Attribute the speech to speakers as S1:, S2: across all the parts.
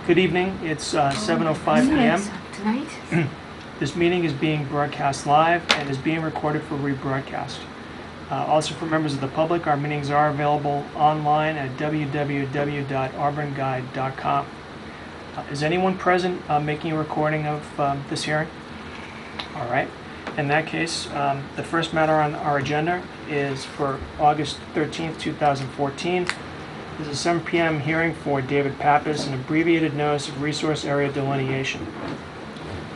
S1: Good evening. It's 7:05 p.m.
S2: Tonight?
S1: This meeting is being broadcast live and is being recorded for rebroadcast. Also for members of the public, our meetings are available online at www.auburnguide.com. Is anyone present making a recording of this hearing? All right. In that case, the first matter on our agenda is for August 13th, 2014. This is a 7 p.m. hearing for David Pappas, an abbreviated notice of resource area delineation.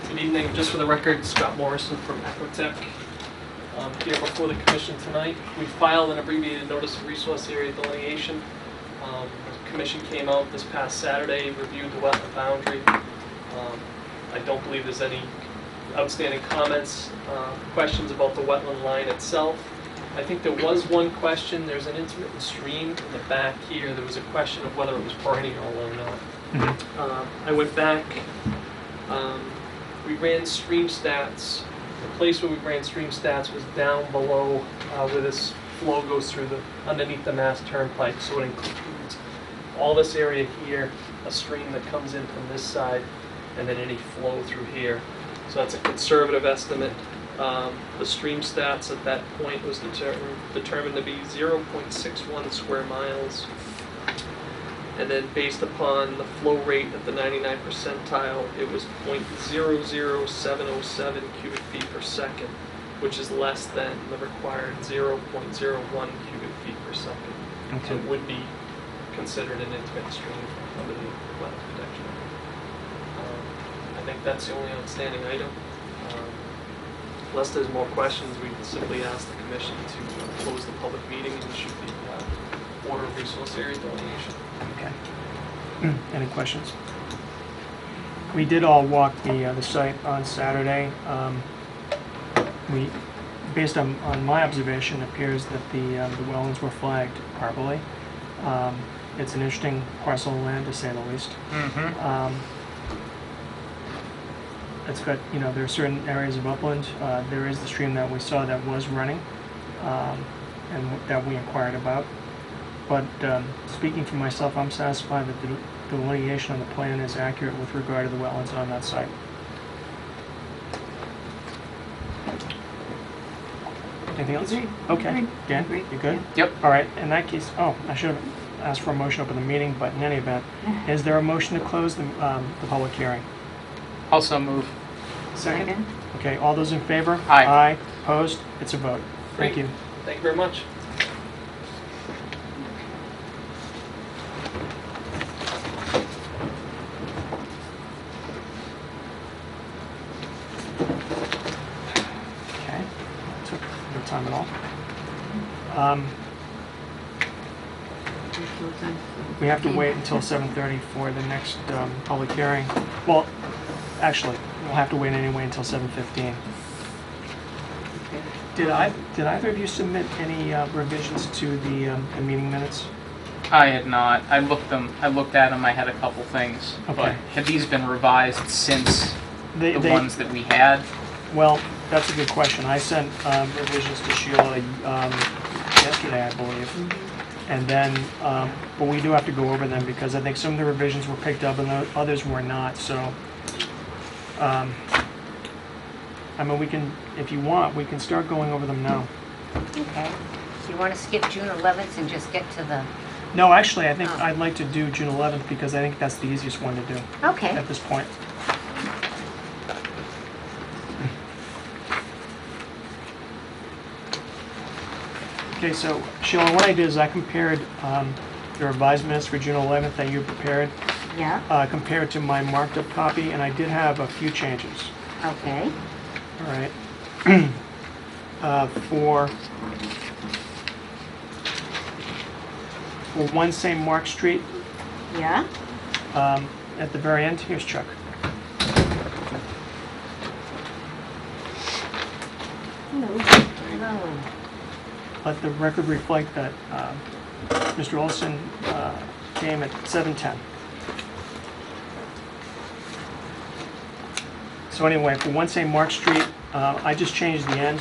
S3: Good evening. Just for the record, Scott Morrison from Ecotech. Here before the commission tonight. We filed an abbreviated notice of resource area delineation. The commission came out this past Saturday, reviewed the wetland boundary. I don't believe there's any outstanding comments, questions about the wetland line itself. I think there was one question. There's an intermittent stream in the back here. There was a question of whether it was perennial or not. I went back. We ran stream stats. The place where we ran stream stats was down below where this flow goes through underneath the Mass Turnpike. So it includes all this area here, a stream that comes in from this side, and then any flow through here. So that's a conservative estimate. The stream stats at that point was determined to be 0.61 square miles. And then based upon the flow rate at the 99th percentile, it was 0.00707 cubic feet per second, which is less than the required 0.01 cubic feet per second.
S1: Okay.
S3: So it would be considered an intermittent stream under the wetland protection. I think that's the only outstanding item. Unless there's more questions, we can simply ask the commission to close the public meeting and issue the order of resource area delineation.
S1: Okay. Any questions? We did all walk the site on Saturday. Based on my observation, it appears that the wetlands were flagged properly. It's an interesting parcel of land, to say the least. It's got, there are certain areas of upland. There is the stream that we saw that was running, and that we inquired about. But speaking for myself, I'm satisfied that the delineation on the plan is accurate with regard to the wetlands on that site. Anything else?
S2: Agreed.
S1: Okay.
S2: Agreed.
S1: Dan,
S2: Agreed.
S1: you good?
S2: Yeah.
S4: Yep.
S1: All right. In that case, I should have asked for a motion to open the meeting, but in any event, is there a motion to close the public hearing?
S4: Also move.
S1: Second? Okay, all those in favor?
S4: Aye.
S1: Aye. Opposed? It's a vote. Thank
S3: Great.
S1: you.
S3: Thank you very much.
S1: Okay, took no time at all. We have to wait until 7:30 for the next public hearing. Well, actually, we'll have to wait anyway until 7:15. Did either of you submit any revisions to the meeting minutes?
S4: I had not. I looked at them. I had a couple things.
S1: Okay.
S4: But have these been revised since
S1: They,
S4: ones that we had?
S1: well, that's a good question. I sent revisions to Sheila yesterday, I believe. And then, but we do have to go over them because I think some of the revisions were picked up and others were not. So, I mean, we can, if you want, we can start going over them now.
S2: Okay. So you want to skip June 11th and just get to the...
S1: No, actually, I think
S2: Oh.
S1: I'd like to do June 11th because I think that's the easiest one to do
S2: Okay.
S1: at this point. Okay, so Sheila, what I did is I compared the revised minutes for June 11th that you prepared,
S2: Yeah.
S1: compared to my marked up copy, and I did have a few changes.
S2: Okay.
S1: All right. For 1 St. Mark Street,
S2: Yeah.
S1: at the very end, here's Chuck.
S2: Hello.
S1: Let the record reflect that Mr. Olson came at 7:10. So anyway, for 1 St. Mark Street, I just changed the end.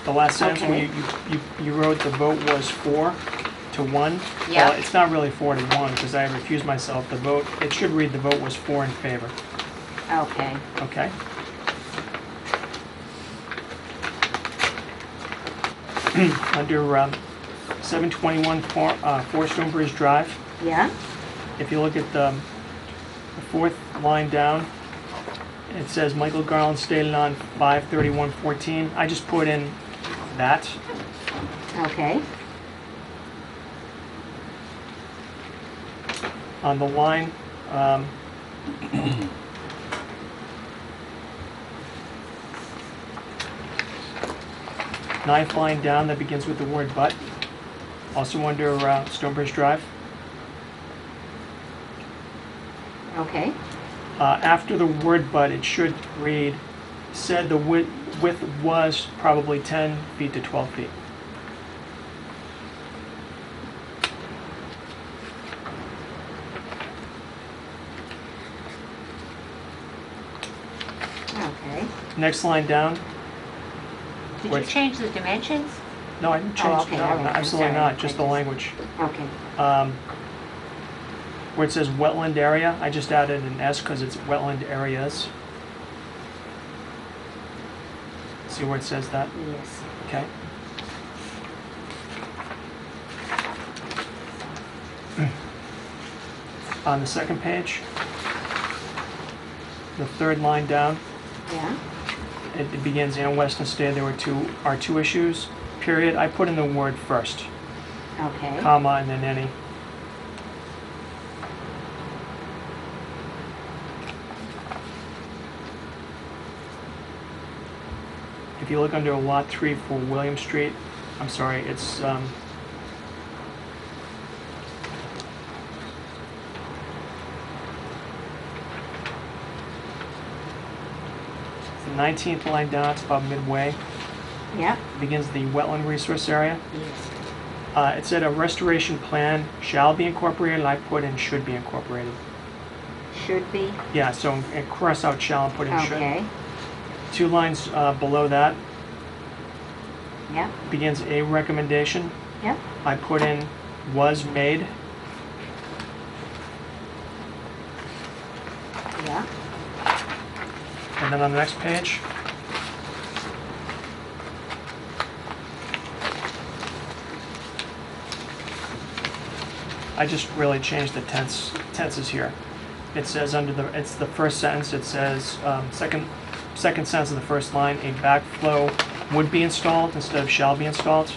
S1: The last sentence, when
S2: Okay.
S1: you wrote the vote was 4 to 1.
S2: Yeah.
S1: Well, it's not really 4 to 1 because I recused myself. The vote, it should read the vote was 4 in favor.
S2: Okay.
S1: Okay? Under 721 4 Stonebridge Drive,
S2: Yeah?
S1: if you look at the fourth line down, it says Michael Garland stated on 5/31/14. I just put in that.
S2: Okay.
S1: On the line, ninth line down that begins with the word "but," also under Stonebridge Drive.
S2: Okay.
S1: After the word "but," it should read, said the width was probably 10 feet to 12 feet.
S2: Okay.
S1: Next line down.
S2: Did you
S1: Which-
S2: change the dimensions?
S1: No, I didn't
S2: Oh,
S1: change.
S2: okay,
S1: No,
S2: all right, I'm
S1: absolutely
S2: sorry.
S1: not. Just
S2: I
S1: the
S2: just-
S1: language.
S2: Okay.
S1: Where it says wetland area, I just added an S because it's wetland areas. See where it says that?
S2: Yes.
S1: Okay. On the second page, the third line down,
S2: Yeah?
S1: it begins in Weston State. There are two issues. Period. I put in the word first,
S2: Okay.
S1: comma, and then any. If you look under Lot 3 for William Street, I'm sorry, it's the 19th line down. It's about midway.
S2: Yeah?
S1: Begins the wetland resource area.
S2: Yes.
S1: It said a restoration plan shall be incorporated, and I put in should be incorporated.
S2: Should be?
S1: Yeah, so cross out shall and put in should.
S2: Okay.
S1: 2 lines below that
S2: Yeah?
S1: begins a recommendation.
S2: Yeah?
S1: I put in was made.
S2: Yeah?
S1: And then on the next page, I just really changed the tenses here. It says it's the first sentence, it says, second sentence of the first line, a backflow would be installed instead of shall be installed.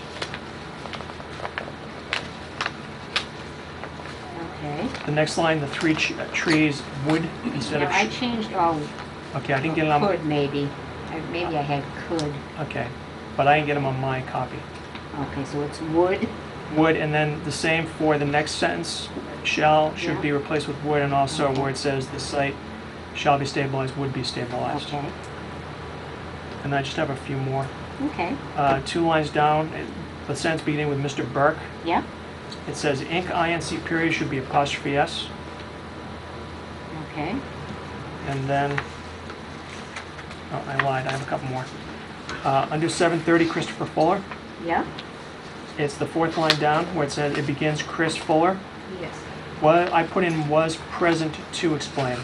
S2: Okay.
S1: The next line, the trees would instead
S2: Yeah,
S1: of,
S2: I changed all
S1: okay, I didn't get it on,
S2: could maybe. Maybe I had could.
S1: okay, but I didn't get them on my copy.
S2: Okay, so it's would.
S1: Would, and then the same for the next sentence, shall should
S2: Yeah.
S1: be replaced with would, and also
S2: Okay.
S1: where it says the site shall be stabilized, would be stabilized.
S2: Okay.
S1: And I just have a few more.
S2: Okay.
S1: 2 lines down, the sentence beginning with Mr. Burke,
S2: Yeah?
S1: it says INC period should be apostrophe S,
S2: Okay.
S1: and then, oh, I lied, I have a couple more. Under 730, Christopher Fuller,
S2: Yeah?
S1: it's the 4th line down where it says it begins Chris Fuller.
S2: Yes.
S1: What I put in was present to explain.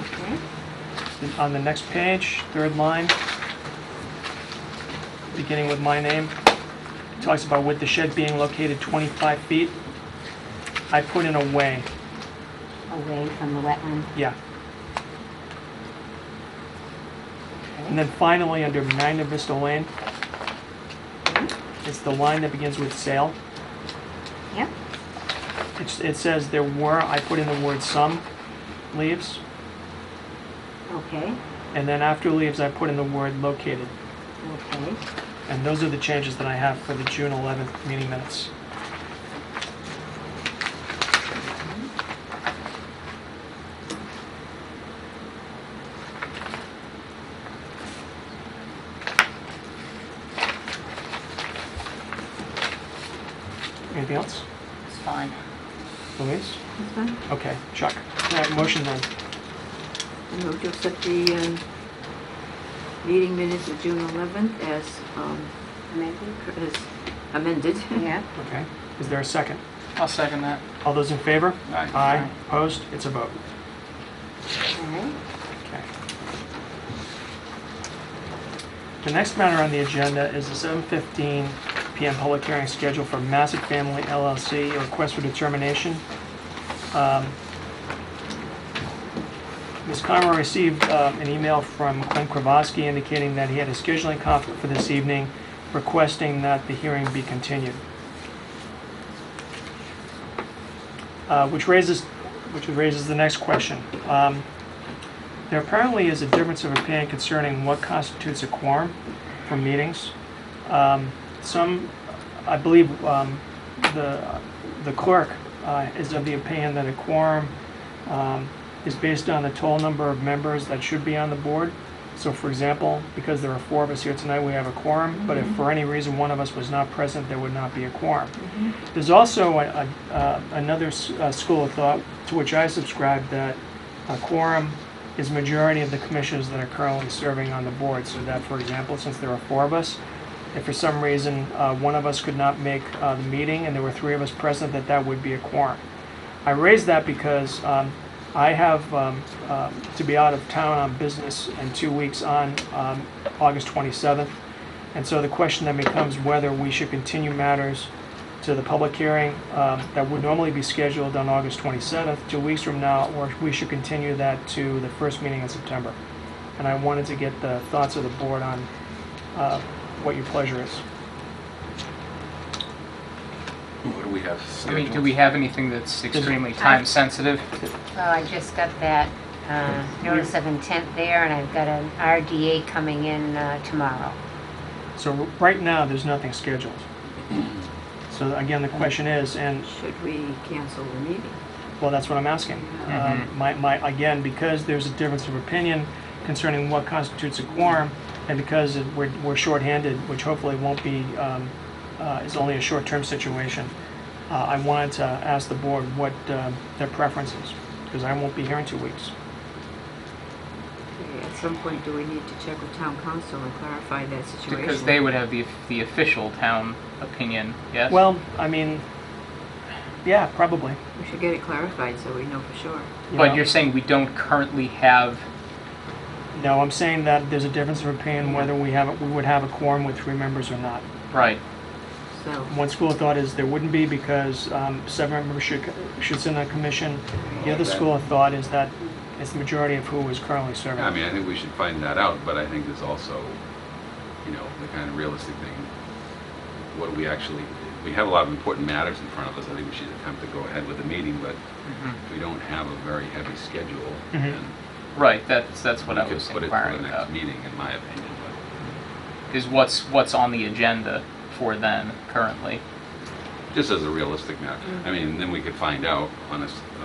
S2: Okay.
S1: On the next page, 3rd line, beginning with my name, it talks about with the shed being located 25 feet. I put in away.
S2: Away from the wetland.
S1: Yeah. And
S2: Okay.
S1: then finally, under Magna Vista Lane, it's the line that begins with sale.
S2: Yeah?
S1: It says there were, I put in the word some leaves,
S2: Okay.
S1: and then after leaves, I put in the word located.
S2: Okay.
S1: And those are the changes that I have for the June 11th meeting minutes. Anything else?
S2: It's fine.
S1: Louise?
S5: That's fine.
S1: Okay, Chuck. Motion then.
S5: I move to accept the meeting minutes of June 11th as
S2: amended?
S5: As amended.
S2: Yeah.
S1: Okay. Is there a second?
S4: I'll second that.
S1: All those in favor?
S6: Aye.
S1: Aye. Opposed? It's a vote.
S2: All right.
S1: Okay. The next matter on the agenda is the 7:15 PM public hearing scheduled for Massett Family LLC, a request for determination. Ms. Conroy received an email from Glenn Kravosky indicating that he had a scheduling conflict for this evening, requesting that the hearing be continued. Which raises the next question. There apparently is a difference of opinion concerning what constitutes a quorum for meetings. I believe the clerk is of the opinion that a quorum is based on the total number of members that should be on the board. So for example, because there are 4 of us here tonight, we have a quorum, but if for any reason one of us was not present, there would not be a quorum. There's also another school of thought to which I subscribe, that a quorum is majority of the commissioners that are currently serving on the board. So that, for example, since there are 4 of us, if for some reason one of us could not make the meeting and there were 3 of us present, that would be a quorum. I raise that because I have to be out of town on business in 2 weeks on August 27th. And so the question then becomes whether we should continue matters to the public hearing that would normally be scheduled on August 27th, 2 weeks from now, or we should continue that to the first meeting in September. And I wanted to get the thoughts of the board on what your pleasure is.
S6: What do we have
S4: I
S6: scheduled?
S4: mean, do we have anything that's extremely time sensitive?
S2: Well, I just got that notice of intent there, and I've got an RDA coming in tomorrow.
S1: So right now, there's nothing scheduled. So again, the question is, and
S5: Should we cancel the meeting?
S1: well, that's what I'm asking. Again, because there's a difference of opinion concerning what constitutes a quorum, and because we're shorthanded, which hopefully won't be, is only a short-term situation, I wanted to ask the board what their preference is, because I won't be here in 2 weeks.
S5: Okay, at some point, do we need to check with town council and clarify that situation?
S4: Because they would have the official town opinion, yes?
S1: Well, I mean, yeah, probably.
S5: We should get it clarified so we know for sure.
S1: You
S4: But
S1: know?
S4: you're saying we don't currently have,
S1: No, I'm saying that there's a difference of opinion whether we would have a quorum with 3 members or not.
S4: right,
S5: So,
S1: One school of thought is there wouldn't be because 7 members should sit on a commission. The other school of thought is that it's the majority of who is currently serving.
S6: I mean, I think we should find that out, but I think there's also, you know, the kind of realistic thing. What do we actually, we have a lot of important matters in front of us. I think we should attempt to go ahead with the meeting, but if we don't have a very heavy schedule, then
S4: right, that's what I
S6: we could
S4: was
S6: put it for
S4: inquiring
S6: the
S4: about.
S6: next meeting, in my opinion.
S4: Is what's on the agenda for then, currently.
S6: But just as a realistic matter. I mean, then we could find out,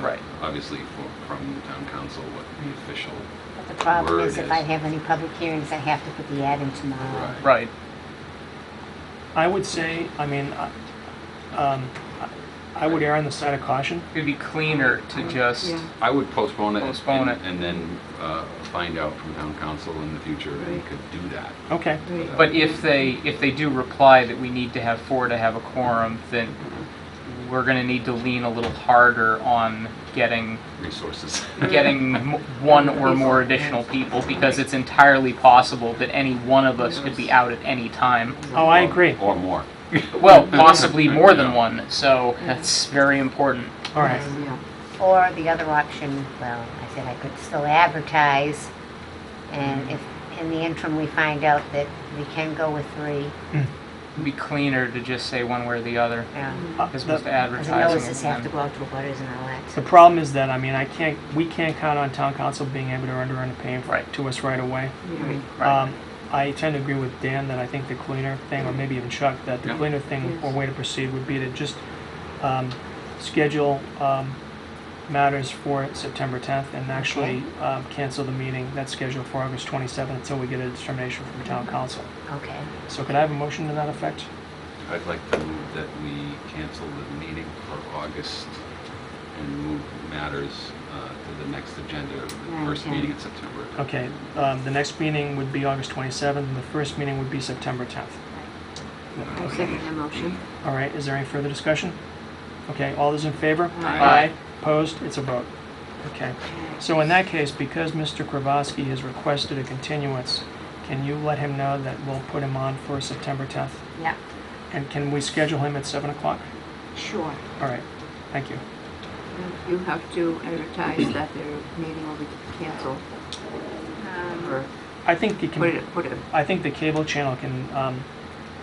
S4: Right.
S6: obviously, from town council what the official.
S2: But the problem
S6: Word
S2: is, if
S6: is-
S2: I have any public hearings, I have to put the ad in tomorrow.
S4: Right,
S1: I would say, I mean, I would err on the side of caution.
S4: it'd be cleaner to just,
S5: yeah,
S6: I would postpone it.
S4: Postpone it.
S6: And then find out from town council in the future, and
S5: Right.
S6: could do that.
S1: Okay.
S5: right.
S4: but if they do reply that we need to have 4 to have a quorum, then we're gonna need to lean a little harder on getting
S6: Resources.
S4: one or more additional people, because it's entirely possible that any one of us could be out at any time.
S1: Oh, I agree.
S6: Or more.
S4: Well, possibly more than one, so that's very important.
S1: All right.
S5: Yeah.
S2: Or the other option, well, I said I could still advertise, and if in the interim we find out that we can go with 3,
S4: It'd be cleaner to just say one way or the other, as opposed to
S2: because the
S4: advertising.
S2: notices
S4: and
S2: have to
S4: then-
S2: go out to butters and all that.
S1: The problem is that, I mean, we can't count on town council being able to render an opinion
S4: Right.
S1: to us right away.
S5: Yeah.
S4: Right.
S1: I tend to agree with Dan that I think the cleaner thing, or maybe even Chuck, that the
S6: Yeah.
S1: cleaner thing
S5: Yes.
S1: or way to proceed would be to just schedule matters for September 10th and actually cancel the meeting that's scheduled for August 27th until we get a determination from town council.
S2: Okay.
S1: So could I have a motion to that effect?
S6: I'd like to move that we cancel the meeting for August and move matters to the next agenda, the first
S2: Okay.
S6: meeting in September.
S1: Okay, the next meeting would be August 27th, and the first meeting would be September 10th.
S5: I'll second the motion.
S1: All right, is there any further discussion? Okay, all those in favor?
S5: Aye.
S1: Opposed? It's a vote. Okay. So in that case, because Mr. Kravosky has requested a continuance, can you let him know that we'll put him on for September 10th?
S2: Yeah,
S1: And can we schedule him at 7 o'clock?
S2: sure.
S1: All right, thank you.
S5: You have to advertise that their meeting will be canceled, or
S1: I think it can,
S5: put it,
S1: I think the cable channel can,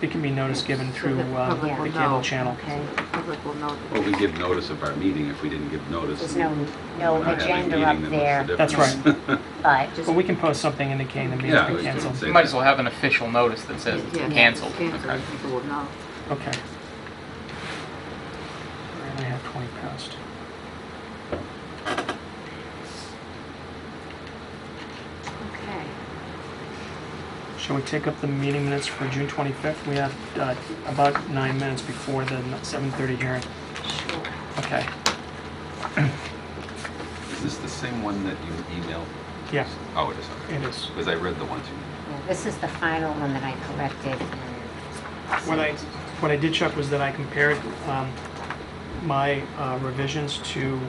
S1: it can be notice given
S5: So
S1: through
S5: the public
S1: the
S5: will
S1: cable
S5: know.
S1: channel.
S2: Okay.
S5: the public will know.
S6: Well, we give notice of our meeting. If we didn't give notice.
S2: There's
S6: and
S2: no
S6: we're not having a
S2: agenda up
S6: meeting, then
S2: there.
S6: what's the
S1: That's
S6: difference?
S2: But
S1: But we can post something indicating the meeting's
S6: Yeah,
S1: been
S6: we can
S1: canceled.
S6: say
S4: You might
S6: that.
S4: as well have an official notice that says it's
S5: Yeah,
S4: canceled.
S5: it's canceled,
S6: Okay.
S5: people will know.
S1: Okay. All right, I have 20 past.
S2: Okay.
S1: Shall we take up the meeting minutes for June 25th? We have about 9 minutes before the 7:30 hearing.
S2: Sure.
S1: Okay.
S6: Is this the same one that you emailed?
S1: Yeah,
S6: Oh, it is. Okay.
S1: it is.
S6: Because I read the ones you.
S2: Yeah, this is the final one that I corrected.
S1: What I did, Chuck, was that I compared my revisions to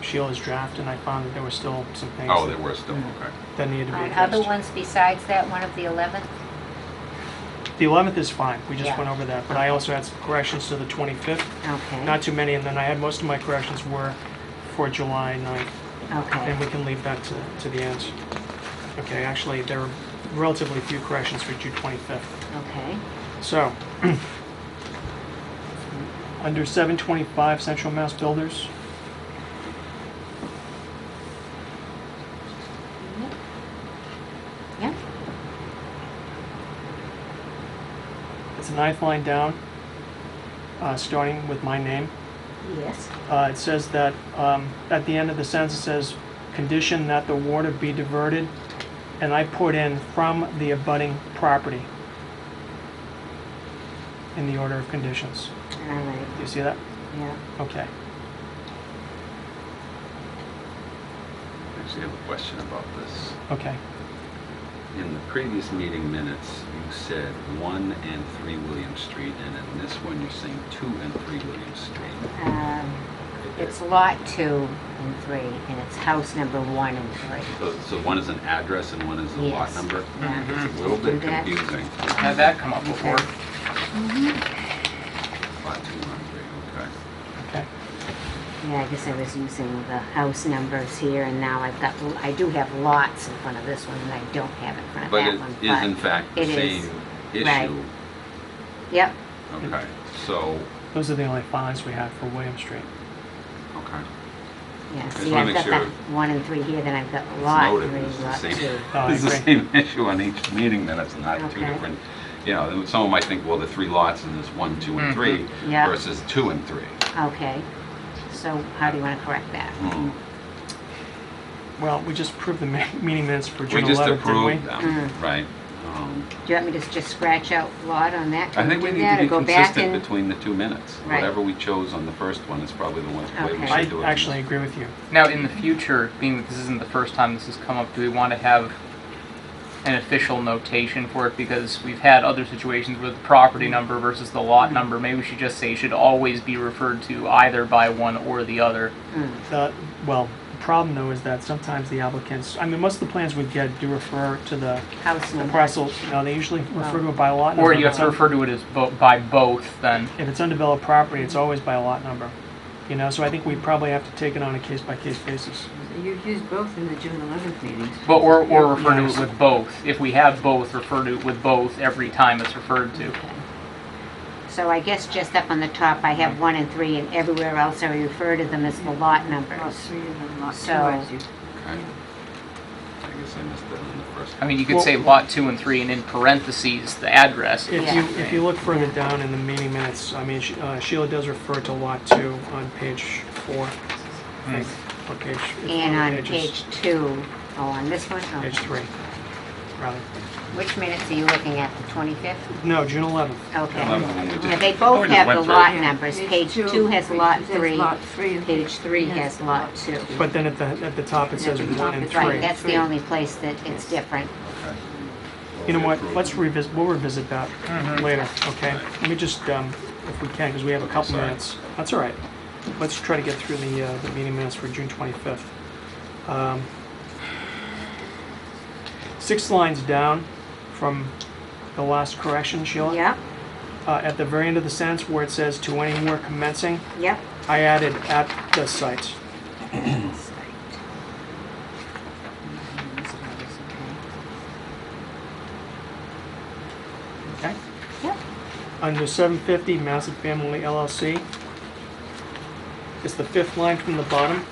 S1: Sheila's draft, and I found that there were still some things
S6: Oh, there were still. Okay.
S1: that needed to be
S2: On
S1: addressed.
S2: other ones besides that one of the 11th?
S1: The 11th is fine, we just
S2: Yeah.
S1: went over that, but I also had some corrections to the 25th,
S2: Okay.
S1: not too many, and then I had most of my corrections were for July 9th,
S2: Okay.
S1: and we can leave that to the end. Okay, actually, there were relatively few corrections for June 25th.
S2: Okay.
S1: So, under 725 Central Mass Builders,
S2: Yep.
S1: it's the ninth line down, starting with my name.
S2: Yes.
S1: It says that, at the end of the sentence, it says, condition that the water be diverted, and I put in from the abutting property in the order of conditions.
S2: All right.
S1: Do you see that?
S2: Yeah.
S1: Okay.
S6: I actually have a question about this.
S1: Okay.
S6: In the previous meeting minutes, you said 1 and 3 William Street, and in this one, you're saying 2 and 3 William Street.
S2: It's lot 2 and 3, and it's house number 1 and 3.
S6: So one is an address and one is the lot
S2: Yes.
S6: number?
S2: Yeah.
S6: It's a little bit
S2: Do that.
S6: confusing.
S4: Had that come up before.
S6: Lot 2 and 3, okay.
S1: Okay.
S2: Yeah, I guess I was using the house numbers here, and now I do have lots in front of this one, and I don't have in front of
S6: But
S2: that
S6: it
S2: one.
S6: is in fact the
S2: it is.
S6: same
S2: Right.
S6: issue.
S2: Yep.
S6: Okay, so,
S1: Those are the only fines we had for William Street.
S6: okay.
S2: Yeah,
S6: just
S2: see,
S6: wanna
S2: I've
S6: make
S2: got
S6: sure
S2: the 1 and 3 here, then I've got
S6: It's
S2: lot
S6: noted
S2: 3,
S6: it's the
S2: lot
S6: same-
S2: 2.
S1: Oh, I
S6: It's the
S1: agree.
S6: same issue on each meeting minutes, not two
S2: Okay.
S6: different, you know, someone might think, well, the 3 lots and there's 1, 2, and 3
S2: Yeah.
S6: versus 2 and 3.
S2: Okay. So how do you want to correct that?
S6: Hmm.
S1: Well, we just approved the meeting minutes for
S6: We
S1: June
S6: just
S1: 11th, didn't we?
S6: approved them, right?
S2: Do you want me to just scratch out lot on that?
S6: I
S2: Can
S6: think we
S2: do
S6: need
S2: that,
S6: to
S2: or
S6: be
S2: go back
S6: consistent
S2: and-
S6: between the 2 minutes.
S2: Right.
S6: Whatever we chose on the first one is probably the way we
S2: Okay.
S1: I
S6: should do it.
S1: actually agree with you.
S4: Now, in the future, being that this isn't the first time this has come up, do we want to have an official notation for it? Because we've had other situations with the property number versus the lot number. Maybe we should just say it should always be referred to either by one or the other.
S1: Well, the problem though is that sometimes the applicants, I mean, most of the plans we get do refer to the
S2: House number.
S1: parcels, you know, they usually refer to it by lot number.
S4: Or you have to refer to it as by both, then.
S1: If it's undeveloped property, it's always by a lot number. You know, so I think we probably have to take it on a case-by-case basis.
S5: You used both in the June 11th meetings.
S4: But or refer to it with both. If we have both, refer to it with both every time it's referred to.
S2: Okay. So I guess just up on the top, I have 1 and 3, and everywhere else I refer to them as the lot
S5: Lot
S2: numbers.
S5: 3 and then lot 2
S2: So-
S5: as you.
S6: Okay. I guess I missed that on the first.
S4: I mean, you could
S1: Well-
S4: say lot 2 and 3 and in parentheses the address.
S1: If
S2: Yeah.
S1: if you look further down in the meeting minutes, I mean, Sheila does refer to lot 2 on page 4. I think. What page? it's
S2: And
S1: one of the
S2: on
S1: pages.
S2: page 2, on this one? Oh.
S1: Page 3, rather.
S2: Which minutes are you looking at, the 25th?
S1: No, June 11th.
S2: Okay.
S6: 11th when we just-
S2: Yeah, they
S6: we
S2: both
S6: just
S2: have
S6: went
S2: the
S6: through
S2: lot
S6: it.
S2: numbers.
S5: Page
S2: Page
S5: 2
S2: 2 has lot
S5: says
S2: 3,
S5: lot 3 and
S2: page 3 has lot
S5: lot
S2: 2.
S1: But then at the top, it says
S5: At the
S1: 1
S5: top
S1: and
S5: it's
S1: 3.
S2: Right, that's the
S5: Three.
S2: only place that it's different.
S6: Okay.
S1: You know
S6: we
S1: what,
S6: approve.
S1: let's revisit, we'll revisit that later, okay? Let me just, if we can, because we have a
S6: Okay,
S1: couple
S6: sorry.
S1: minutes. That's all right. Let's try to get through the meeting minutes for June 25th. 6 lines down from the last correction, Sheila.
S2: Yep,
S1: At the very end of the sentence where it says "to anywhere commencing,"
S2: yep.
S1: I added "at the site." Okay?
S2: Yep.
S1: Under 750, Massey Family LLC, it's the 5th line from the bottom.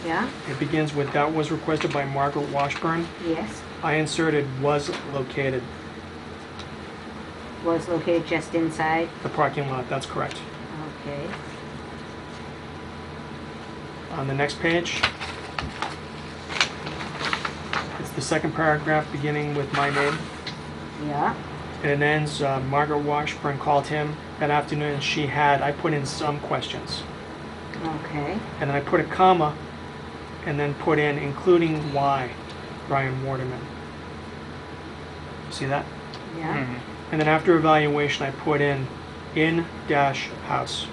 S2: Yeah,
S1: It begins with "that was requested by Margaret Washburn."
S2: yes.
S1: I inserted "was located,"
S2: Was located just inside.
S1: the parking lot. That's correct.
S2: Okay.
S1: On the next page, it's the second paragraph beginning with my name.
S2: Yeah,
S1: And it ends, Margaret Washburn called him that afternoon and I put in some questions.
S2: okay.
S1: And then I put a comma and then put in including why, Brian Waterman. See that?
S2: Yeah,
S1: And then after evaluation, I put in house.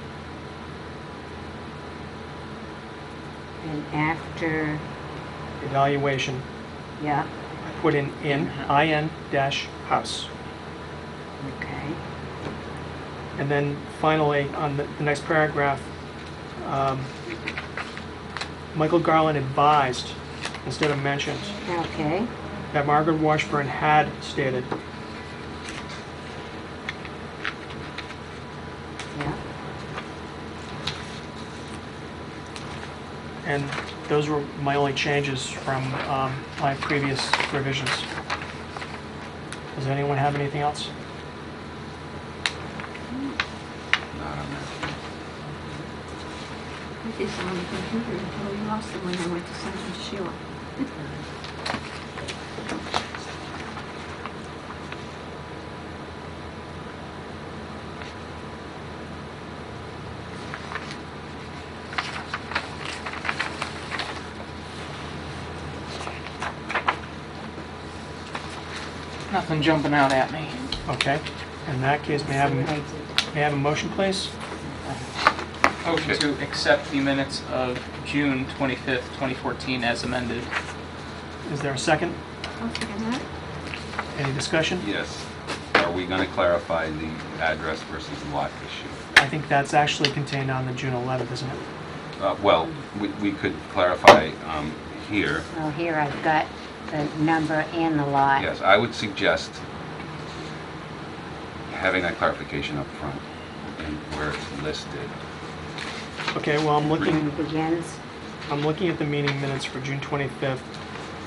S2: and after,
S1: Evaluation,
S2: yeah,
S1: I put in house.
S2: okay.
S1: And then finally, on the next paragraph, Michael Garland advised, instead of mentioned,
S2: Okay,
S1: that Margaret Washburn had stated.
S2: yeah,
S1: And those were my only changes from my previous revisions. Does anyone have anything else?
S6: Not on that.
S5: I did some on the computer until we lost them when I went to send them to Sheila.
S4: Nothing jumping out at me.
S1: Okay. In that case, may I have a motion, please?
S4: Motion
S6: Okay.
S4: to accept the minutes of June 25th, 2014 as amended.
S1: Is there a second?
S5: I'll second that.
S1: Any discussion?
S6: Yes. Are we going to clarify the address versus lot issue?
S1: I think that's actually contained on the June 11th, isn't it?
S6: Well, we could clarify here.
S2: well, here I've got the number and the lot.
S6: Yes, I would suggest having that clarification up front and where it's listed.
S1: Okay, well, I'm looking
S2: And begins,
S1: at the meeting minutes for June 25th,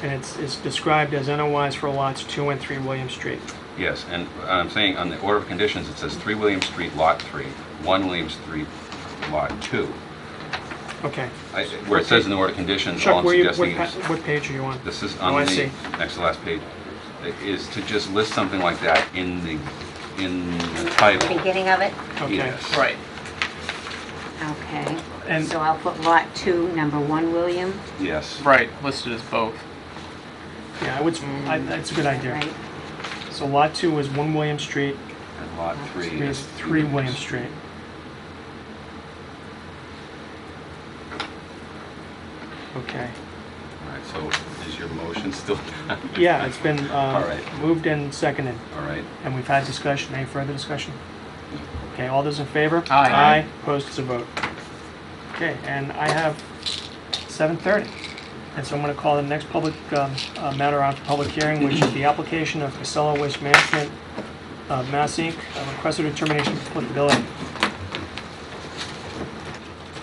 S1: and it's described as NOIs for lots 2 and 3 William Street.
S6: Yes, and I'm saying on the order of conditions, it says 3 William Street, Lot 3, 1 William Street, Lot 2.
S1: Okay.
S6: Where it says in the order of conditions, all
S1: Chuck,
S6: I'm
S1: where you,
S6: suggesting is,
S1: what page are you on?
S6: this is
S1: Oh,
S6: on
S1: I
S6: the
S1: see.
S6: next to last page, is to just list something like that in the title.
S2: beginning of it?
S1: Okay.
S6: Yes.
S4: Right.
S2: Okay.
S1: And-
S2: So I'll put lot 2, number 1 William,
S6: Yes.
S4: Right, listed as both.
S1: Yeah, that's a good idea.
S2: right?
S1: So lot 2 is 1 William Street,
S6: And Lot 3
S1: 3
S6: is
S1: is 3 William Street. Okay.
S6: All right, so is your motion still done?
S1: Yeah, it's been
S6: All right.
S1: moved and seconded,
S6: All right.
S1: and we've had discussion. Any further discussion? Okay, all those in favor?
S4: Aye.
S1: Aye, opposed, it's a vote. Okay, and I have 7:30. And so I'm going to call the next public matter on for public hearing, which is the application of Casella Waste Management, Mass Inc., requested determination of applicability.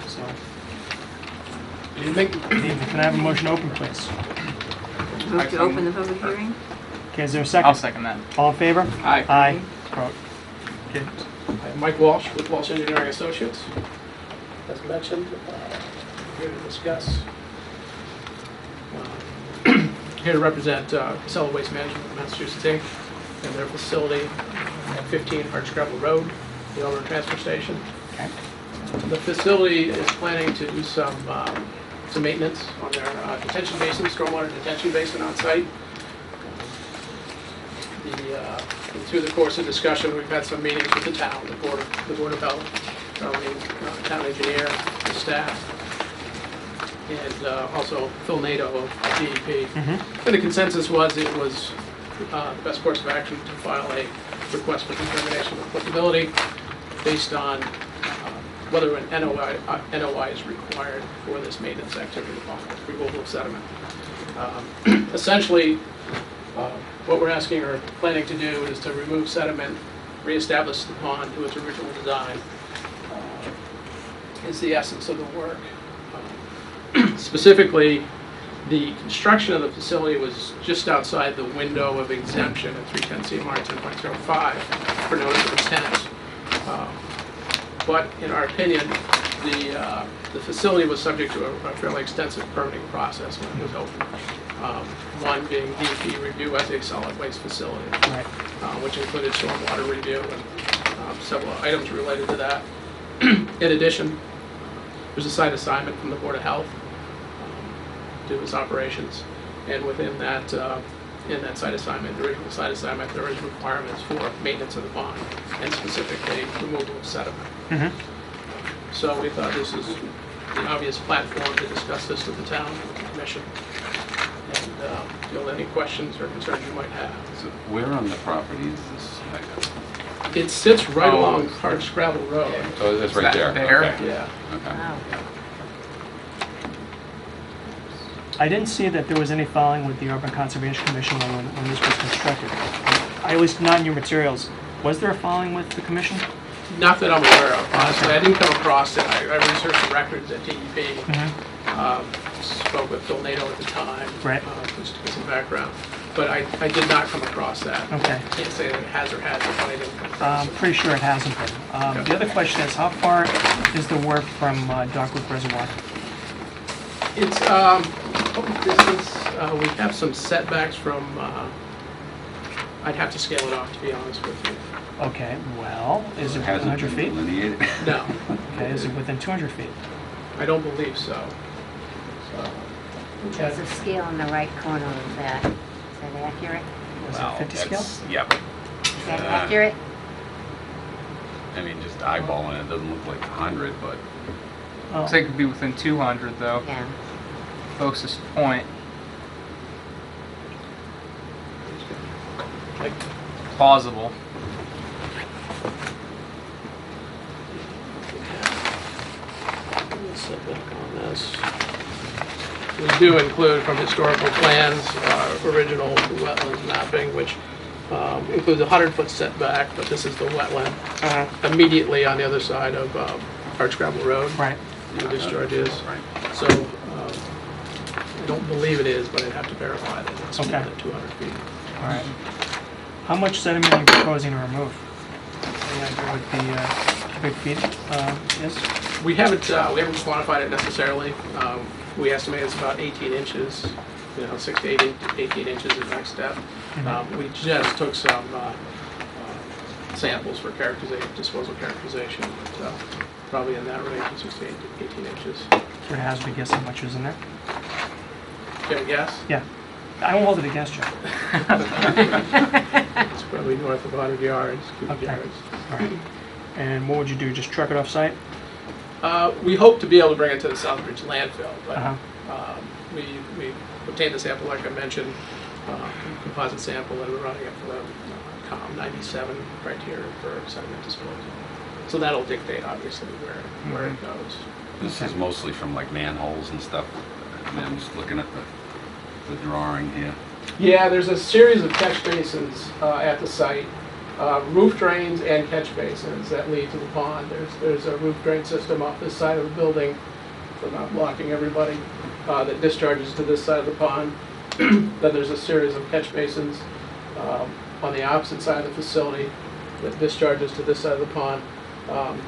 S1: So, can I have a motion open, please?
S5: Move to open the public hearing?
S1: Okay, is there a
S4: I'll
S1: second?
S4: second that.
S1: All in favor?
S4: Aye.
S1: Aye. Vote. Okay.
S3: I'm Mike Walsh with Walsh Engineering Associates. As mentioned, here to discuss, here to represent Casella Waste Management of Massachusetts Inc. and their facility at 15 Hardscrabble Road, the Auburn Transfer Station.
S1: Okay.
S3: The facility is planning to do some maintenance on their detention basin, stormwater detention basin on site. through the course of discussion, we've had some meetings with the town, the Board of Health, town engineer, the staff, and also Phil Nato of DEP.
S1: Mm-hmm.
S3: And the consensus was it was the best course of action to file a request for determination of applicability based on whether an NOI is required for this maintenance activity, removal of sediment. Essentially, what we're asking or planning to do is to remove sediment, reestablish the pond to its original design, is the essence of the work. Specifically, the construction of the facility was just outside the window of exemption at 310 CMR 10.05 for notice of intent. But in our opinion, the facility was subject to a fairly extensive permitting process when it was opened. One being DEP review as a solid waste facility,
S1: Right.
S3: Which included stormwater review and several items related to that. In addition, there's a site assignment from the Board of Health to its operations, and within that, in that site assignment, the original site assignment, there is requirements for maintenance of the pond, and specifically removal of sediment.
S1: Mm-hmm.
S3: So we thought this is the obvious platform to discuss this with the town, with the commission, and field any questions or concerns you might have.
S6: So where on the property is this?
S3: It sits right
S4: Oh.
S3: along Parks Gravel Road.
S6: Oh, that's
S4: Is
S6: right
S4: that
S6: there.
S4: there?
S6: Okay.
S3: Yeah.
S6: Okay.
S2: Wow.
S1: I didn't see that there was any filing with the Urban Conservation Commission when this was constructed. At least not in your materials. Was there a filing with the commission?
S3: Not that I'm aware of, honestly. I didn't come across it. I researched the records at DEP.
S1: Mm-hmm.
S3: Spoke with Phil Nato at the time.
S1: Right.
S3: Just to get some background. But I did not come across that.
S1: Okay.
S3: Can't say that it has or hasn't, but I didn't come across
S1: I'm
S3: it.
S1: pretty sure it hasn't been.
S3: Okay.
S1: The other question is, how far is the work from Darkwood Reservoir?
S3: It's, this is, we have some setbacks from, I'd have to scale it off, to be honest with you.
S1: Okay, well, is it within
S6: Hasn't
S1: 100
S6: been
S1: feet?
S6: delineated?
S3: No,
S1: Okay, is it within 200 feet?
S3: I don't believe so.
S2: There's a scale in the right corner of that. Is that accurate?
S1: Was
S6: Well,
S1: it 50 scale?
S6: that's- Yep.
S2: Is that
S6: Uh,
S2: accurate?
S6: I mean, just eyeballing it, doesn't look like 100, but
S1: Oh,
S4: Looks like it could be within 200 though.
S2: Yeah.
S4: Closest point.
S3: Like,
S4: Plausible.
S3: let's sit back on this. We do include from historical plans, original wetland mapping, which includes a 100-foot setback, but this is the wetland immediately on the other side of Arch Gravel Road.
S1: right.
S3: The discharge is.
S6: right.
S3: So I don't believe it is, but I'd have to verify that it's more
S1: Okay.
S3: than 200 feet.
S1: All right. How much sediment are you proposing to remove? Any idea what the cubic feet is?
S3: We haven't quantified it necessarily. We estimate it's about 18 inches, 6 to 18 inches is the next step. We just took some samples for characterization, disposal characterization, but probably in that range of 6 to 18 inches.
S1: Your hazard guess how much is in there?
S3: Can I guess?
S1: Yeah. I won't hold it against you.
S3: It's probably north of 100 yards, cubic
S1: Okay.
S3: yards.
S1: All right. And what would you do? Just truck it off site?
S3: We hope to be able to bring it to the Southbridge landfill, but
S1: Uh-huh.
S3: we obtained the sample, like I mentioned, composite sample, and we're running it for the COM 97 criteria for sediment disposal. So that'll dictate, obviously, where it goes.
S6: This is mostly from like manholes and stuff. I mean, I'm just looking at the drawing here.
S3: Yeah, there's a series of catch basins at the site, roof drains and catch basins that lead to the pond. There's a roof drain system off this side of the building, so not blocking everybody, that discharges to this side of the pond. Then there's a series of catch basins on the opposite side of the facility that discharges to this side of the pond.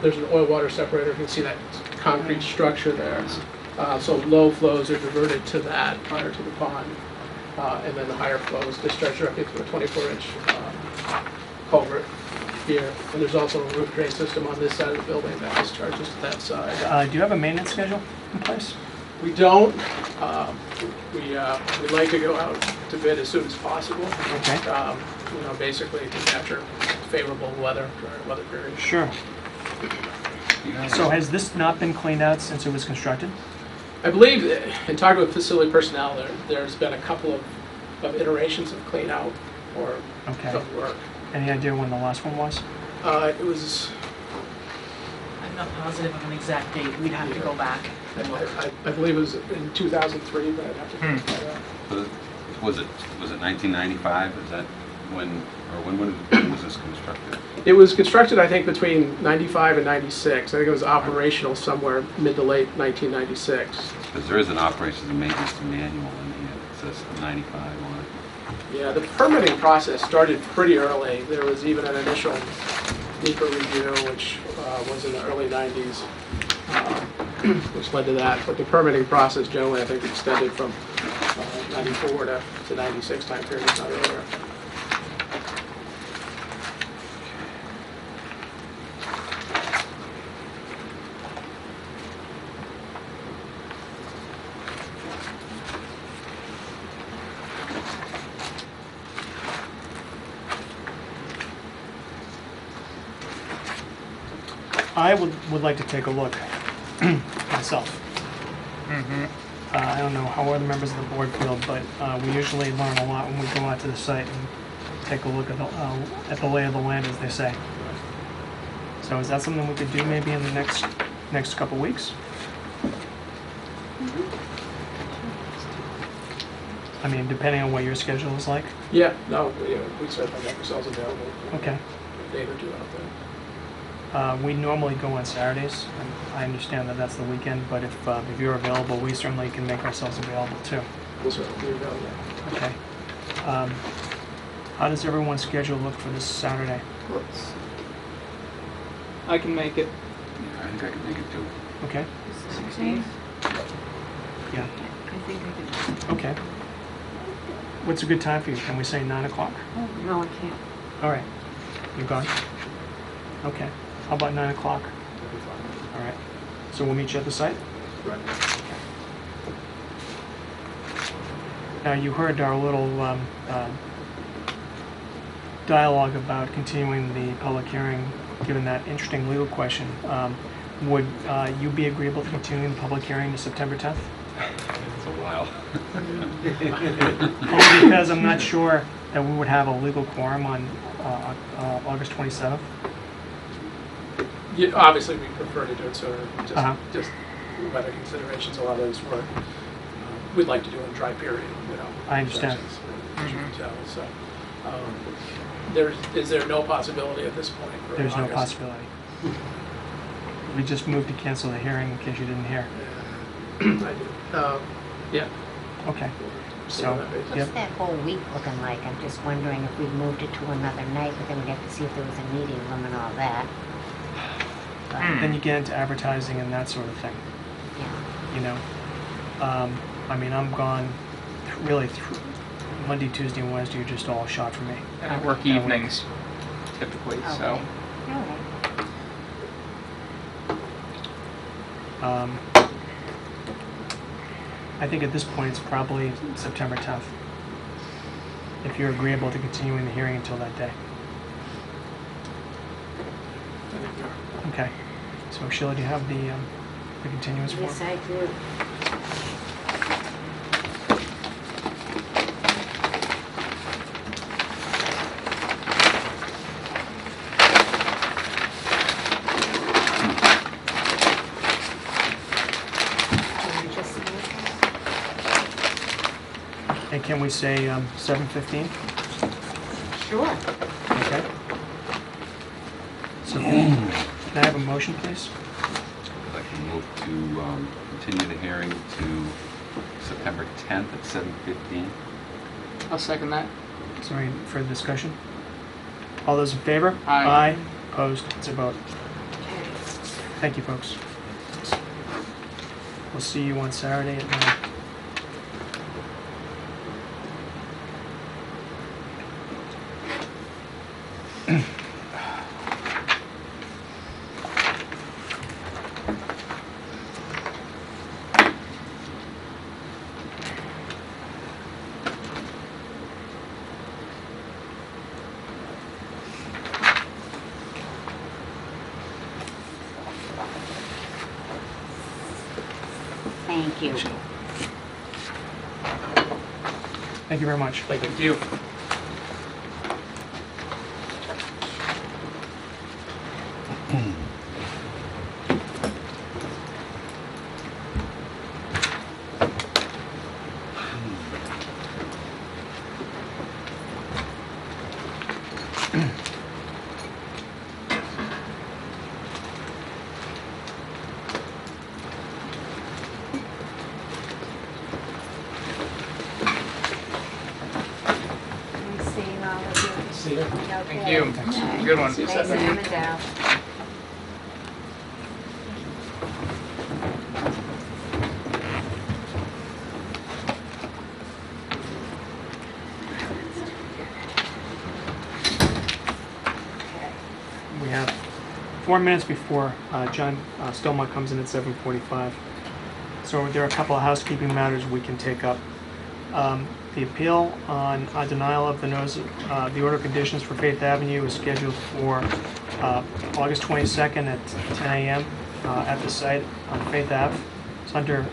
S3: There's an oil water separator. You can see that concrete structure there. So low flows are diverted to that prior to the pond. And then the higher flows discharge directly through a 24-inch culvert here. And there's also a roof drain system on this side of the building that discharges to that side.
S1: Do you have a maintenance schedule in place?
S3: We don't. we'd like to go out to bid as soon as possible.
S1: Okay.
S3: Basically to capture favorable weather during weather periods.
S1: Sure. So has this not been cleaned out since it was constructed?
S3: I believe, in talking with facility personnel, there's been a couple of iterations of clean out or
S1: Okay.
S3: of work.
S1: Any idea when the last one was?
S3: It was,
S7: I'm not positive of an exact date. We'd have to go back and look.
S3: I believe it was in 2003, but I'd have to find out.
S6: Was it 1995? Is that when, or when was this constructed?
S3: It was constructed, I think, between 95 and 96. I think it was operational somewhere mid to late 1996.
S6: Because there is an operations and maintenance manual in here that says 95 on it.
S3: Yeah, the permitting process started pretty early. There was even an initial NEPA review, which was in the early 90s, which led to that. But the permitting process generally, I think, extended from 94 to 96 time period, if not earlier.
S1: I would like to take a look myself. I don't know how other members of the board feel, but we usually learn a lot when we go out to the site and take a look at the lay of the land, as they say. So is that something we could do maybe in the next couple weeks? I mean, depending on what your schedule is like.
S3: Yeah, no, we certainly make ourselves available
S1: Okay.
S3: a day or two out there.
S1: We normally go on Saturdays, and I understand that that's the weekend, but if you're available, we certainly can make ourselves available too.
S3: We'll certainly be available.
S1: Okay. How does everyone's schedule look for this Saturday?
S5: Whoops.
S4: I can make it.
S6: Yeah, I think I can make it too.
S1: Okay?
S5: 16th?
S1: Yeah.
S5: I think I can.
S1: Okay. What's a good time for you? Can we say 9 o'clock?
S5: Oh, no, I can't.
S1: All right. You're gone? Okay. How about 9 o'clock?
S3: That'd be fine.
S1: All right. So we'll meet you at the site?
S3: Right.
S1: Now, you heard our little dialogue about continuing the public hearing, given that interesting legal question. Would you be agreeable to continuing the public hearing to September 10th?
S6: It's a while.
S1: Only because I'm not sure that we would have a legal quorum on August 27th.
S3: Yeah, obviously, we prefer to do it sooner,
S1: Uh-huh.
S3: just weather considerations, a lot of this work. We'd like to do in dry period,
S1: I understand.
S3: sections, as you can tell, so. Is there no possibility at this point for
S1: There's no
S3: August?
S1: possibility. We just moved to cancel the hearing in case you didn't hear.
S3: I do. Yeah.
S1: Okay.
S3: So,
S1: So,
S3: that basis.
S1: yep.
S2: What's that whole week looking like? I'm just wondering if we moved it to another night, but then we'd have to see if there was a meeting room and all that. But,
S1: Then you get into advertising and that sort of thing,
S2: yeah.
S1: you know? I mean, I'm gone really Monday, Tuesday, and Wednesday are just all shot for me.
S4: And I work evenings typically, so.
S2: Okay. All right.
S1: I think at this point it's probably September 10th. If you're agreeable to continuing the hearing until that day.
S3: I think we are.
S1: Okay. So Sheila, do you have the continuance form?
S2: Yes, I do. Can you just sign
S1: And can we say 7:15?
S2: it? Sure.
S1: Okay. So can I have a motion, please?
S6: I'd like to move to continue the hearing to September 10th at 7:15.
S4: I'll second that.
S1: Is there any further discussion? All those in favor?
S4: Aye.
S1: Opposed? It's a vote. Thank you, folks. We'll see you on Saturday at 9.
S2: Thank you.
S1: Thank you very much.
S3: Thank you.
S2: Nice seeing all of you.
S3: See you.
S4: Thank you.
S2: Okay.
S4: Good one.
S3: See you
S2: Thanks,
S3: Saturday.
S2: Sam and Dal.
S1: We have 4 minutes before John Stillmont comes in at 7:45. So there are a couple of housekeeping matters we can take up. The appeal on denial of the notice, the order of conditions for Faith Avenue is scheduled for August 22nd at 10 a.m. At the site on Faith Ave. It's under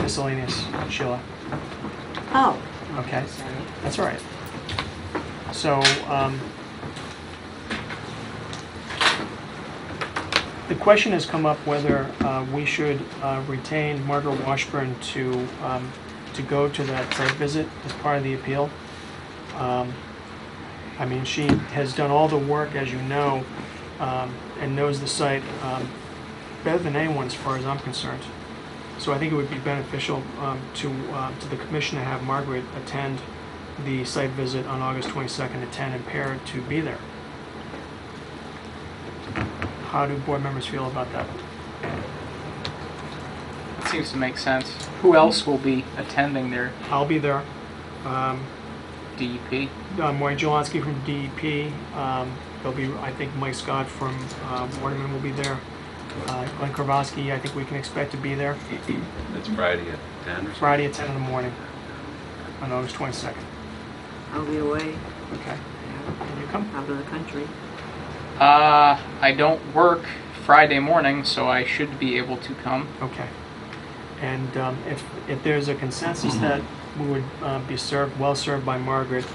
S1: miscellaneous, Sheila.
S5: Oh,
S1: Okay,
S2: Sorry.
S1: that's all right. So, the question has come up whether we should retain Margaret Washburn to go to that site visit as part of the appeal. I mean, she has done all the work, as you know, and knows the site better than anyone as far as I'm concerned. So I think it would be beneficial to the commission to have Margaret attend the site visit on August 22nd at 10 and pair to be there. How do board members feel about that?
S4: It seems to make sense. Who else will be attending their
S1: I'll be there.
S4: DEP?
S1: Maury Jelonsky from DEP. There'll be, I think, Mike Scott from Waterman will be there. Glenn Kravosky, I think we can expect to be there.
S6: It's Friday at 10 or something?
S1: Friday at 10 in the morning on August 22nd.
S5: I'll be away,
S1: Okay.
S5: yeah,
S1: Can you come?
S5: out of the country.
S4: I don't work Friday morning, so I should be able to come.
S1: Okay. And if there's a consensus that we would be well served by Margaret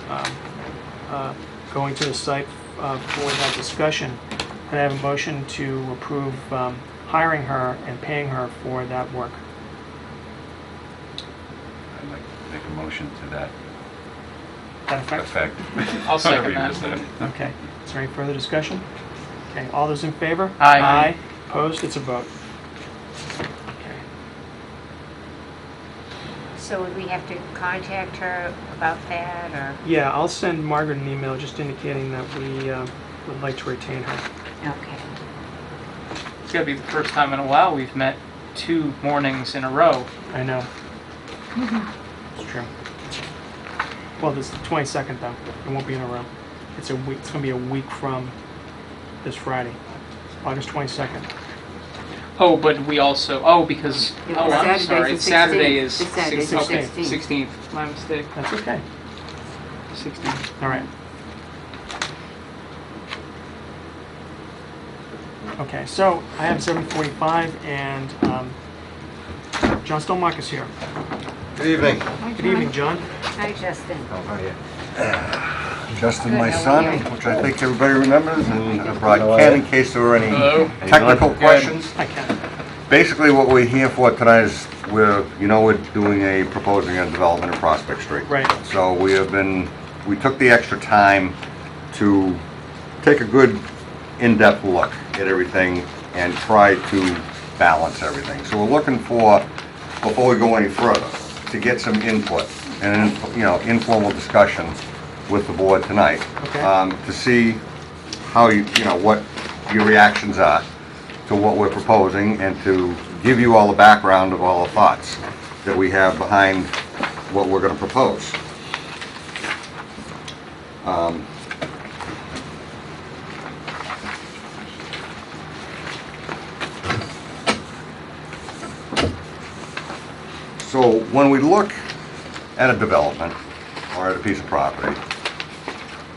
S1: going to the site for that discussion, could I have a motion to approve hiring her and paying her for that work?
S6: I'd like to make a motion to that
S1: That effect?
S6: effect.
S4: I'll second
S6: Whatever you
S4: that.
S6: just said.
S1: Okay. Is there any further discussion? Okay. All those in favor?
S4: Aye.
S1: Aye. Opposed? It's a vote. Okay.
S2: So would we have to contact her about that, or?
S1: Yeah, I'll send Margaret an email just indicating that we would like to retain her.
S2: Okay.
S4: It's gotta be the first time in a while we've met 2 mornings in a row.
S1: I know. It's true. Well, this is the 22nd though. It won't be in a row. It's a week. It's gonna be a week from this Friday, August 22nd.
S4: Oh, but we also, because,
S5: Yeah,
S4: oh, I'm sorry,
S5: the
S4: Saturday
S5: 16th.
S4: is
S5: This Saturday's the
S4: 16th.
S5: 16th.
S4: 16th, my mistake,
S1: That's okay.
S4: 16th.
S1: All right. Okay, so I have 7:45 and John Stillmark is here.
S8: Good evening.
S1: Good evening, John.
S2: Hi, Justin.
S8: How are you? Justin,
S2: Good,
S8: my
S2: how are
S8: son,
S2: you?
S8: which I think everybody remembers, and I brought Ken in case there were any
S4: Hello.
S8: technical
S4: Good.
S8: questions.
S1: Hi, Ken.
S8: Basically, what we're here for tonight is we're proposing a development in Prospect Street.
S1: Right.
S8: So we took the extra time to take a good in-depth look at everything and try to balance everything. So we're looking for, before we go any further, to get some input and, informal discussion with the board tonight.
S1: Okay.
S8: To see how what your reactions are to what we're proposing and to give you all the background of all the thoughts that we have behind what we're going to propose. So when we look at a development or at a piece of property,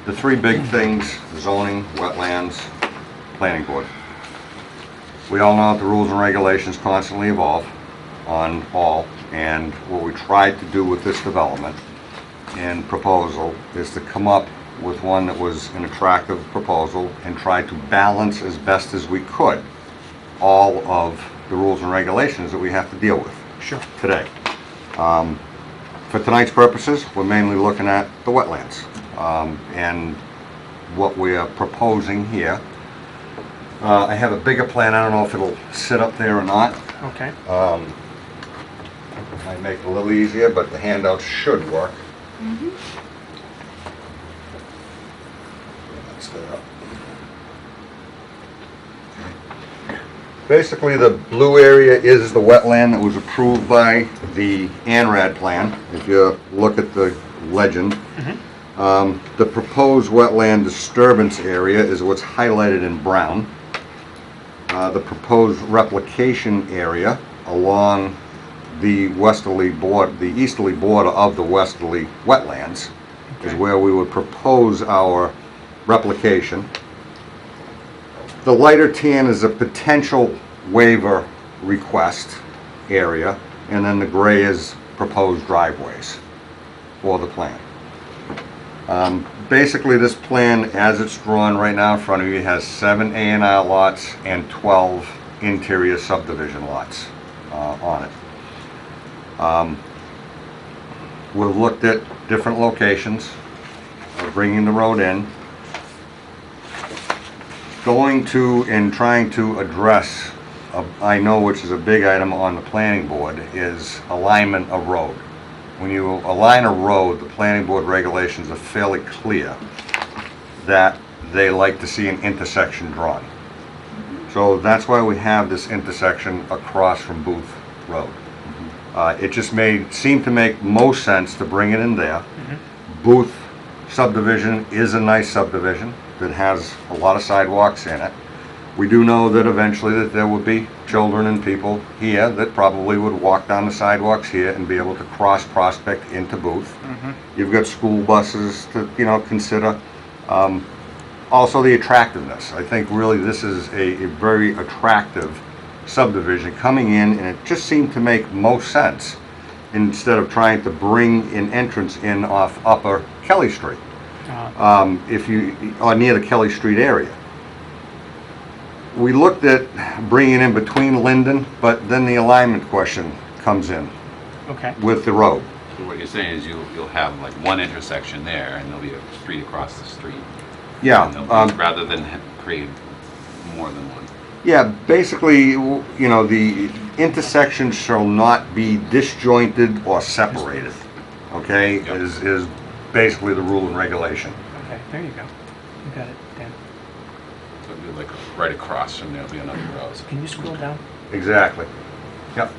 S8: the 3 big things, zoning, wetlands, planning board. We all know that the rules and regulations constantly evolve. on all, and what we tried to do with this development and proposal is to come up with one that was an attractive proposal and try to balance as best as we could all of the rules and regulations that we have to deal with
S1: Sure.
S8: today. For tonight's purposes, we're mainly looking at the wetlands. And what we are proposing here, I have a bigger plan, I don't know if it'll sit up there or not.
S1: Okay.
S8: Might make it a little easier, but the handouts should work. Let's stay up. Basically, the blue area is the wetland that was approved by the ANRAD plan. If you look at the legend, the proposed wetland disturbance area is what's highlighted in brown. The proposed replication area along the westerly border, the easterly border of the westerly wetlands, is where we would propose our replication. The lighter tan is a potential waiver request area, and then the gray is proposed driveways for the plan. Basically, this plan, as it's drawn right now in front of you, has 7 A&R lots and 12 interior subdivision lots on it. We've looked at different locations of bringing the road in. Going to and trying to address, I know which is a big item on the planning board, is alignment of road. When you align a road, the planning board regulations are fairly clear that they like to see an intersection drawn. So that's why we have this intersection across from Booth Road. It just seemed to make most sense to bring it in there. Booth subdivision is a nice subdivision that has a lot of sidewalks in it. We do know that eventually that there would be children and people here that probably would walk down the sidewalks here and be able to cross Prospect into Booth. You've got school buses to, consider. Also the attractiveness. I think really this is a very attractive subdivision coming in, and it just seemed to make most sense instead of trying to bring an entrance in off Upper Kelly Street. Or near the Kelly Street area. We looked at bringing in between Linden, but then the alignment question comes in
S1: Okay.
S8: with the road.
S6: So what you're saying is you'll have like one intersection there, and there'll be a street across the street. And
S8: Yeah,
S6: rather than create more than one.
S8: yeah, basically, the intersections shall not be disjointed or separated, okay,
S6: Yep.
S8: is basically the rule and regulation.
S1: Okay, there you go. You got it, Dan.
S6: So it'll be like right across from there'll be another road.
S1: Can you scroll down?
S8: Exactly. Yep.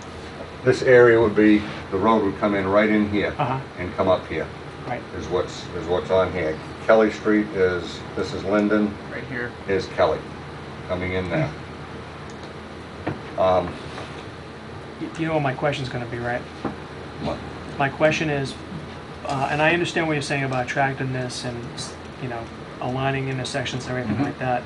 S8: This area would be, the road would come in right in here and come up here.
S1: Right.
S8: Is what's on here. Kelly Street this is Linden,
S4: Right here.
S8: is Kelly, coming in there.
S1: You know what my question's gonna be, right?
S8: What?
S1: My question is, and I understand what you're saying about attractiveness and, aligning intersections and everything like that.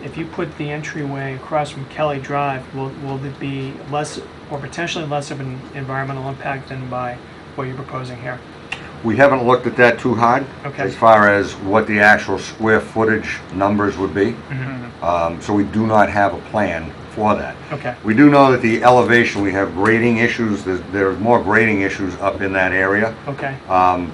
S1: If you put the entryway across from Kelly Drive, will it be less or potentially less of an environmental impact than by what you're proposing here?
S8: We haven't looked at that too hard,
S1: Okay.
S8: as far as what the actual square footage numbers would be. So we do not have a plan for that.
S1: Okay.
S8: We do know that the elevation, we have grading issues, there's more grading issues up in that area.
S1: Okay.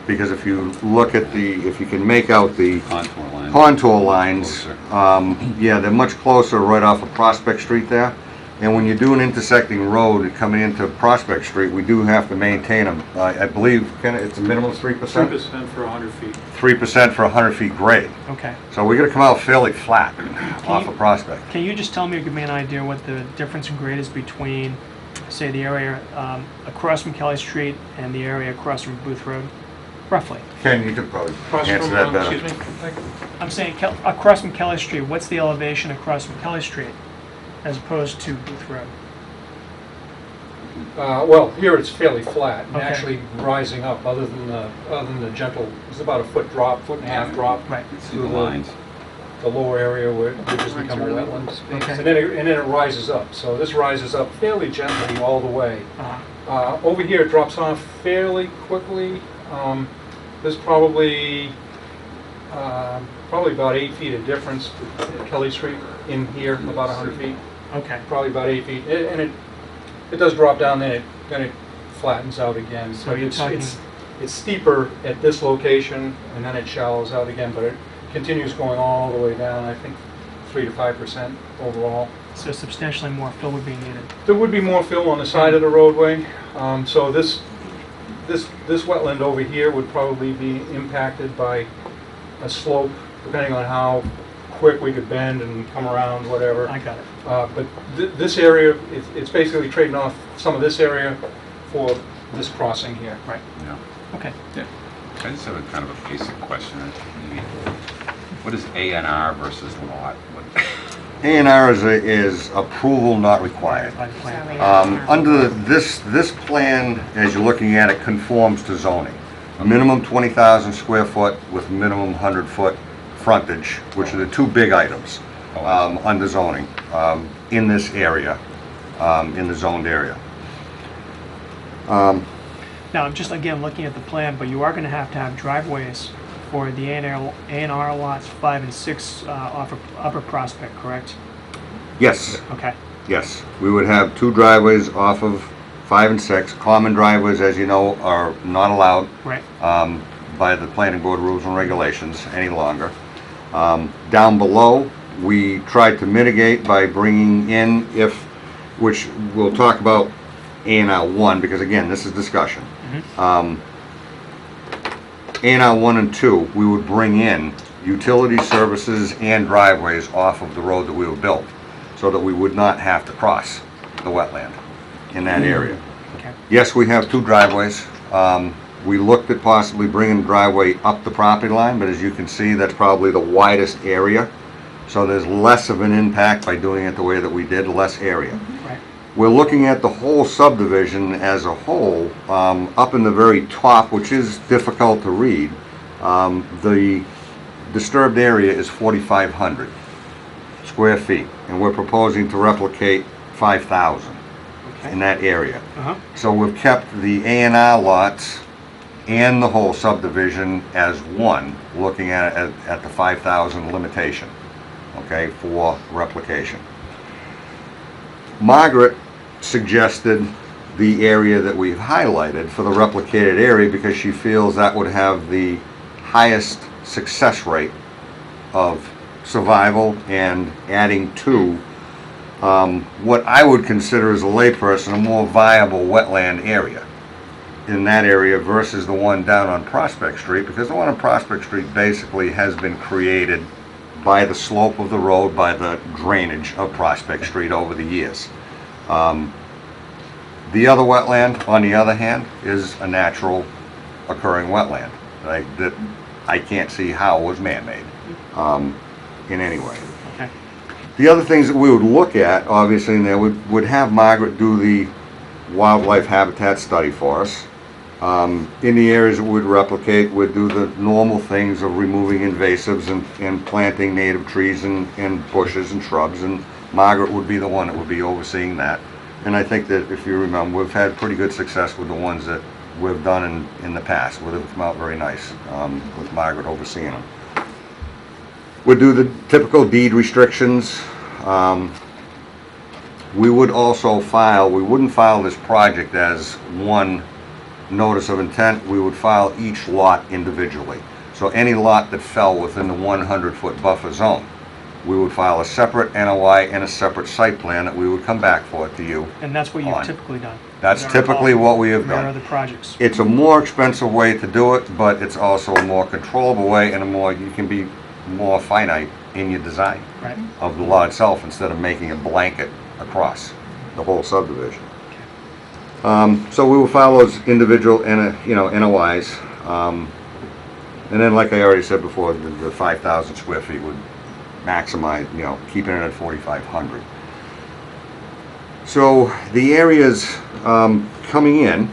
S8: Because if you look at if you can make out the
S6: Contour line.
S8: contour lines,
S6: Closer.
S8: yeah, they're much closer right off of Prospect Street there. And when you do an intersecting road coming into Prospect Street, we do have to maintain them. I believe, it's a minimum of 3%?
S9: 3% for 100 feet.
S8: 3% for 100 feet grade.
S1: Okay.
S8: So we're gonna come out fairly flat off of Prospect.
S1: Can you just tell me or give me an idea what the difference in grade is between, say, the area across from Kelly Street and the area across from Booth Road? Roughly.
S8: Ken, you could probably
S9: Across
S8: answer
S9: from,
S8: that better.
S9: excuse me,
S1: I'm saying across from Kelly Street, what's the elevation across from Kelly Street as opposed to Booth Road?
S9: well, here it's fairly flat, and
S1: Okay.
S9: actually rising up, other than the gentle, it's about a foot and a half drop.
S1: Right.
S6: You see the lines.
S9: the lower area where it just become a wetland.
S1: Okay.
S9: And then it rises up. So this rises up fairly gently all the way.
S1: Uh-huh.
S9: Over here, it drops off fairly quickly. There's probably about 8 feet of difference at Kelly Street in here, about 100 feet.
S1: Okay.
S9: Probably about 8 feet. And it does drop down, then it flattens out again.
S1: So you're talking-
S9: It's steeper at this location, and then it shallows out again, but it continues going all the way down, I think 3 to 5% overall.
S1: So substantially more fill would be needed.
S9: There would be more fill on the side of the roadway, so this wetland over here would probably be impacted by a slope, depending on how quick we could bend and come around, whatever.
S1: I got it.
S9: But this area, it's basically trading off some of this area for this crossing here.
S1: Right.
S6: Yeah.
S1: Okay.
S6: Yeah. I just have a kind of a basic question. Maybe. What is A&R versus lot?
S8: A&R is approval not required.
S1: By the plan.
S2: Sorry.
S8: Under this plan, as you're looking at it, conforms to zoning. A minimum 20,000 square foot with minimum 100-foot frontage, which are the two big items under zoning in this area, in the zoned area.
S1: Now, I'm just again looking at the plan, but you are going to have driveways for the A&R lots 5 and 6 off of Upper Prospect, correct?
S8: Yes,
S1: Okay.
S8: yes. We would have two driveways off of 5 and 6. Common driveways, as you know, are not allowed
S1: Right.
S8: by the planning board rules and regulations any longer. Down below, we tried to mitigate by bringing in, which we'll talk about A&R 1, because again, this is discussion. A&R 1 and 2, we would bring in utility services and driveways off of the road that we would build, so that we would not have to cross the wetland in that area.
S1: Okay.
S8: Yes, we have two driveways. We looked at possibly bringing the driveway up the property line, but as you can see, that's probably the widest area. So there's less of an impact by doing it the way that we did, less area.
S1: Right.
S8: We're looking at the whole subdivision as a whole, up in the very top, which is difficult to read. The disturbed area is 4,500 square feet, and we're proposing to replicate 5,000 in that area.
S1: Uh-huh.
S8: So we've kept the A&R lots and the whole subdivision as one, looking at it at the 5,000 limitation, okay, for replication. Margaret suggested the area that we've highlighted for the replicated area because she feels that would have the highest success rate of survival and adding to what I would consider as a layperson a more viable wetland area in that area versus the one down on Prospect Street, because the one on Prospect Street basically has been created by the slope of the road, by the drainage of Prospect Street over the years. The other wetland, on the other hand, is a natural occurring wetland that I can't see how was man-made in any way.
S1: Okay.
S8: The other things that we would look at, obviously, and there would have Margaret do the wildlife habitat study for us. In the areas that we'd replicate, we'd do the normal things of removing invasives and planting native trees and bushes and shrubs, and Margaret would be the one that would be overseeing that. And I think that, if you remember, we've had pretty good success with the ones that we've done in the past, where they've come out very nice, with Margaret overseeing them. We'd do the typical deed restrictions. We would also file, we wouldn't file this project as one notice of intent, we would file each lot individually. So any lot that fell within the 100-foot buffer zone, we would file a separate NOI and a separate site plan that we would come back for to you.
S1: And that's what you've
S8: On.
S1: typically done.
S8: That's
S1: As I recall,
S8: typically what we have
S1: from your
S8: done.
S1: other projects.
S8: It's a more expensive way to do it, but it's also a more controllable way and you can be more finite in your design
S1: Right.
S8: of the lot itself instead of making a blanket across the whole subdivision. So we will file those individual NOIs. And then, like I already said before, the 5,000 square feet would maximize, keeping it at 4,500. So the areas coming in,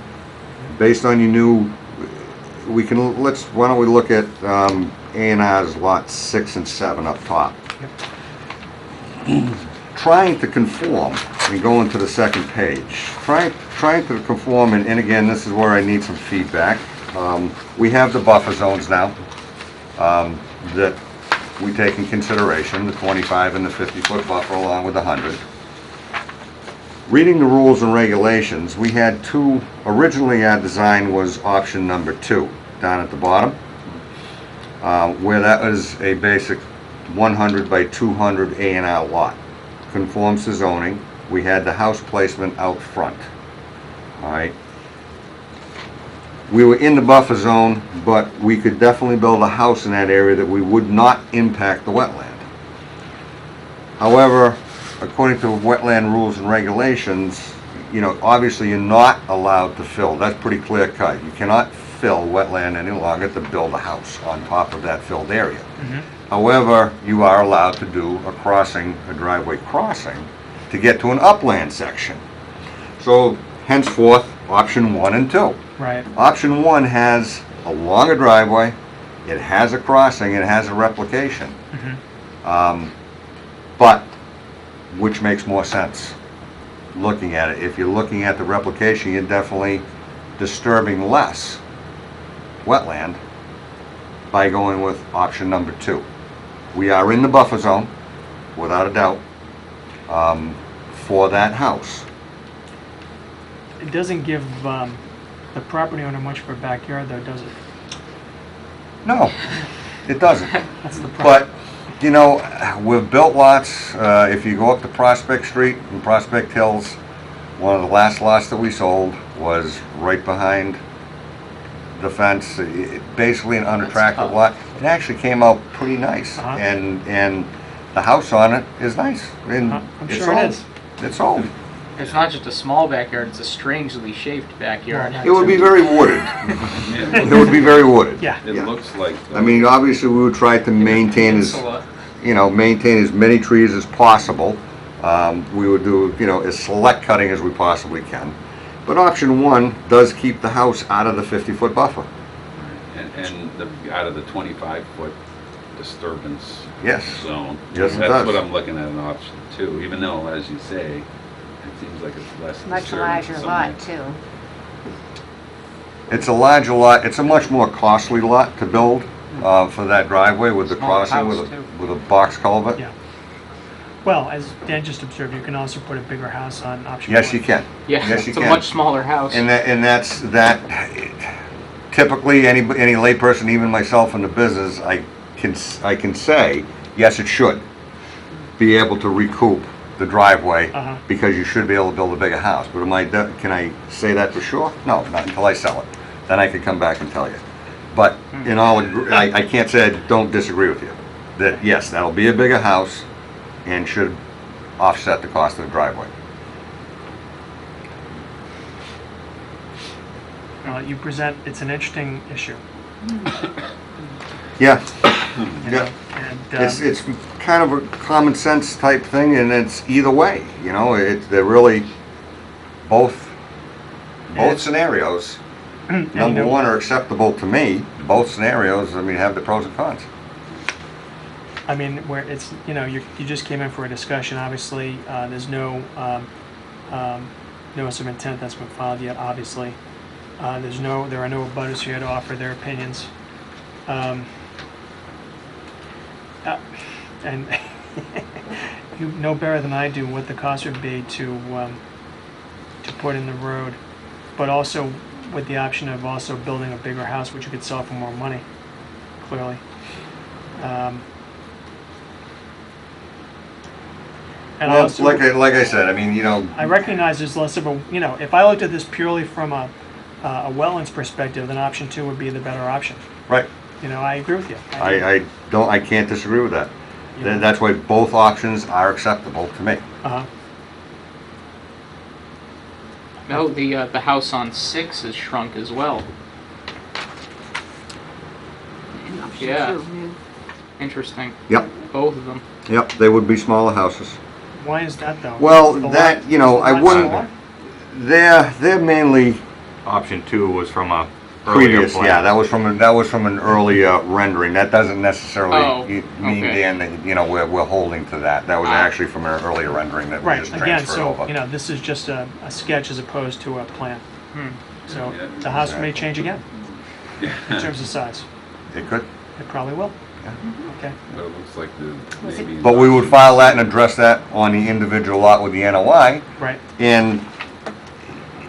S8: based on your new why don't we look at A&R's lots 6 and 7 up top. Trying to conform, and going to the second page, trying to conform, and again, this is where I need some feedback. We have the buffer zones now that we take in consideration, the 25 and the 50-foot buffer along with the 100. Reading the rules and regulations, we had two, originally our design was option number 2, down at the bottom, where that was a basic 100 by 200 A&R lot. Conforms to zoning. We had the house placement out front. All right. We were in the buffer zone, but we could definitely build a house in that area that we would not impact the wetland. However, according to wetland rules and regulations, you know, obviously you're not allowed to fill. That's pretty clear cut. You cannot fill wetland any longer to build a house on top of that filled area. However, you are allowed to do a crossing, a driveway crossing, to get to an upland section. So henceforth, option 1 and 2.
S1: Right.
S8: Option 1 has a longer driveway, it has a crossing, it has a replication. But which makes more sense looking at it? If you're looking at the replication, you're definitely disturbing less wetland by going with option number 2. We are in the buffer zone, without a doubt, for that house.
S1: It doesn't give the property owner much of a backyard, though, does it?
S8: No, it doesn't.
S1: That's the problem.
S8: But, you know, we've built lots, if you go up to Prospect Street and Prospect Hills, one of the last lots that we sold was right behind the fence, basically an unattractive lot. It actually came out pretty nice, and the house on it is nice. And
S1: I'm
S8: it's
S1: sure
S8: old.
S1: it is.
S8: It's old.
S4: It's not just a small backyard, it's a strangely shaped backyard.
S1: Well,
S8: It would be very wooded. It would be very wooded.
S1: Yeah.
S6: It looks like.
S8: I mean, obviously, we would try to maintain maintain as many trees as possible. We would do, you know, as select cutting as we possibly can. But option 1 does keep the house out of the 50-foot buffer.
S6: And out of the 25-foot disturbance
S8: Yes.
S6: zone.
S8: Yes, it
S6: That's
S8: does.
S6: what I'm looking at in option 2, even though, as you say, it seems like it's less
S2: Much
S6: disturbance in
S2: larger
S6: some
S2: lot
S6: ways.
S2: too.
S8: It's a larger lot. It's a much more costly lot to build for that driveway with the
S4: Smaller
S8: crossing
S4: house, too.
S8: with a box culvert.
S1: Yeah. Well, as Dan just observed, you can also put a bigger house on option 1.
S8: Yes, you can.
S4: Yeah,
S8: Yes, you
S4: it's a
S8: can.
S4: much smaller house.
S8: And that's typically any layperson, even myself in the business, I can say yes, it should be able to recoup the driveway because you should be able to build a bigger house. But can I say that for sure? No, not until I sell it. Then I could come back and tell you. But in all, I can't say I don't disagree with you. That yes, that'll be a bigger house and should offset the cost of the driveway.
S1: You present, it's an interesting issue.
S8: Yeah.
S1: You know, and,
S8: It's kind of a common sense type thing, and it's either way, you know, they're really both scenarios. Number 1 are acceptable to me. Both scenarios, I mean, have the pros and cons.
S1: I mean, where it's, you know, you just came in for a discussion, obviously, there's no notice of intent that's been filed yet, obviously. There are no abutters here to offer their opinions. And you know better than I do what the cost would be to put in the road, but also with the option of also building a bigger house, which you could sell for more money, clearly. And I
S8: Well,
S1: also,
S8: like I said, I mean, you know,
S1: I recognize there's less of a, you know, if I looked at this purely from a wetlands perspective, then option 2 would be the better option.
S8: right,
S1: You know, I agree with you.
S8: I can't disagree with that.
S1: You know?
S8: That's why both options are acceptable to me.
S4: No, the house on 6 is shrunk as well.
S5: In option
S4: Yeah.
S5: 2, yeah.
S4: Interesting.
S8: Yep,
S4: Both of them.
S8: yep, they would be smaller houses.
S1: Why is that though?
S8: Well,
S1: The
S8: that,
S1: lot-
S8: you know,
S1: the
S8: I
S1: lot
S8: wouldn't,
S1: smaller?
S8: they're mainly, option 2 was from a previous,
S6: plan.
S8: yeah, that was from an earlier rendering. That doesn't necessarily
S4: Oh,
S8: mean,
S4: okay.
S8: Dan, that, you know, we're holding to that. That was actually from an earlier rendering that we
S1: Right,
S8: just
S1: again,
S8: transferred
S1: so,
S8: over.
S1: you know, this is just a sketch as opposed to a plan. So
S6: Yeah.
S1: the house may change again in terms of size.
S8: It could.
S1: It probably will. Okay.
S6: But it looks like the,
S2: Was it-
S6: maybe.
S8: But we would file that and address that on the individual lot with the NOI.
S1: Right.
S8: And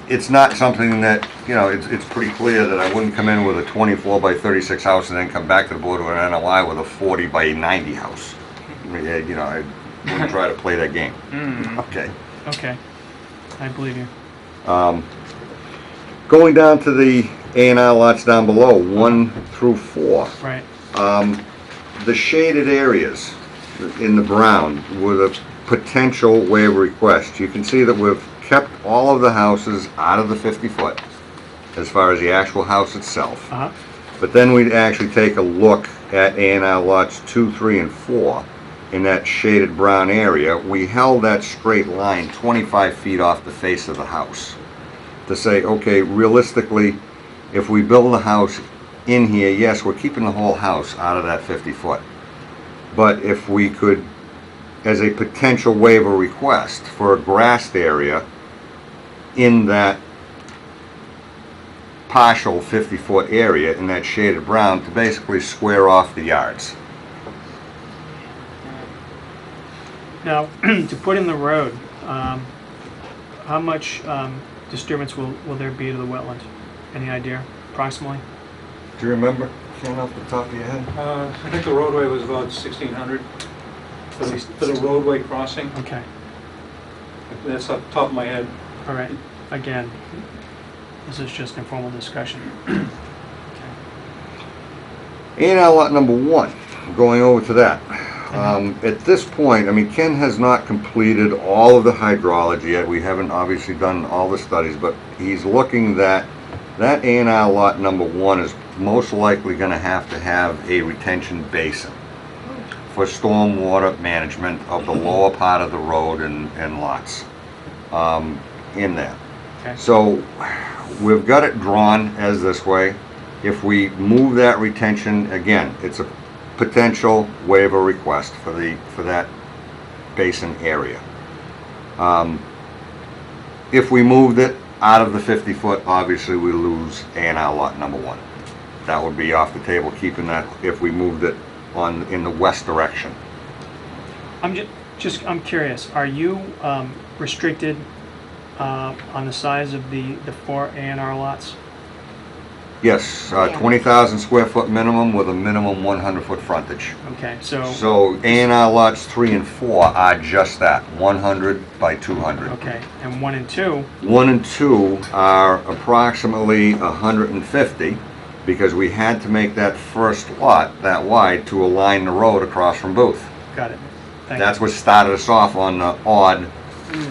S8: it's not something that, you know, it's pretty clear that I wouldn't come in with a 24 by 36 house and then come back to the board with an NOI with a 40 by 90 house. I mean, you know, I wouldn't try to play that game. Okay.
S1: Okay. I believe you.
S8: Going down to the A&R lots down below, 1 through 4.
S1: Right.
S8: The shaded areas in the brown with a potential waiver request. You can see that we've kept all of the houses out of the 50-foot as far as the actual house itself.
S1: Uh-huh.
S8: But then we'd actually take a look at A&R lots 2, 3, and 4 in that shaded brown area. We held that straight line 25 feet off the face of the house to say, okay, realistically, if we build a house in here, yes, we're keeping the whole house out of that 50-foot. But if we could, as a potential waiver request for a grassed area in that partial 50-foot area in that shaded brown to basically square off the yards.
S1: Now, to put in the road, how much disturbance will there be to the wetland? Any idea, approximately?
S8: Do you remember, Ken, off the top of your head?
S9: I think the roadway was about 1,600 for the roadway crossing.
S1: Okay.
S9: That's off the top of my head.
S1: All right. Again, this is just informal discussion.
S8: A&R lot number 1, going over to that. At this point, I mean, Ken has not completed all of the hydrology yet. We haven't obviously done all the studies, but he's looking that A&R lot number 1 is most likely going to have a retention basin for stormwater management of the lower part of the road and lots in there.
S1: Okay.
S8: So we've got it drawn as this way. If we move that retention, again, it's a potential waiver request for that basin area. If we moved it out of the 50-foot, obviously we lose A&R lot number 1. That would be off the table, keeping that if we moved it in the west direction.
S1: I'm I'm curious. Are you restricted on the size of the 4 A&R lots?
S8: Yes,
S2: Yeah.
S8: 20,000 square foot minimum with a minimum 100-foot frontage.
S1: Okay. So.
S8: So A&R lots 3 and 4 are just that, 100 by 200.
S1: Okay. And 1 and 2.
S8: 1 and 2 are approximately 150 because we had to make that first lot that wide to align the road across from Booth.
S1: Got it. Thank
S8: That's what started us off on the odd
S1: you.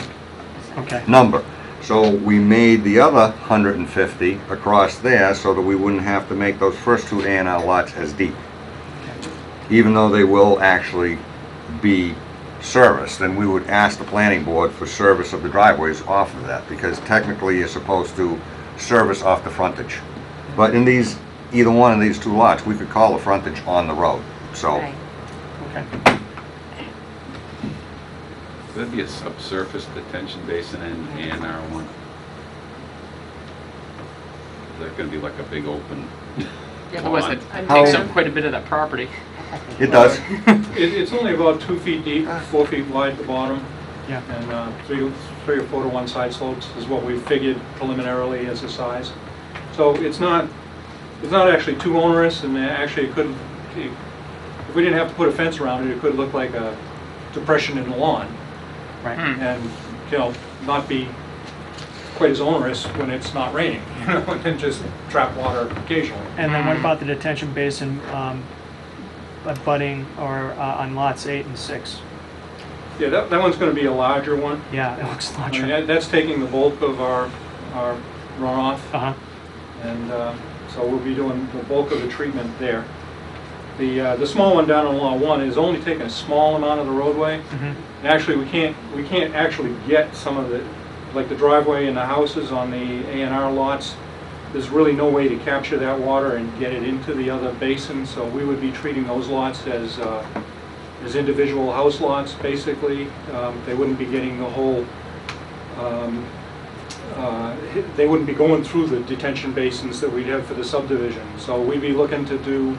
S1: Okay.
S8: number. So we made the other 150 across there so that we wouldn't have to make those first 2 A&R lots as deep. Even though they will actually be serviced, and we would ask the planning board for service of the driveways off of that, because technically you're supposed to service off the frontage. But in either one of these 2 lots, we could call the frontage on the road, so.
S2: Right.
S1: Okay.
S6: That'd be a subsurface detention basin in A&R 1. Is that gonna be like a big open?
S4: Yeah, otherwise
S6: pond?
S4: it
S8: How-
S4: takes up quite a bit of that property.
S8: It does.
S9: It's only about 2 feet deep, 4 feet wide at the bottom,
S1: Yeah.
S9: and 3 or 4 to 1 side slopes is what we figured preliminarily as the size. So it's not actually too onerous, and actually it could, if we didn't have to put a fence around it, it could look like a depression in the lawn,
S1: Right.
S9: and, you know, not be quite as onerous when it's not raining, you know, and just trap water occasionally.
S1: And then what about the detention basin abutting or on lots 8 and 6?
S9: Yeah, that one's gonna be a larger one.
S1: Yeah, it looks
S9: I mean,
S1: larger.
S9: that's taking the bulk of our runoff.
S1: Uh-huh.
S9: And so we'll be doing the bulk of the treatment there. The small one down on Lot 1 is only taking a small amount of the roadway.
S1: Mhm.
S9: And actually, we can't actually get some of the, like the driveway and the houses on the A&R lots. there's really no way to capture that water and get it into the other basin, so we would be treating those lots as individual house lots, basically. They wouldn't be getting the whole, they wouldn't be going through the detention basins that we'd have for the subdivision. So we'd be looking to do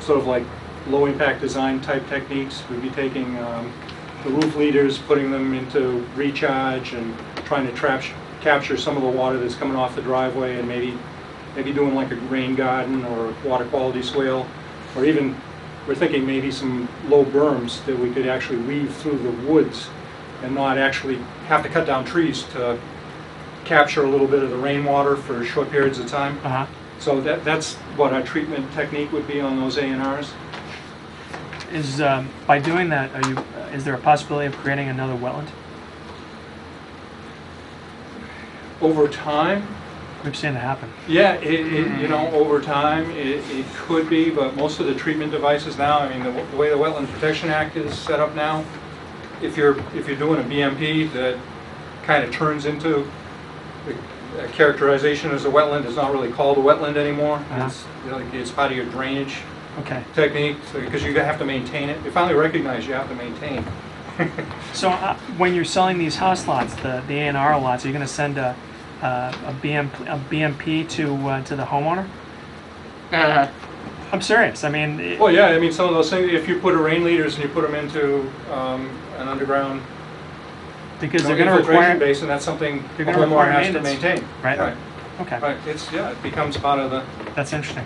S9: sort of like low-impact design type techniques. We'd be taking the roof leaders, putting them into recharge and trying to capture some of the water that's coming off the driveway, and maybe doing like a rain garden or a water quality swale, or even we're thinking maybe some low berms that we could actually weave through the woods and not actually have to cut down trees to capture a little bit of the rainwater for short periods of time.
S1: Uh-huh.
S9: So that's what our treatment technique would be on those A&Rs.
S1: Is, by doing that, is there a possibility of creating another wetland?
S9: Over time,
S1: We've seen it happen.
S9: yeah, you know, over time, it could be, but most of the treatment devices now, I mean, the way the Wetland Protection Act is set up now, if you're doing a BMP that kind of turns into a characterization as a wetland, it's not really called a wetland anymore.
S1: Uh-huh.
S9: It's, you know, it's part of your drainage
S1: Okay.
S9: technique, because you have to maintain it. They finally recognize you have to maintain.
S1: So when you're selling these house lots, the A&R lots, are you going to send a BMP to the homeowner? I'm serious. I mean,
S9: Well, yeah, I mean, some of those things, if you put rain leaders and you put them into an underground
S1: because they're going to
S9: infiltration
S1: require,
S9: basin, that's something a
S1: They're gonna
S9: homeowner
S1: require
S9: has to
S1: maintenance.
S9: maintain.
S1: right?
S9: Right,
S1: Okay,
S9: right. It's, yeah, it becomes part of the,
S1: that's interesting.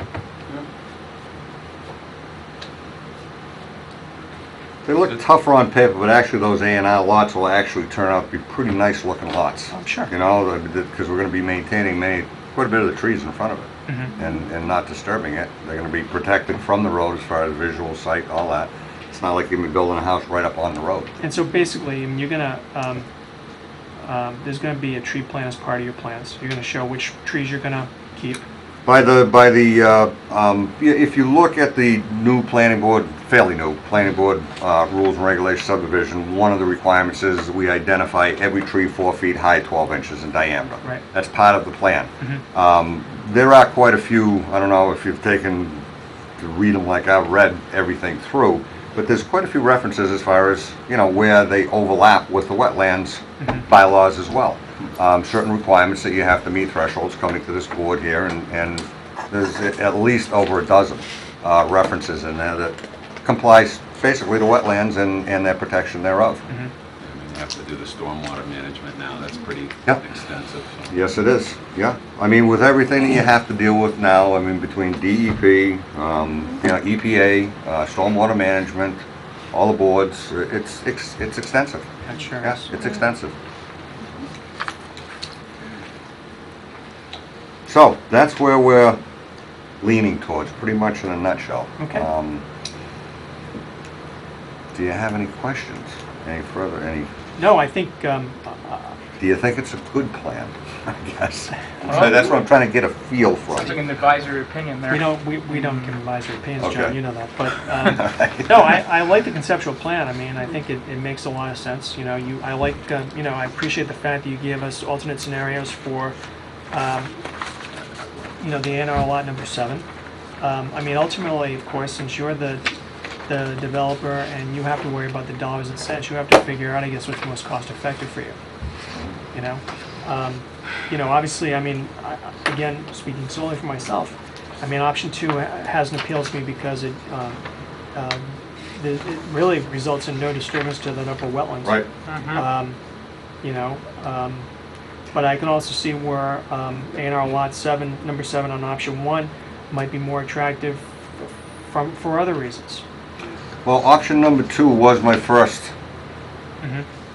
S8: They look tougher on paper, but actually those A&R lots will actually turn out to be pretty nice looking lots.
S1: I'm sure.
S8: You know, because we're going to be maintaining quite a bit of the trees in front of it,
S1: Mhm.
S8: and not disturbing it. They're going to be protected from the road as far as visual sight, all that. It's not like you're going to be building a house right up on the road.
S1: And so basically, I mean, you're going to, there's going to be a tree plan as part of your plans. You're going to show which trees you're going to keep.
S8: If you look at the new planning board, fairly new planning board rules and regulations subdivision, one of the requirements is that we identify every tree 4 feet high, 12 inches in diameter.
S1: Right.
S8: That's part of the plan.
S1: Mhm.
S8: There are quite a few, I don't know if you've taken to read them like I've read everything through, but there's quite a few references as far as, you know, where they overlap with the wetlands bylaws as well. Certain requirements that you have to meet, thresholds coming to this board here, and there's at least over a dozen references in there that complies basically to wetlands and their protection thereof.
S6: I mean, we have to do the stormwater management now, that's pretty
S8: Yep.
S6: extensive. So.
S8: Yes, it is, yeah. I mean, with everything that you have to deal with now, I mean, between DEP, you know, EPA, stormwater management, all the boards, it's extensive.
S1: That sure
S8: Yeah,
S1: is.
S8: it's extensive. So, that's where we're leaning towards, pretty much in a nutshell.
S1: Okay.
S8: Do you have any questions? Any further,
S1: No, I think,
S8: do you think it's a good plan? I guess.
S4: Well-
S8: That's what I'm trying to get a feel for.
S4: Sounds like an advisory opinion there.
S1: you know, we don't give advisory opinions, John,
S8: Okay.
S1: you know that. But, no, I like the conceptual plan. I mean, I think it makes a lot of sense. You know, I like, you know, I appreciate the fact that you gave us alternate scenarios for, you know, the A&R lot number 7. I mean, ultimately, of course, since you're the developer and you have to worry about the dollars and cents, you have to figure out, I guess, what's most cost effective for you. You know, obviously, I mean, again, speaking solely for myself, I mean, option 2 hasn't appealed to me because it really results in no disturbance to the upper wetlands.
S8: Right.
S1: You know, but I can also see where A&R lot 7, number 7 on option 1 might be more attractive for other reasons.
S8: Well, option number 2 was my first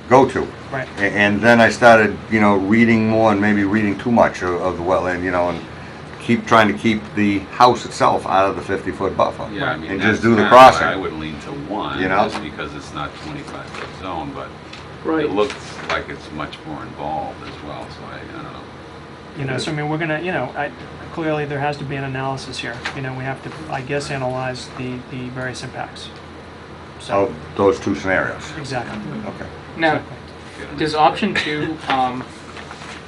S8: go-to.
S1: Right.
S8: And then I started, you know, reading more and maybe reading too much of the wetland, you know, and trying to keep the house itself out of the 50-foot buffer.
S6: Yeah, I mean,
S8: And
S6: that's
S8: just do the
S6: kinda why
S8: crossing.
S6: I would lean to 1,
S8: You know?
S6: just because it's not 25-foot zone, but
S3: Right.
S6: it looks like it's much more involved as well, so I don't know.
S1: You know, so I mean, we're gonna, you know, clearly there has to be an analysis here. You know, we have to, I guess, analyze the various impacts. So,
S8: Of those 2 scenarios.
S1: exactly.
S8: Okay.
S4: Now, does option 2,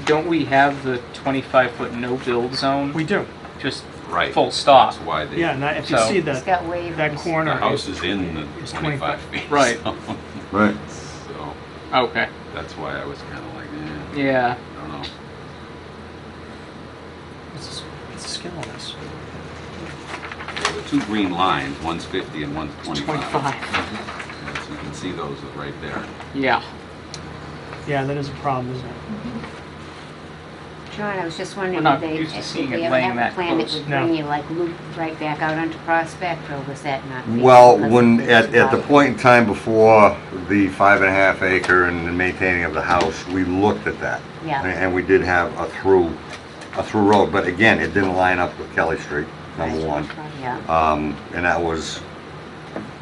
S4: don't we have the 25-foot no-build zone?
S1: We do.
S4: Just
S6: Right.
S4: full stop.
S6: That's why they.
S1: Yeah, and if you
S4: So-
S1: see
S2: It's
S1: that,
S2: got waivers.
S1: that corner.
S6: The house is in the
S1: It's
S6: 25 feet.
S4: Right.
S6: So
S8: Right.
S4: Okay.
S6: that's why I was kind of like,
S4: Yeah.
S6: I don't know.
S1: It's a skill on this.
S6: The two green lines, one's 50 and one's 25.
S4: 25.
S6: Yeah, so you can see those right there.
S4: Yeah.
S1: Yeah, that is a problem, isn't it?
S2: John, I was just wondering,
S4: We're not
S2: did they,
S4: used to
S2: did
S4: seeing
S2: they
S4: it
S2: ever
S4: laying
S2: have a
S4: that
S2: plan that
S4: close.
S2: would
S1: No.
S2: bring you like loop right back out onto Prospect, or was that not? feasible
S8: Well,
S2: because
S8: when,
S2: of
S8: at the
S2: topography?
S8: point in time before the 5.5 acre and the maintaining of the house, we looked at that.
S2: Yeah.
S8: And we did have a through road, but again, it didn't line up with Kelly Street, number one.
S2: Yeah,
S8: And that was,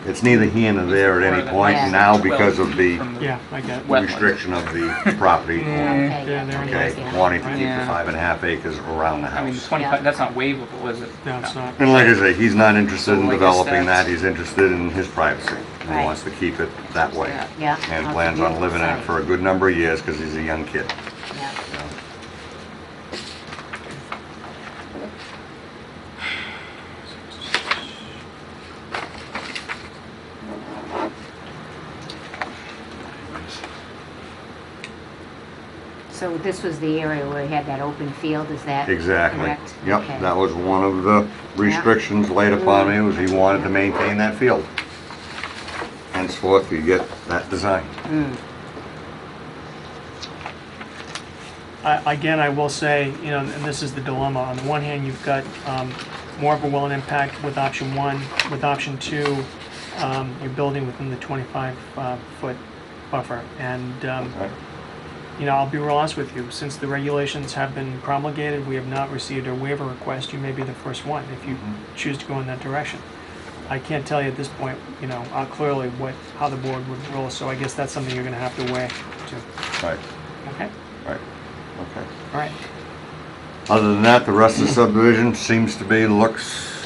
S8: it's neither here nor there at any point
S2: Yeah.
S8: now because of the
S4: From the
S1: Yeah, I get it.
S4: Wetland.
S8: restriction of the property owner.
S2: okay,
S1: Yeah, there it
S8: Okay,
S1: is.
S2: yeah.
S8: wanting to keep the
S4: Yeah.
S8: 5.5 acres around the
S4: I mean,
S8: house.
S4: 25.
S2: Yeah.
S4: That's not waivable, is it?
S1: No, it's not.
S8: And like I say, he's not interested in
S4: So, like,
S8: developing
S4: is that-
S8: that, he's interested in his privacy. He
S2: Right.
S8: wants to keep it that way.
S4: Yeah.
S2: Yeah.
S8: And
S2: Well,
S8: plans
S2: it's a
S8: on living in it
S2: beautiful
S8: for a good number of years because he's a young kid.
S2: site. Yeah.
S8: you know.
S2: So this was the area where he had that open field, is that
S8: Exactly.
S2: correct?
S8: Yep,
S2: Okay.
S8: that was one of the restrictions laid upon me, was he wanted to maintain that field. Henceforth, you get that design.
S2: Mm.
S1: Again, I will say, you know, and this is the dilemma. On the one hand, you've got more of a well impact with option one. With option two, you're building within the 25-foot buffer. And,
S8: Right.
S1: you know, I'll be real honest with you. Since the regulations have been promulgated, we have not received a waiver request. You may be the first one if you choose to go in that direction. I can't tell you at this point, you know, clearly how the board would rule. So I guess that's something you're going to have to weigh too.
S8: Right,
S1: Okay?
S8: right, okay.
S1: All right.
S8: Other than that, the rest of the subdivision seems to be, looks,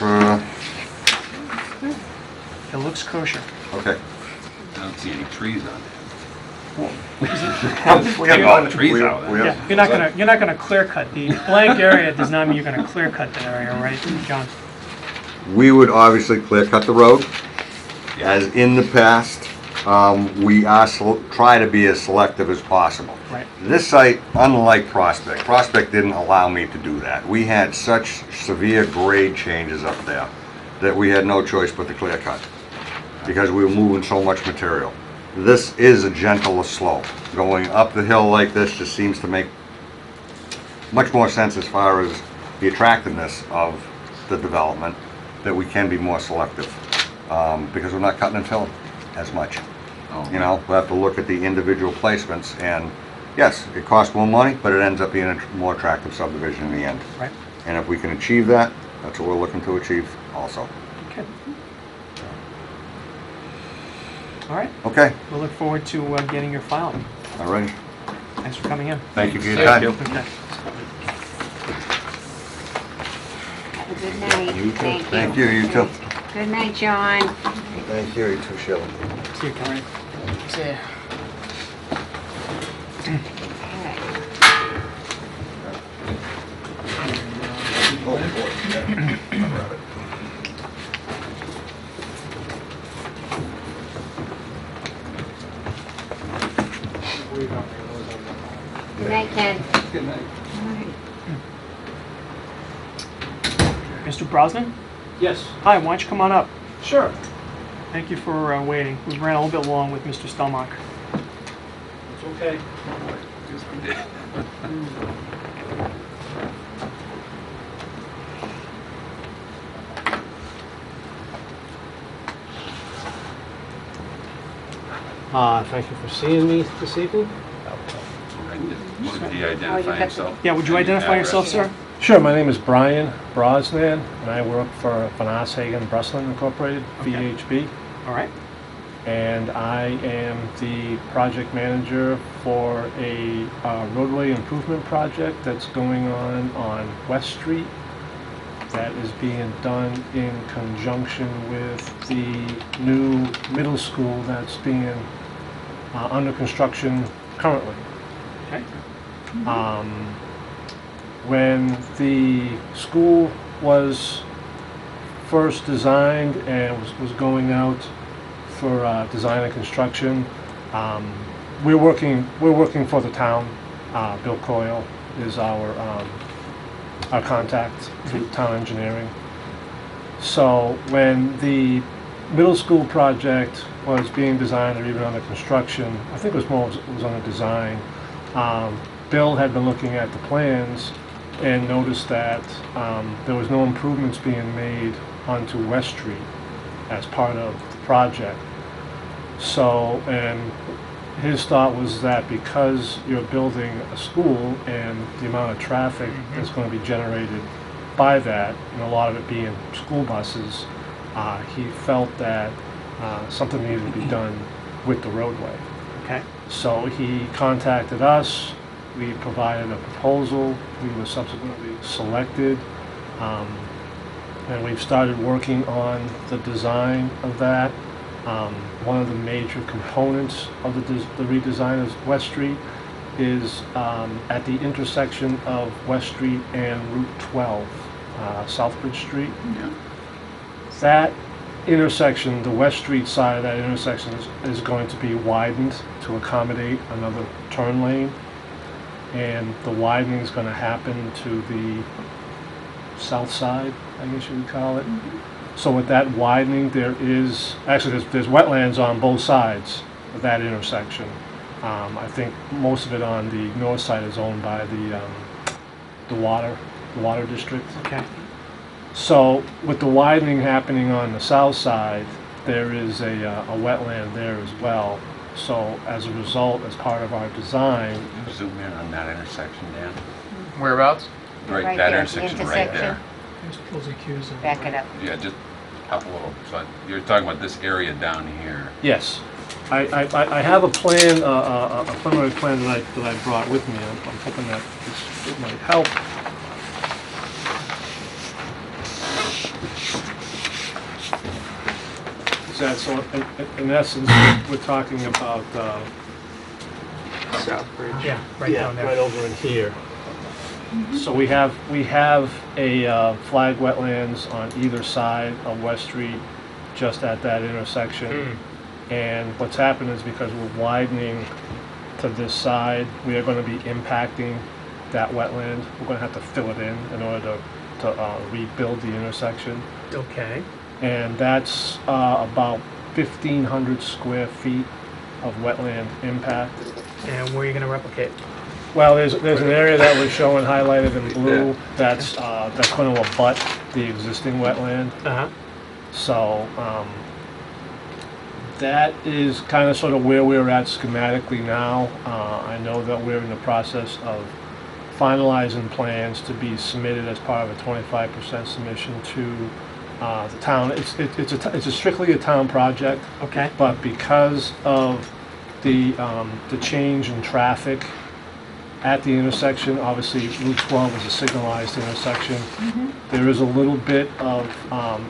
S1: It looks kosher.
S8: okay.
S6: I don't see any trees on there.
S8: We
S6: Take all the trees out of there.
S1: Yeah, you're not gonna clear cut. The blank area does not mean you're gonna clear cut that area, right, John?
S8: We would obviously clear cut the road, as in the past. We are, try to be as selective as possible.
S1: Right.
S8: This site, unlike Prospect didn't allow me to do that. We had such severe grade changes up there that we had no choice but to clear cut, because we were moving so much material. This is a gentler slope. Going up the hill like this just seems to make much more sense as far as the attractiveness of the development, that we can be more selective, because we're not cutting and filling as much.
S6: Oh,
S8: You know, we have to look at the individual placements, and yes, it costs more money, but it ends up being a more attractive subdivision in the end.
S1: Right.
S8: And if we can achieve that, that's what we're looking to achieve also.
S1: Okay. All right.
S8: Okay,
S1: We'll look forward to getting your filing.
S8: all right.
S1: Thanks for coming in.
S8: Thank you for your
S4: Thank
S8: time.
S4: you.
S1: Okay.
S2: Have a good night. Thank you.
S8: Thank you, you too.
S2: Good night, John.
S8: Thank you, you too, Shelley.
S1: See you, Kelly.
S2: Okay. Good night, Ken.
S1: Mr. Brosnan?
S3: Yes,
S1: Hi, why don't you come on up?
S3: sure.
S1: Thank you for waiting. We ran a little bit long with Mr. Stelmach.
S3: It's okay.
S6: Yes, we did.
S10: Thank you for seeing me this evening.
S6: Would he identify himself?
S1: Yeah, would you
S6: And your
S1: identify
S6: address?
S1: yourself, sir?
S10: Sure, my name is Brian Brosnan, and I work for Van Hagen Breslin Incorporated,
S1: Okay.
S10: VHB,
S1: All right.
S10: and I am the project manager for a roadway improvement project that's going on West Street that is being done in conjunction with the new middle school that's being under construction currently.
S1: Okay.
S10: When the school was first designed and was going out for design and construction, we're working for the town. Bill Coyle is our contact through town engineering. So when the middle school project was being designed or even under construction, I think it was under design, Bill had been looking at the plans and noticed that there was no improvements being made onto West Street as part of the project. So, and his thought was that because you're building a school and the amount of traffic that's going to be generated by that, and a lot of it being school buses, he felt that something needed to be done with the roadway.
S1: Okay.
S10: So he contacted us, we provided a proposal, we were subsequently selected, and we've started working on the design of that. One of the major components of the redesign of West Street is at the intersection of West Street and Route 12, Southbridge Street.
S6: Yeah.
S10: That intersection, the West Street side of that intersection is going to be widened to accommodate another turn lane. And the widening is going to happen to the south side, I guess you would call it. So with that widening, there's wetlands on both sides of that intersection. I think most of it on the north side is owned by the water district.
S1: Okay.
S10: So with the widening happening on the south side, there is a wetland there as well. So as a result, as part of our design,
S6: Zoom in on that intersection, Dan.
S4: Whereabouts?
S6: Right,
S2: Right
S6: that
S2: there,
S6: intersection right
S2: intersection.
S6: there.
S1: There's Pilsy Q's and-
S2: Back it up.
S6: Yeah, just up a little. So you're talking about this area down here.
S10: yes, I have a plan, a preliminary plan that I brought with me. I'm hoping that this might help. So in essence, we're talking about
S1: Southbridge. Yeah, right down there.
S10: right over in here. So we have a flag wetlands on either side of West Street, just at that intersection. And what's happened is because we're widening to this side, we are going to be impacting that wetland. We're going to have to fill it in order to rebuild the intersection.
S1: Okay.
S10: And that's about 1,500 square feet of wetland impact.
S1: And where are you going to replicate?
S10: Well, there's an area that was showing highlighted in blue that's going to abut the existing wetland.
S1: Uh-huh.
S10: So that is kind of sort of where we're at schematically now. I know that we're in the process of finalizing plans to be submitted as part of a 25% submission to the town. It's strictly a town project,
S1: Okay.
S10: but because of the change in traffic at the intersection, obviously Route 12 is a signalized intersection. There is a little bit of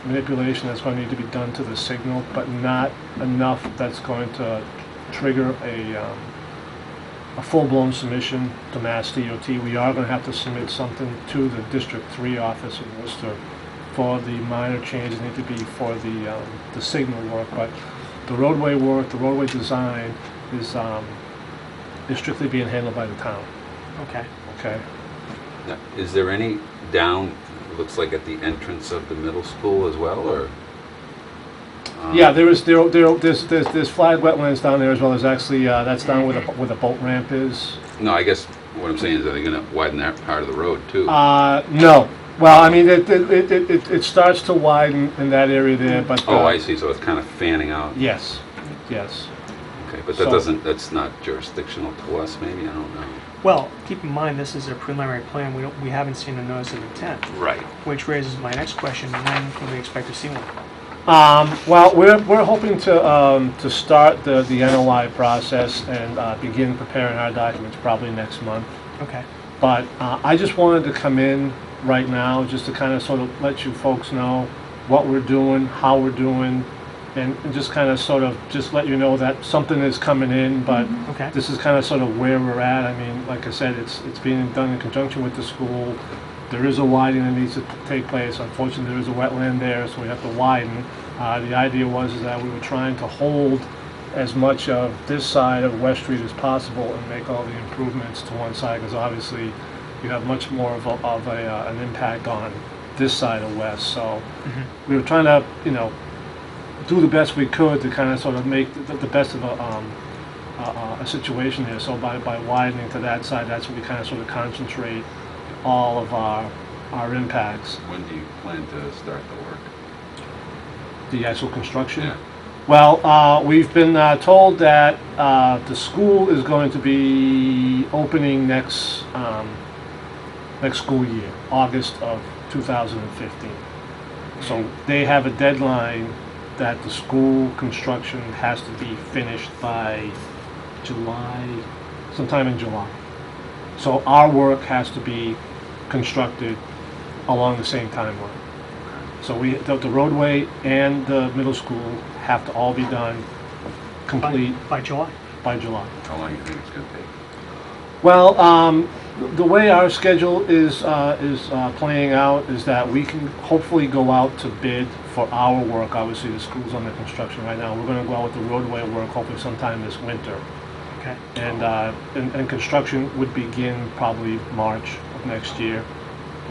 S10: manipulation that's going to need to be done to the signal, but not enough that's going to trigger a full-blown submission to Mass DOT. We are going to have to submit something to the District 3 office in Worcester for the minor changes need to be for the signal work, but the roadway work, the roadway design is strictly being handled by the town.
S1: Okay.
S10: Okay.
S6: Now, is there any down, looks like at the entrance of the middle school as well, or?
S10: Yeah, there's flag wetlands down there as well. There's actually that's down where the boat ramp is.
S6: No, I guess what I'm saying is, are they going to widen that part of the road too?
S10: No. Well, I mean, it starts to widen in that area there, but
S6: Oh, I see, so it's kind of fanning out.
S10: yes, yes.
S6: Okay, but
S10: So-
S6: that's not jurisdictional to us, maybe, I don't know.
S1: Well, keep in mind, this is a preliminary plan. We haven't seen a notice of intent,
S6: Right.
S1: which raises my next question. When can we expect to see one?
S10: Well, we're hoping to start the NOI process and begin preparing our documents probably next month.
S1: Okay.
S10: But I just wanted to come in right now just to kind of sort of let you folks know what we're doing, how we're doing, and just kind of sort of just let you know that something is coming in, but
S1: Okay.
S10: this is kind of sort of where we're at. I mean, like I said, it's being done in conjunction with the school. There is a widening that needs to take place. Unfortunately, there is a wetland there, so we have to widen. The idea was is that we were trying to hold as much of this side of West Street as possible and make all the improvements to one side, because obviously you have much more of an impact on this side of West. So we were trying to, you know, do the best we could to kind of sort of make the best of a situation here. So by widening to that side, that's where we kind of sort of concentrate all of our impacts.
S6: When do you plan to start the work?
S10: The actual construction.
S6: Yeah.
S10: Well, we've been told that the school is going to be opening next school year, August of 2015. So they have a deadline that the school construction has to be finished by July, sometime in July. So our work has to be constructed along the same timeline. So the roadway and the middle school have to all be done complete
S1: By July?
S10: by July.
S6: How long do you think it's gonna take?
S10: Well, the way our schedule is playing out is that we can hopefully go out to bid for our work. Obviously, the school's under construction right now. We're going to go out with the roadway work hopefully sometime this winter.
S1: Okay.
S10: And construction would begin probably March of next year.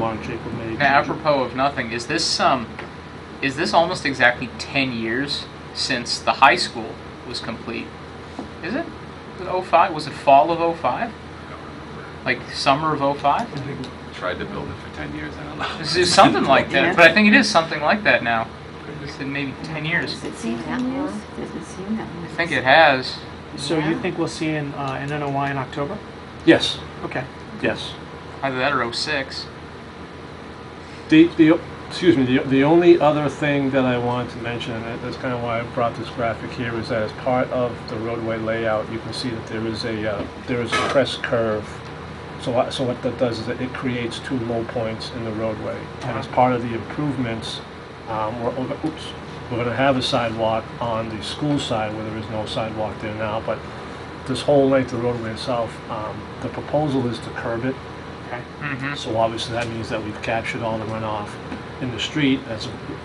S10: March, April, May.
S4: Now, apropos of nothing, is this almost exactly 10 years since the high school was complete? Is it? Was it 05? Was it fall of 05? Like summer of 05?
S6: Tried to build it for 10 years, I don't know.
S4: It's something like that, but I think it is something like that now. It's been maybe 10 years.
S5: Does it seem that long? Does it seem that long?
S4: I think it has.
S1: So you think we'll see an NOI in October?
S10: Yes,
S1: Okay.
S10: yes.
S4: Either that or 06.
S10: The only other thing that I wanted to mention, and that's kind of why I brought this graphic here, is that as part of the roadway layout, you can see that there is a crest curve. So what that does is that it creates two low points in the roadway. And as part of the improvements, we're going to have a sidewalk on the school side where there is no sidewalk there now. But this whole length of the roadway itself, the proposal is to curb it.
S1: Okay.
S4: Mm-hmm.
S10: So obviously that means that we've captured all the runoff in the street.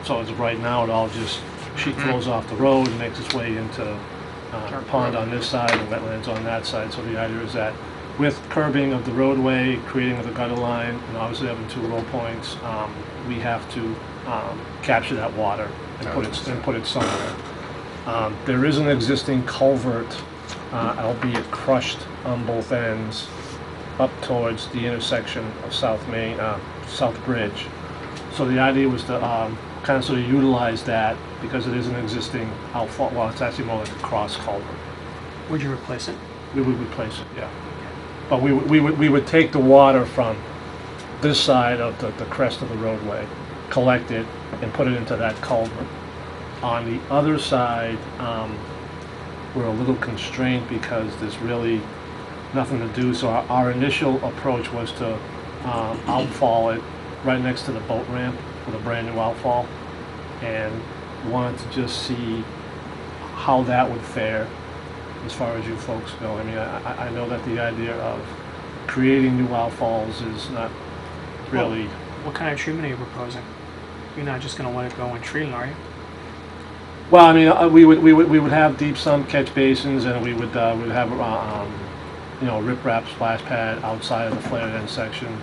S10: So as of right now, it all just sheet flows off the road and makes its way into a pond on this side and wetlands on that side. So the idea is that with curbing of the roadway, creating of the gutter line, and obviously having two low points, we have to capture that water and put it somewhere. There is an existing culvert, albeit crushed on both ends, up towards the intersection of South Bridge. So the idea was to kind of sort of utilize that because it is an existing outfall. Well, it's actually more like a cross culvert.
S1: Would you replace it?
S10: We would replace it, yeah. But we would take the water from this side of the crest of the roadway, collect it, and put it into that culvert. On the other side, we're a little constrained because there's really nothing to do. So our initial approach was to outfall it right next to the boat ramp with a brand new outfall, and wanted to just see how that would fare as far as you folks go. I mean, I know that the idea of creating new outfalls is not really...
S1: What kind of treatment are you proposing? You're not just going to let it go in treating, are you?
S10: Well, I mean, we would have deep sump catch basins, and we would have riprap splash pad outside of the flared end section.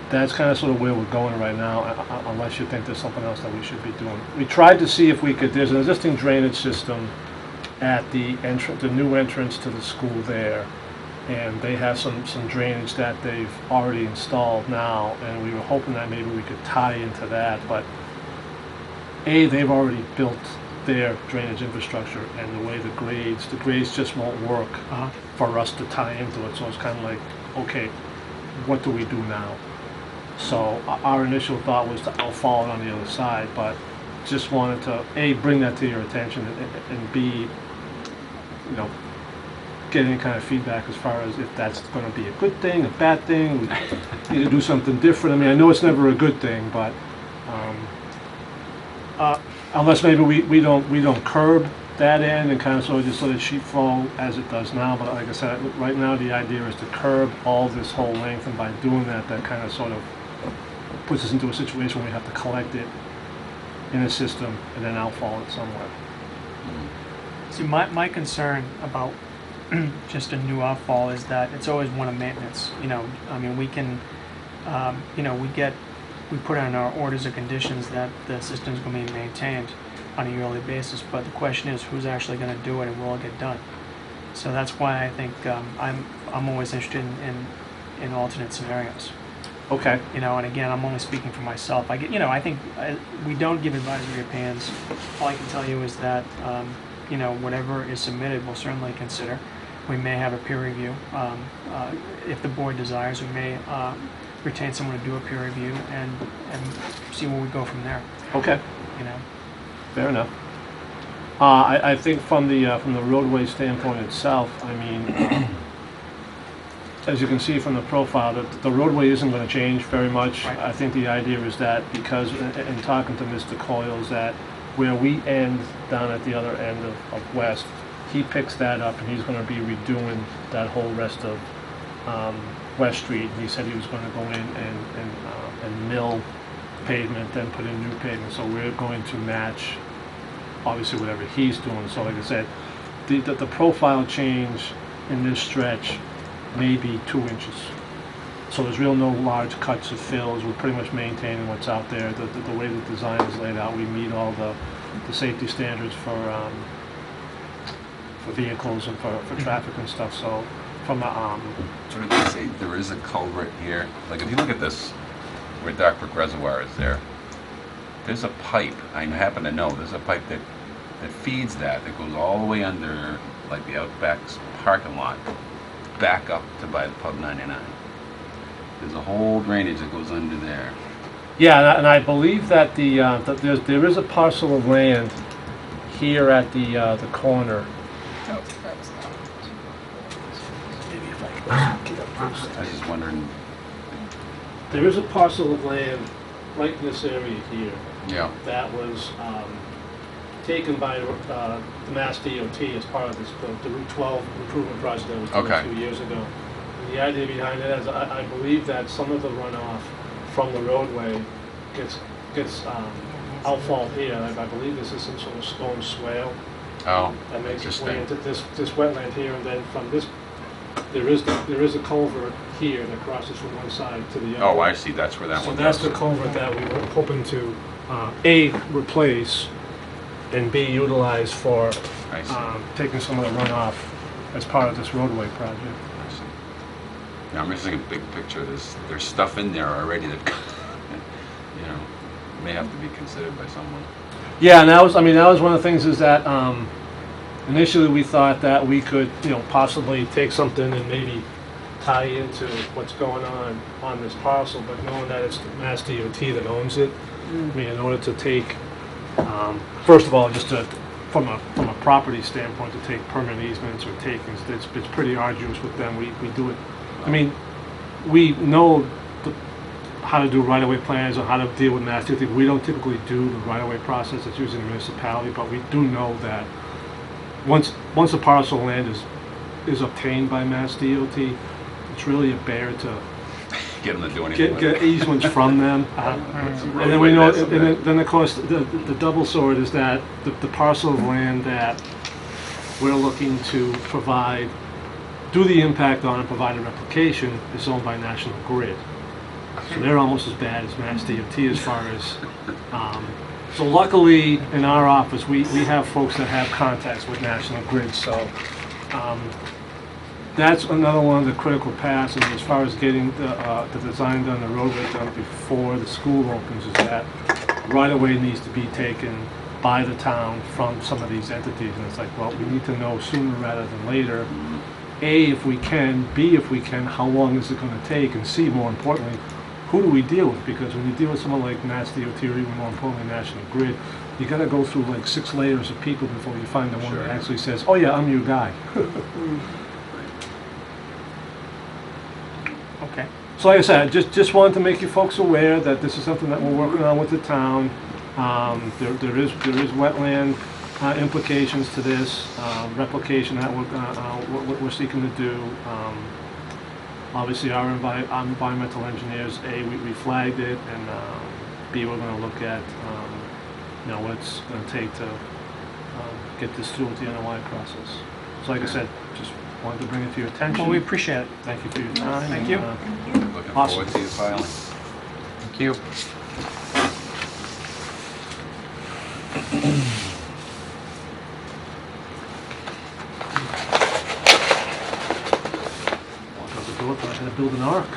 S10: That's kind of sort of where we're going right now, unless you think there's something else that we should be doing. We tried to see if we could. There's an existing drainage system at the new entrance to the school there, and they have some drainage that they've already installed now, and we were hoping that maybe we could tie into that, but they've already built their drainage infrastructure, and the way the grades just won't work for us to tie into it. So it's kind of like, okay, what do we do now? So our initial thought was to outfall it on the other side, but just wanted to A, bring that to your attention, and B, get any kind of feedback as far as if that's going to be a good thing, a bad thing, we need to do something different. I mean, I know it's never a good thing, but Unless maybe we don't curb that end and kind of sort of just let it sheet fall as it does now, but like I said, right now the idea is to curb all this whole length, and by doing that, that kind of sort of puts us into a situation where we have to collect it in a system and then outfall it somewhere.
S1: See, my concern about just a new outfall is that it's always one of maintenance. You know, I mean, we can, you know, we put on our orders of conditions that the system's going to be maintained on a yearly basis, but the question is who's actually going to do it and will it get done? So that's why I think I'm always interested in alternate scenarios.
S10: Okay.
S1: You know, and again, I'm only speaking for myself. I think we don't give advisory opinions. All I can tell you is that, you know, whatever is submitted, we'll certainly consider. We may have a peer review. If the board desires, we may retain someone to do a peer review and see where we go from there,
S10: Okay.
S1: you know.
S10: Fair enough. I think from the roadway standpoint itself, I mean, as you can see from the profile, the roadway isn't going to change very much.
S1: Right.
S10: I think the idea is that because, in talking to Mr. Coyles, that where we end down at the other end of West, he picks that up and he's going to be redoing that whole rest of West Street. He said he was going to go in and mill pavement, then put in new pavement. So we're going to match, obviously, whatever he's doing. So like I said, the profile change in this stretch may be 2 inches. So there's real no large cuts or fills. We're pretty much maintaining what's out there. The way the design is laid out, we meet all the safety standards for vehicles and for traffic and stuff. So from a
S6: So did they say there is a culvert here? Like if you look at this, where Dark Brook Reservoir is there's a pipe, I happen to know, there's a pipe that feeds that goes all the way under, like the Outback's parking lot, back up to by the Pub 99. There's a whole drainage that goes under there.
S10: yeah, and I believe that there is a parcel of land here at the corner.
S6: I was just wondering,
S10: There is a parcel of land right in this area here
S6: yeah,
S10: that was taken by the Mass DOT as part of the Route 12 improvement project that was done
S6: Okay.
S10: a few years ago. And the idea behind it is I believe that some of the runoff from the roadway gets outfall here. I believe this is some sort of stone swale
S6: oh,
S10: that makes its way
S6: interesting.
S10: into this wetland here, and then from this, there is a culvert here that crosses from one side to the other.
S6: Oh, I see, that's where that
S10: So
S6: one
S10: that's
S6: goes.
S10: the culvert that we were hoping to, A, replace, and B, utilize for
S6: I see,
S10: taking some of the runoff as part of this roadway project.
S6: I see. Now, I'm just thinking big picture, there's stuff in there already that, you know, may have to be considered by someone.
S10: Yeah, and that was one of the things is that initially we thought that we could, possibly take something and maybe tie into what's going on this parcel, but knowing that it's the Mass DOT that owns it, I mean, in order to take, first of all, just from a property standpoint, to take permanent easements or takings, it's pretty arduous with them. We do it. I mean, we know how to do right-of-way plans or how to deal with Mass DOT. We don't typically do the right-of-way process. It's usually the municipality, but we do know that once a parcel of land is obtained by Mass DOT, it's really a bear to
S6: Get them to do anything with
S10: get
S6: it.
S10: easements from them.
S6: It's a
S10: And
S6: roadway,
S10: then we know,
S6: that's a
S10: and
S6: bit-
S10: then of course, the double sword is that the parcel of land that we're looking to do the impact on and provide a replication is owned by National Grid. So they're almost as bad as Mass DOT as far as, so luckily in our office, we have folks that have contacts with National Grid, so that's another one of the critical paths, and as far as getting the design done, the roadway done before the school opens, is that right-of-way needs to be taken by the town from some of these entities, and it's like, well, we need to know sooner rather than later, A, if we can, B, if we can, how long is it gonna take, and C, more importantly, who do we deal with? Because when you deal with someone like Mass DOT, or even more importantly, National Grid, you gotta go through like 6 layers of people before you find the one
S6: Sure.
S10: that actually says, oh yeah, I'm your guy.
S1: Okay.
S10: So like I said, just wanted to make you folks aware that this is something that we're working on with the town. There is wetland implications to this, replication that we're seeking to do. Obviously, our environmental engineers, A, we flagged it, and B, we're going to look at, what it's going to take to get this through with the NOI process. So like I said, just wanted to bring it to your attention.
S1: Well, we appreciate it.
S10: Thank you for your time.
S1: Thank
S10: and,
S1: you.
S6: Looking
S10: Awesome.
S6: forward to your filing.
S4: Thank you.
S10: Walk out the door, thought I had to build an ark.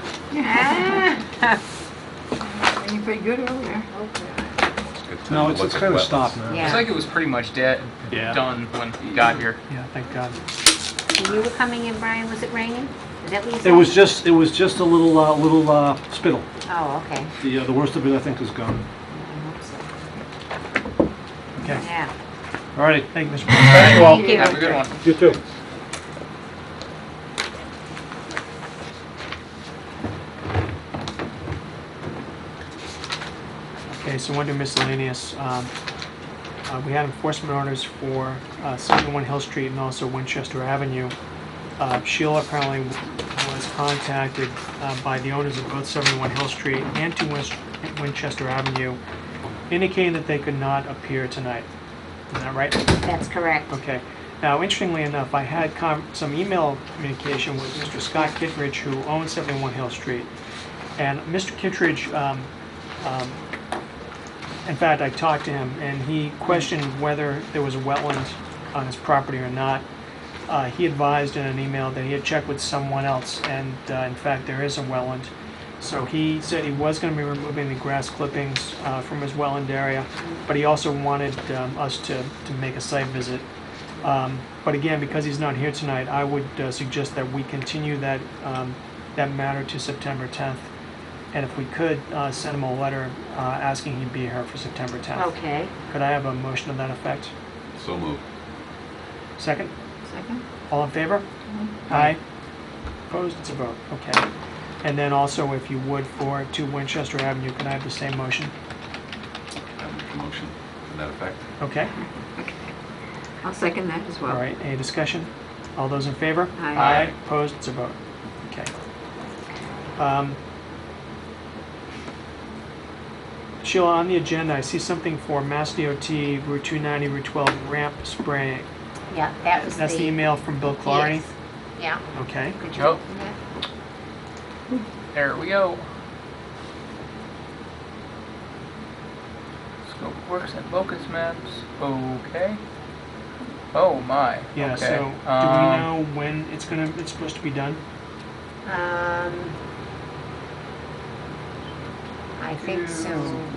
S5: And you pretty good earlier.
S6: Good time
S10: No,
S6: to
S10: it's
S6: look at
S10: kind of
S6: wetlands.
S10: stopped now.
S2: Yeah.
S4: Looks like it was pretty much
S10: Yeah.
S4: done when we got here.
S1: Yeah, thank God.
S2: When you were coming in, Brian, was it raining? Is that what you said?
S10: It was just a little spittle.
S2: Oh, okay.
S10: The worst of it, I think, is gone.
S2: I hope so.
S1: Okay.
S2: Yeah.
S10: All righty.
S1: Thank you, Mr.
S10: Thank you all.
S2: Thank you.
S4: Have a good one.
S10: You too.
S1: Okay, so under miscellaneous, we had enforcement orders for 71 Hill Street and also Winchester Avenue. Sheila apparently was contacted by the owners of both 71 Hill Street and 2 Winchester Avenue, indicating that they could not appear tonight. Is that right?
S2: That's correct.
S1: Okay. Now, interestingly enough, I had some email communication with Mr. Scott Kittredge, who owns 71 Hill Street. And Mr. Kittredge, in fact, I talked to him, and he questioned whether there was a wetland on his property or not. He advised in an email that he had checked with someone else, and in fact, there is a wetland. So he said he was going to be removing the grass clippings from his wetland area, but he also wanted us to make a site visit. But again, because he's not here tonight, I would suggest that we continue that matter to September 10th. And if we could, send him a letter asking he'd be here for September 10th.
S2: Okay.
S1: Could I have a motion to that effect?
S6: So moved.
S1: Second?
S5: Second?
S1: All in favor? Aye. Opposed? It's a vote. Okay. And then also, if you would, for 2 Winchester Avenue, can I have the same motion?
S6: I make a motion to that effect.
S1: Okay.
S5: I'll second that as well.
S1: All right. Any discussion? All those in favor?
S5: Aye.
S1: Opposed? It's a vote. Okay. Sheila, on the agenda, I see something for Mass DOT Route 290, Route 12 ramp spraying.
S2: Yeah, that was
S1: That's the email from Bill Clardy?
S2: Yes. Yeah.
S1: Okay.
S2: Could you
S4: Oh.
S2: open that?
S4: There we go. Scope of works and locus maps. Okay. Oh my.
S1: Yeah,
S4: okay.
S1: so do we know when it's supposed to be done?
S2: I think soon.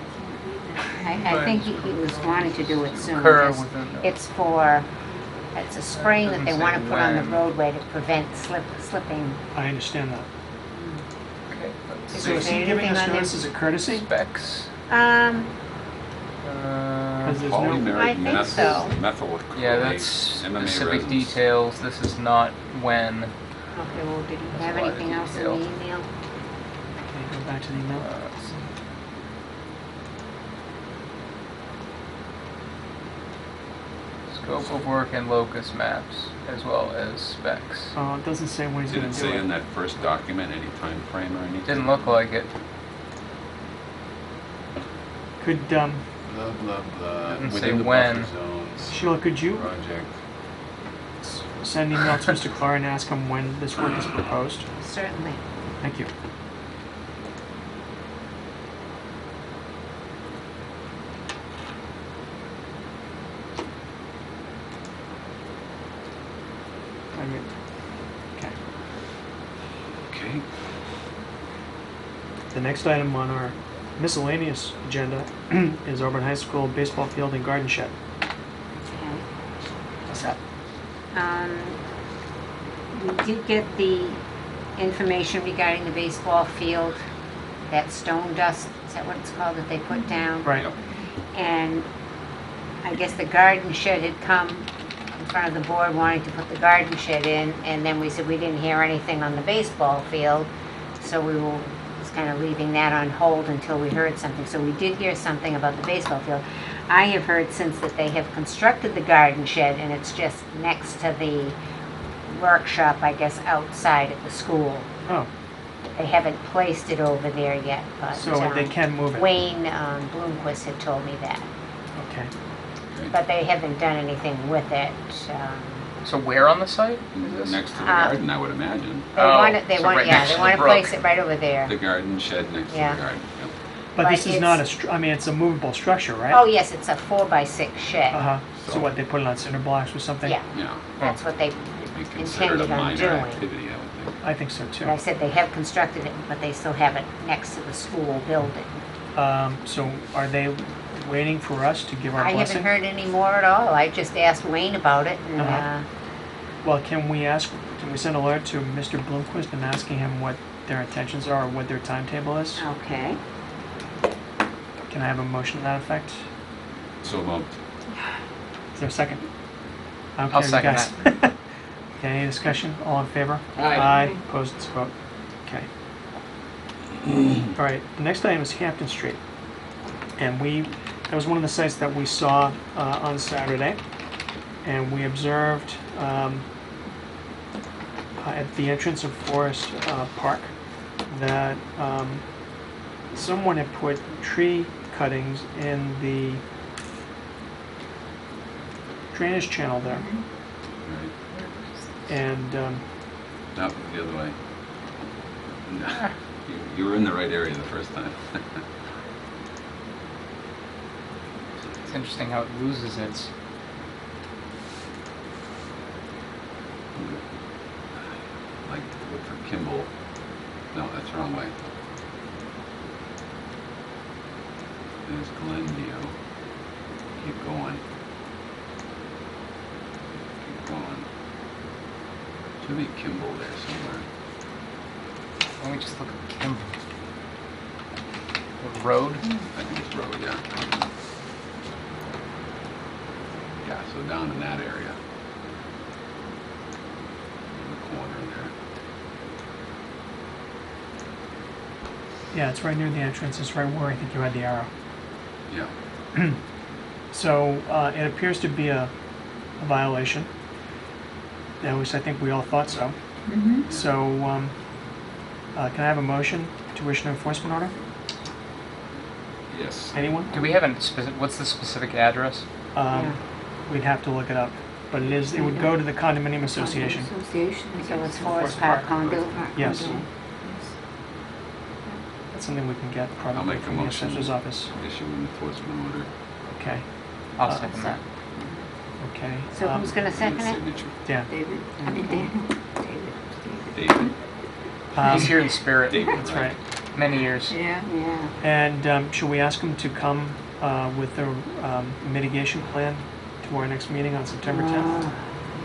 S2: I think he was wanting to do it soon.
S4: Occur
S2: because
S4: within the-
S2: it's a spraying that they
S4: Doesn't
S2: want to
S4: say
S2: put on the
S4: when.
S2: roadway to prevent slipping.
S1: I understand that.
S4: Okay, let's
S2: Is
S1: So
S2: there
S1: is he giving
S2: anything
S1: us
S2: on there?
S1: notice as a courtesy?
S4: specs.
S1: Because there's
S6: Polymer
S1: no,
S2: I think so.
S6: Methyl.
S4: Yeah, that's
S6: MMA
S4: specific
S6: resins.
S4: details. This is not when.
S2: Okay, well, did he
S4: That's
S2: have
S4: a lot of
S2: anything else in
S4: detail.
S2: the email?
S1: can you go back to the email?
S4: Let's see. Scope of work and locus maps, as well as specs.
S1: Oh, it doesn't say when he's
S6: Did
S1: gonna
S6: it
S1: do
S6: say in
S1: it.
S6: that first document any time frame or anything?
S4: Didn't look like it.
S1: Could,
S11: Blah, blah, blah.
S4: Doesn't say
S11: Within the
S4: when.
S11: buffer zones.
S1: Sheila, could you
S11: Project.
S1: send an email to Mr. Clark and ask him when this work is proposed?
S2: Certainly.
S1: Thank you. Okay.
S6: Okay.
S1: The next item on our miscellaneous agenda is Auburn High School baseball field and garden shed.
S2: Okay.
S1: What's that?
S2: We did get the information regarding the baseball field, that stone dust, is that what it's called, that they put down?
S1: Right.
S2: And I guess the garden shed had come in front of the board wanting to put the garden shed in, and then we said we didn't hear anything on the baseball field, so we was kind of leaving that on hold until we heard something. So we did hear something about the baseball field. I have heard since that they have constructed the garden shed, and it's just next to the workshop, I guess, outside at the school.
S1: Oh,
S2: They haven't placed it over there yet, but
S1: so they can move it.
S2: Wayne Bloomquist had told me that.
S1: Okay.
S2: But they haven't done anything with it.
S4: So where on the site is this?
S6: Next to the garden, I would imagine.
S2: They
S4: Oh,
S2: want it, they
S4: so
S2: want,
S4: right
S2: yeah,
S4: next
S2: they
S4: to
S2: want
S4: the
S2: to place
S4: brook.
S2: it right over there.
S6: The garden shed next to
S2: Yeah.
S6: the garden. Yep.
S1: But
S2: But
S1: this is not
S2: it's-
S1: I mean, it's a movable structure, right?
S2: Oh, yes, it's a 4x6 shed.
S1: Uh-huh. So
S6: So-
S1: what, they put it on cinder blocks or something?
S2: Yeah,
S6: Yeah,
S2: that's what they
S6: it'd be considered a
S2: intended on
S6: minor
S2: doing.
S6: activity, I would think.
S1: I think so too.
S2: And I said they have constructed it, but they still have it next to the school building.
S1: So are they waiting for us to give our
S2: I
S1: blessing?
S2: haven't heard any more at all. I just asked Wayne about it, and
S1: Uh-huh. Well, can we send a letter to Mr. Bloomquist and asking him what their intentions are or what their timetable is?
S2: okay.
S1: Can I have a motion to that effect?
S6: So moved.
S1: Is there a second?
S4: I'll
S1: Okay, you
S4: second
S1: guys. Okay, any discussion? All in favor?
S3: Aye.
S1: Opposed, it's a vote. Okay. All right, the next item is Hampton Street. And that was one of the sites that we saw on Saturday. And we observed at the entrance of Forest Park that someone had put tree cuttings in the drainage channel there.
S6: Right.
S1: And
S6: No, the other way. No. You were in the right area the first time.
S4: It's interesting how it loses its.
S6: Like, look for Kimball. No, that's the wrong way. There's Glenview. Keep going. Keep going. Should be Kimball there somewhere.
S4: Let me just look at Kimball. The road.
S6: I think it's road, yeah. Yeah, so down in that area. In the corner there.
S1: yeah, it's right near the entrance. It's right where I think you had the arrow.
S6: Yeah.
S1: So it appears to be a violation. At least I think we all thought so. So can I have a motion to issue an enforcement order?
S6: Yes.
S1: Anyone?
S4: Do we have a what's the specific address?
S1: We'd have to look it up. But it would go to the condominium association.
S5: Association. I
S2: So
S5: guess.
S2: it's Forest Park condo.
S5: Park
S1: Yes.
S5: condo.
S1: That's something we can get
S6: I'll
S1: probably
S6: make a
S1: from the
S6: motion.
S1: assessor's office.
S6: Issue an enforcement order.
S1: Okay,
S4: I'll second that.
S1: okay.
S2: So who's going to second it?
S6: Signature.
S1: Yeah.
S5: David, I mean Daniel.
S6: David.
S4: He's here in spirit.
S6: David.
S1: That's right.
S4: Many years.
S5: Yeah.
S2: Yeah.
S1: And should we ask him to come with the mitigation plan to our next meeting on September 10th?
S2: We're going to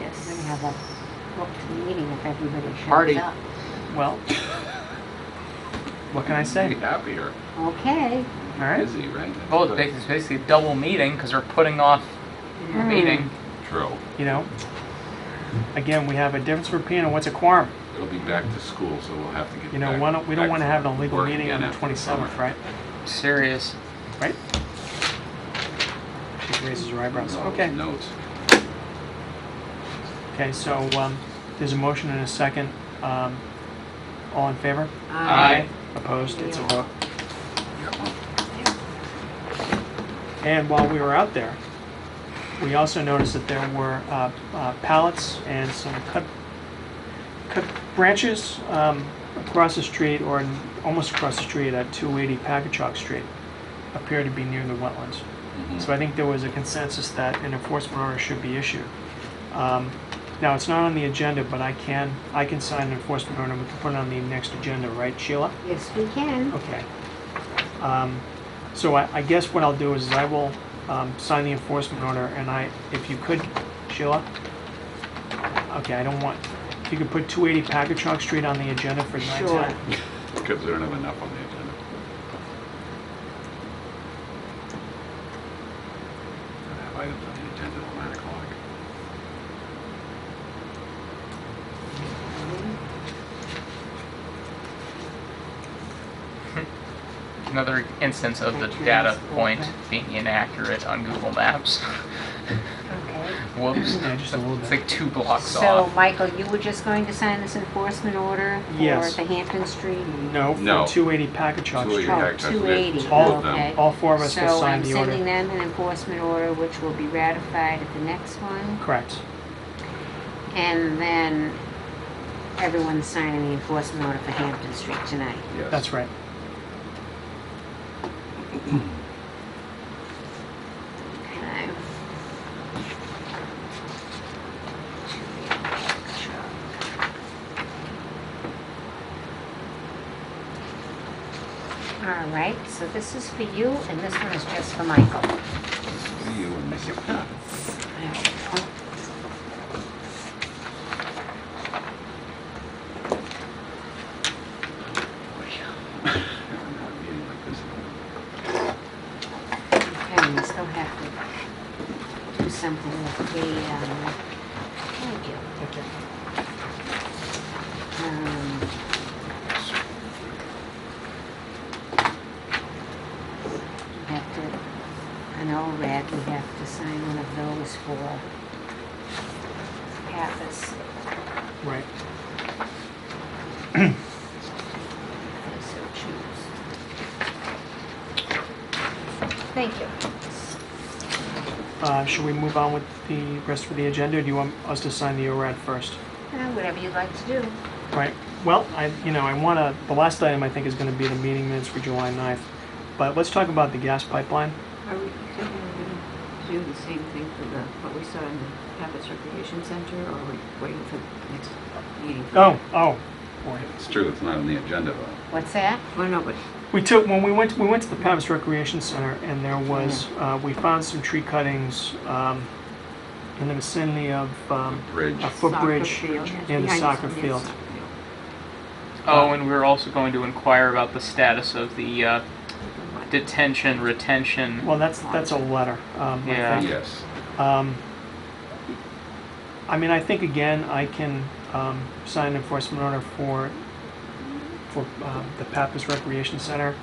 S5: Yes.
S2: have a booked meeting if everybody shows
S4: Party.
S2: up.
S1: Well, what can I
S6: Be
S1: say?
S6: happier.
S2: Okay.
S1: All right.
S6: Busy, right? That's
S4: Well,
S6: good.
S4: it's basically a double meeting because we're putting off the meeting.
S6: True.
S1: You know, again, we have a difference for opinion on what's a quorum.
S6: It'll be back to school, so we'll have to get
S1: You know,
S6: back.
S1: we don't
S6: back
S1: want to have an illegal
S6: work
S1: meeting on
S6: again
S1: the
S6: after
S1: 27th,
S6: summer.
S1: right?
S4: Serious.
S1: Right? She raises her eyebrows.
S6: All those
S1: Okay.
S6: Notes.
S1: Okay, so there's a motion and a second. All in favor?
S4: Aye.
S1: Opposed? It's a vote.
S6: Yeah, well,
S1: And while we were out there, we also noticed that there were pallets and some cut branches across the street, or almost across the street at 280 Packagug Street, appear to be near the wetlands.
S6: mhm.
S1: So I think there was a consensus that an enforcement order should be issued. Now, it's not on the agenda, but I can sign an enforcement order. We can put it on the next agenda, right, Sheila?
S2: Yes, we can.
S1: Okay. So I guess what I'll do is I will sign the enforcement order, and if you could, Sheila? Okay, I don't want, if you could put 280 Packagug Street on the agenda for 9:10.
S2: Sure.
S6: Because we don't have enough on the agenda. I have items on the agenda at 9 o'clock.
S4: Another instance of the data point being inaccurate on Google Maps.
S2: Okay.
S4: Whoops.
S1: Yeah, just a little
S4: It's
S1: bit.
S4: like 2 blocks
S2: So,
S4: off.
S2: Michael, you were just going to sign this enforcement order for
S1: Yes.
S2: the Hampton Street?
S1: No, for
S6: No.
S1: 280 Packagug
S6: 280.
S1: Street.
S2: Oh,
S6: Correct, that's what it
S2: 280,
S6: is.
S1: All
S6: of them.
S2: okay.
S1: All four of us will
S2: So
S1: sign
S2: I'm
S1: the
S2: sending
S1: order.
S2: them an enforcement order, which will be ratified at the next one.
S1: Correct.
S2: And then everyone's signing the enforcement order for Hampton Street tonight.
S6: Yes.
S1: That's right.
S2: Okay. All right, so this is for you, and this one is just for Michael.
S6: You and Mrs. P. Meeting like this.
S2: Okay, we still have to do something with the, thank you.
S1: Okay.
S2: We have to, an ORAD, we have to sign one of those for Pappas.
S1: Right.
S2: If they so choose. Thank you.
S1: Should we move on with the rest of the agenda, or do you want us to sign the ORAD first?
S2: Whatever you'd like to do.
S1: Right. Well, I want to, the last item I think is going to be the meeting minutes for July 9th. But let's talk about the gas pipeline.
S5: Are we going to do the same thing for what we saw in the Pappas Recreation Center, or are we waiting for the next meeting?
S1: Oh, boy.
S6: It's true, it's not on the agenda though.
S2: What's that?
S5: Well, no, but
S1: When we went to the Pappas Recreation Center, and there was, we found some tree cuttings in the vicinity of
S6: Bridge.
S1: a footbridge
S5: soccer field,
S1: near the
S5: behind
S1: soccer
S5: yeah,
S1: field.
S5: soccer field.
S4: Oh, and we were also going to inquire about the status of the detention, retention.
S1: Well, that's a letter.
S4: Yeah.
S1: I think.
S6: Yes.
S1: I mean, I think again, I can sign an enforcement order for the Pappas Recreation Center,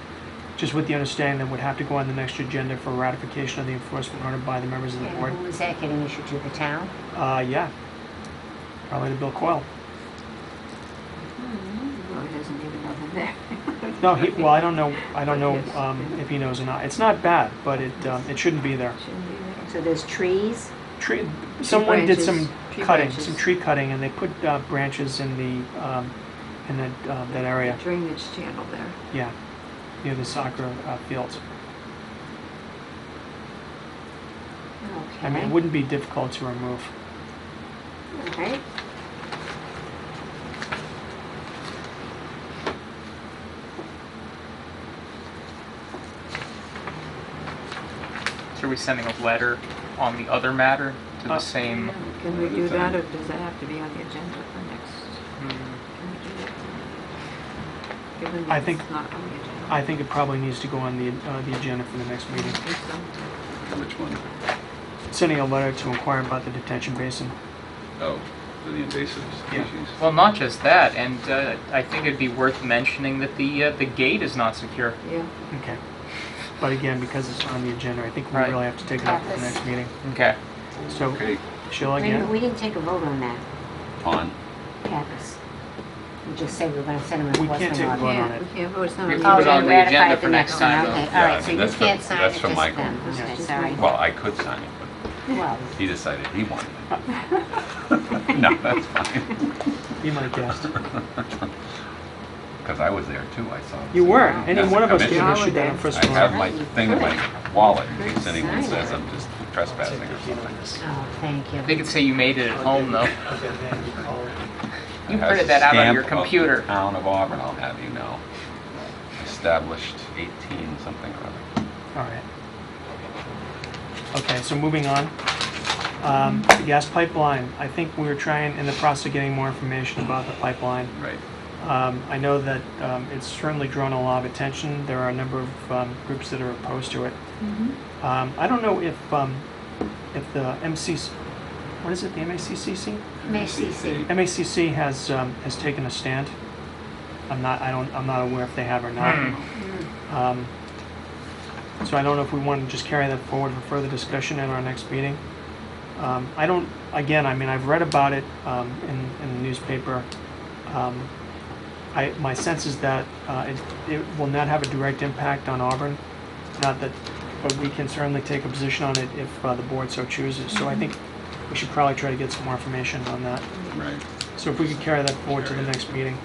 S1: just with the understanding that would have to go on the next agenda for ratification of the enforcement order by the members of the board.
S2: And who is that getting issued to, the town?
S1: Yeah, probably to Bill Coyle.
S5: Well, it isn't even nothing there.
S1: No, well, I don't know
S5: Yes.
S1: if he knows or not. It's not bad, but it shouldn't be there.
S5: Shouldn't be there.
S2: So there's trees?
S1: Someone did some
S5: tree
S1: cutting,
S5: branches.
S1: some tree cutting, and they put branches in that area.
S5: Drainage channel there.
S1: Yeah, near the soccer fields.
S2: Okay.
S1: I mean, it wouldn't be difficult to remove.
S2: All right.
S4: So are we sending a letter on the other matter to the same?
S5: Can we do that, or does that have to be on the agenda for next?
S4: Hmm.
S5: Can we do that? Given
S1: I
S5: that
S1: think-
S5: it's not on the agenda.
S1: I think it probably needs to go on the agenda for the next meeting.
S5: I think so.
S6: Which one?
S1: Sending a letter to inquire about the detention basin.
S6: Oh, for the invasive
S1: Yeah.
S6: species.
S4: Well, not just that, and I think it'd be worth mentioning that the gate is not secure.
S5: Yeah.
S1: Okay. But again, because it's on the agenda, I think we
S4: Right.
S1: really have to take it up at the
S2: Pappas.
S1: next meeting.
S4: Okay.
S1: So,
S6: Okay,
S1: Sheila
S2: Wait a minute,
S1: again?
S2: we didn't take a vote on that,
S6: on.
S2: Pappas. We just said we were gonna send him an
S1: We can't
S2: enforcement
S1: take a
S2: order.
S1: vote on it.
S5: We can't vote, it's not
S4: We
S5: on
S4: can
S5: the
S2: Oh,
S4: put
S2: we're
S4: it on
S2: gonna
S4: the
S2: ratify
S4: agenda
S2: it
S4: for
S2: the
S4: next
S2: next
S4: time,
S2: one,
S4: though.
S2: okay, all
S6: Yeah,
S2: right, so you
S6: that's for-
S2: can't sign it,
S6: that's
S2: just
S6: for Michael.
S2: them,
S1: Yeah.
S2: okay, sorry.
S6: Well, I could sign it, but
S2: Well,
S6: he decided he wanted it. No, that's fine.
S1: Be my guest.
S6: Because I was there too, I saw.
S1: You were. Any
S6: As a
S1: one of us could
S6: commissioner.
S1: issue that
S5: I
S1: enforcement
S6: I have
S1: order.
S6: my thing in my wallet in case anyone says I'm just trespassing or something.
S2: oh, thank you.
S4: They could say you made it at home, though. You
S6: It has
S4: printed
S6: a
S4: that out on
S6: stamp
S4: your
S6: of
S4: computer.
S6: the Town of Auburn, I'll have you know. Established 18 something or other.
S1: All right. Okay, so moving on. The gas pipeline, I think we were trying, in the process of getting more information about the pipeline.
S6: Right.
S1: I know that it's certainly drawn a lot of attention. There are a number of groups that are opposed to it. I don't know if the MCC, what is it, the MACCC?
S2: MACC.
S1: MACC has taken a stand. I'm not aware if they have or not. So I don't know if we want to just carry that forward for further discussion in our next meeting. I don't, again, I mean, I've read about it in the newspaper. My sense is that it will not have a direct impact on Auburn, not that, but we can certainly take a position on it if the board so chooses. So I think we should probably try to get some more information on that.
S6: Right.
S1: So if we could carry that forward to the next meeting.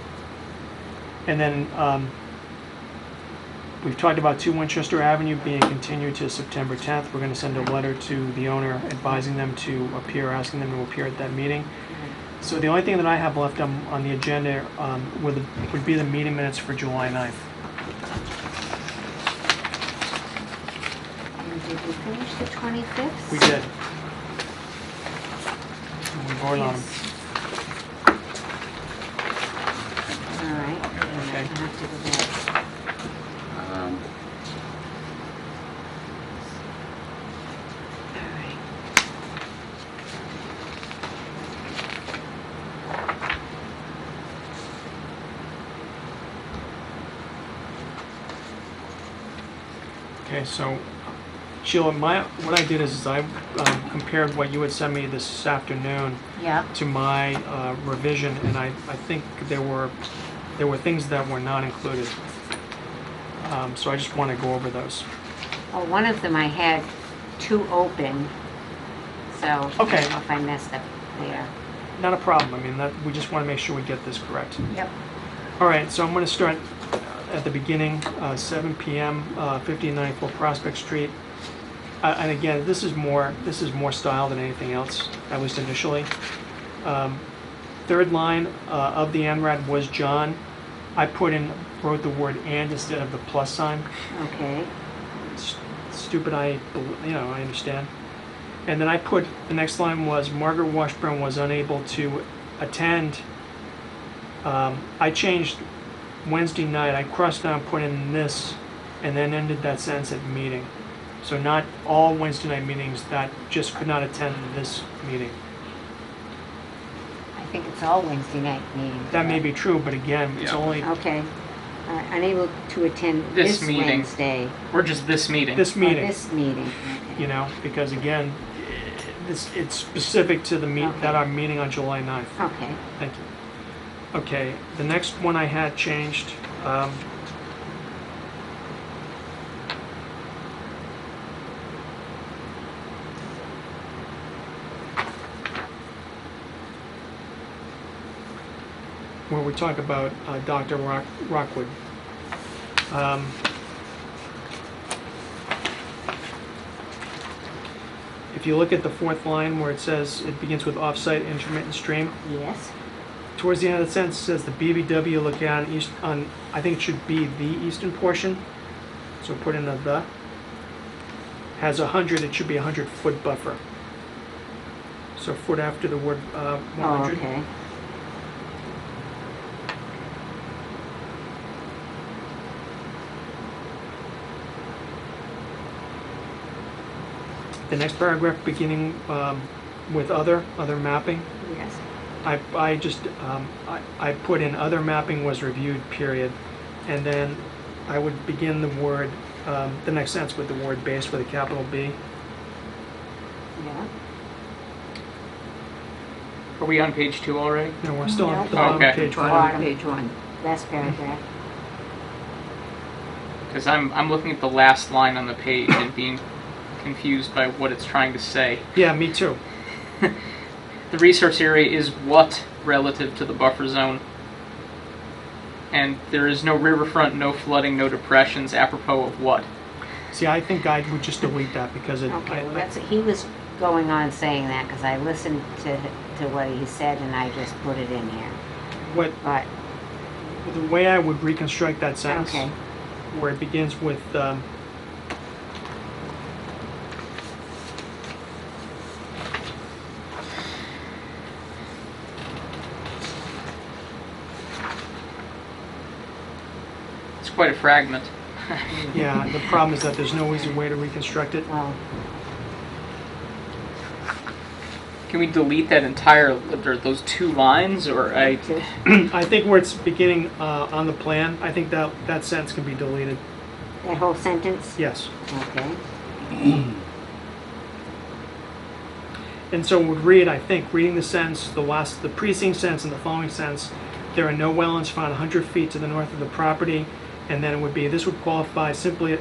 S1: And then we've talked about 2 Winchester Avenue being continued to September 10th. We're going to send a letter to the owner advising them to appear, asking them to appear at that meeting. So the only thing that I have left on the agenda would be the meeting minutes for July 9th.
S2: And did we finish the 25th?
S1: We did. And we voted on them.
S2: All right.
S1: Okay.
S2: I have to go back. All right.
S1: Okay, so Sheila, what I did is I compared what you had sent me this afternoon
S2: Yeah.
S1: to my revision, and I think there were things that were not included. So I just want to go over those.
S2: Well, one of them I had 2 open, so I
S1: Okay.
S2: don't know if I messed up there.
S1: Not a problem. I mean, we just want to make sure we get this correct.
S2: Yep.
S1: All right, so I'm going to start at the beginning, 7 p.m., 5994 Prospect Street. And again, this is more style than anything else, at least initially. Third line of the ANRAD was John. I wrote the word "and" instead of the plus sign.
S2: Okay.
S1: Stupid, I understand. And then I put, the next line was Margaret Washburn was unable to attend. I changed Wednesday night, I crossed out, put in this, and then ended that sentence at meeting. So not all Wednesday night meetings, that just could not attend this meeting.
S2: I think it's all Wednesday night meetings.
S1: That may
S2: right?
S1: be true, but again, it's
S6: Yeah.
S1: only
S2: Okay. Unable to attend
S4: This
S2: this
S4: meeting.
S2: Wednesday.
S4: Or just this meeting.
S1: this
S2: Or
S1: meeting,
S2: this meeting. Okay.
S1: because again, it's specific to the
S2: Okay.
S1: that our meeting on July 9th.
S2: Okay.
S1: Thank you. Okay, the next one I had changed, where we talk about Dr. Rockwood. If you look at the 4th line where it says, it begins with off-site intermittent stream,
S2: Yes.
S1: towards the end of the sentence it says the BBW located on I think it should be the eastern portion, so put in a the, has 100, it should be 100-foot buffer. So foot after the word
S2: Oh,
S1: 100.
S2: okay.
S1: The next paragraph beginning with other mapping,
S2: Yes.
S1: I just I put in other mapping was reviewed, period, and then I would begin the next sentence with the word base with a capital B.
S2: Yeah.
S4: Are we on page 2 already?
S1: No, we're still on the
S2: No.
S1: bottom of
S4: Okay.
S1: page
S5: Bottom
S1: 1.
S5: of page 1.
S2: Last paragraph.
S4: Because I'm looking at the last line on the page and being confused by what it's trying to say.
S1: Yeah, me too.
S4: The resource area is what relative to the buffer zone? And there is no riverfront, no flooding, no depressions, apropos of what?
S1: See, I think I would just delete that because it.
S2: Okay, well, he was going on saying that because I listened to what he said and I just put it in here.
S1: What
S2: But,
S1: the way I would reconstruct that sentence,
S2: okay.
S1: where it begins with.
S4: It's quite a fragment.
S1: Yeah, the problem is that there's no easy way to reconstruct it.
S2: Well,
S4: Can we delete that entire, or those 2 lines, or I?
S1: I think where it's beginning on the plan, I think that sentence can be deleted.
S2: That whole sentence?
S1: Yes.
S2: Okay.
S1: And so it would read, I think, reading the sentence, the preceding sentence and the following sentence, there are no wetlands found 100 feet to the north of the property, and then it would be, this would qualify simply,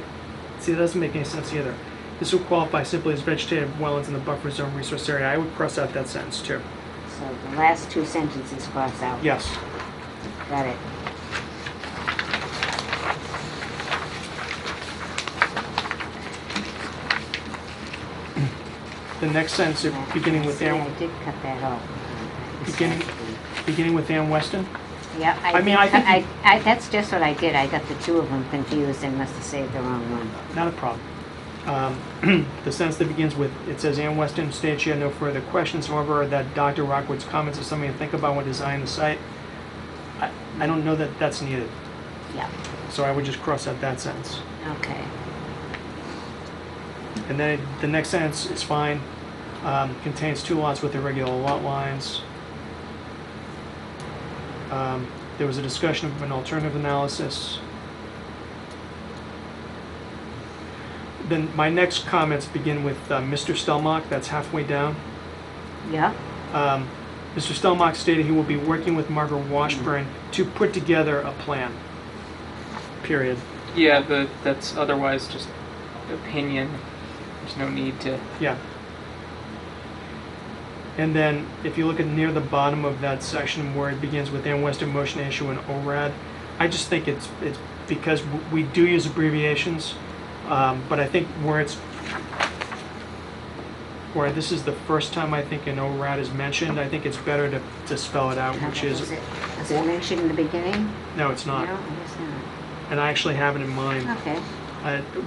S1: see, that doesn't make any sense either. This would qualify simply as vegetative wetlands in the buffer zone resource area. I would cross out that sentence too.
S2: So the last two sentences cross out.
S1: Yes.
S2: Got it.
S1: The next sentence, beginning with
S2: See, I
S1: Ann,
S2: did cut that off.
S1: beginning with Ann Weston.
S2: Yeah,
S1: I mean, I think-
S2: that's just what I did. I got the two of them confused and must have saved the wrong one.
S1: Not a problem. The sentence that begins with, it says, Ann Weston states she had no further questions, however, that Dr. Rockwood's comments are something to think about when designing the site. I don't know that that's needed,
S2: Yeah,
S1: so I would just cross out that sentence.
S2: okay.
S1: And then the next sentence is fine. Contains two lots with irregular lot lines. There was a discussion of an alternative analysis. Then my next comments begin with Mr. Stelmach, that's halfway down.
S2: Yeah,
S1: Mr. Stelmach stated he will be working with Margaret Washburn to put together a plan. Period.
S4: Yeah, that's otherwise just opinion. There's no need to.
S1: Yeah. And then if you look at near the bottom of that section where it begins with Ann Western motion to issue an ORAD, I just think it's because we do use abbreviations, but I think where this is the first time I think an ORAD is mentioned, I think it's better to spell it out, which is,
S2: is it mentioned in the beginning?
S1: no, it's not.
S2: No, I guess not.
S1: And I actually have it in mind,
S2: Okay.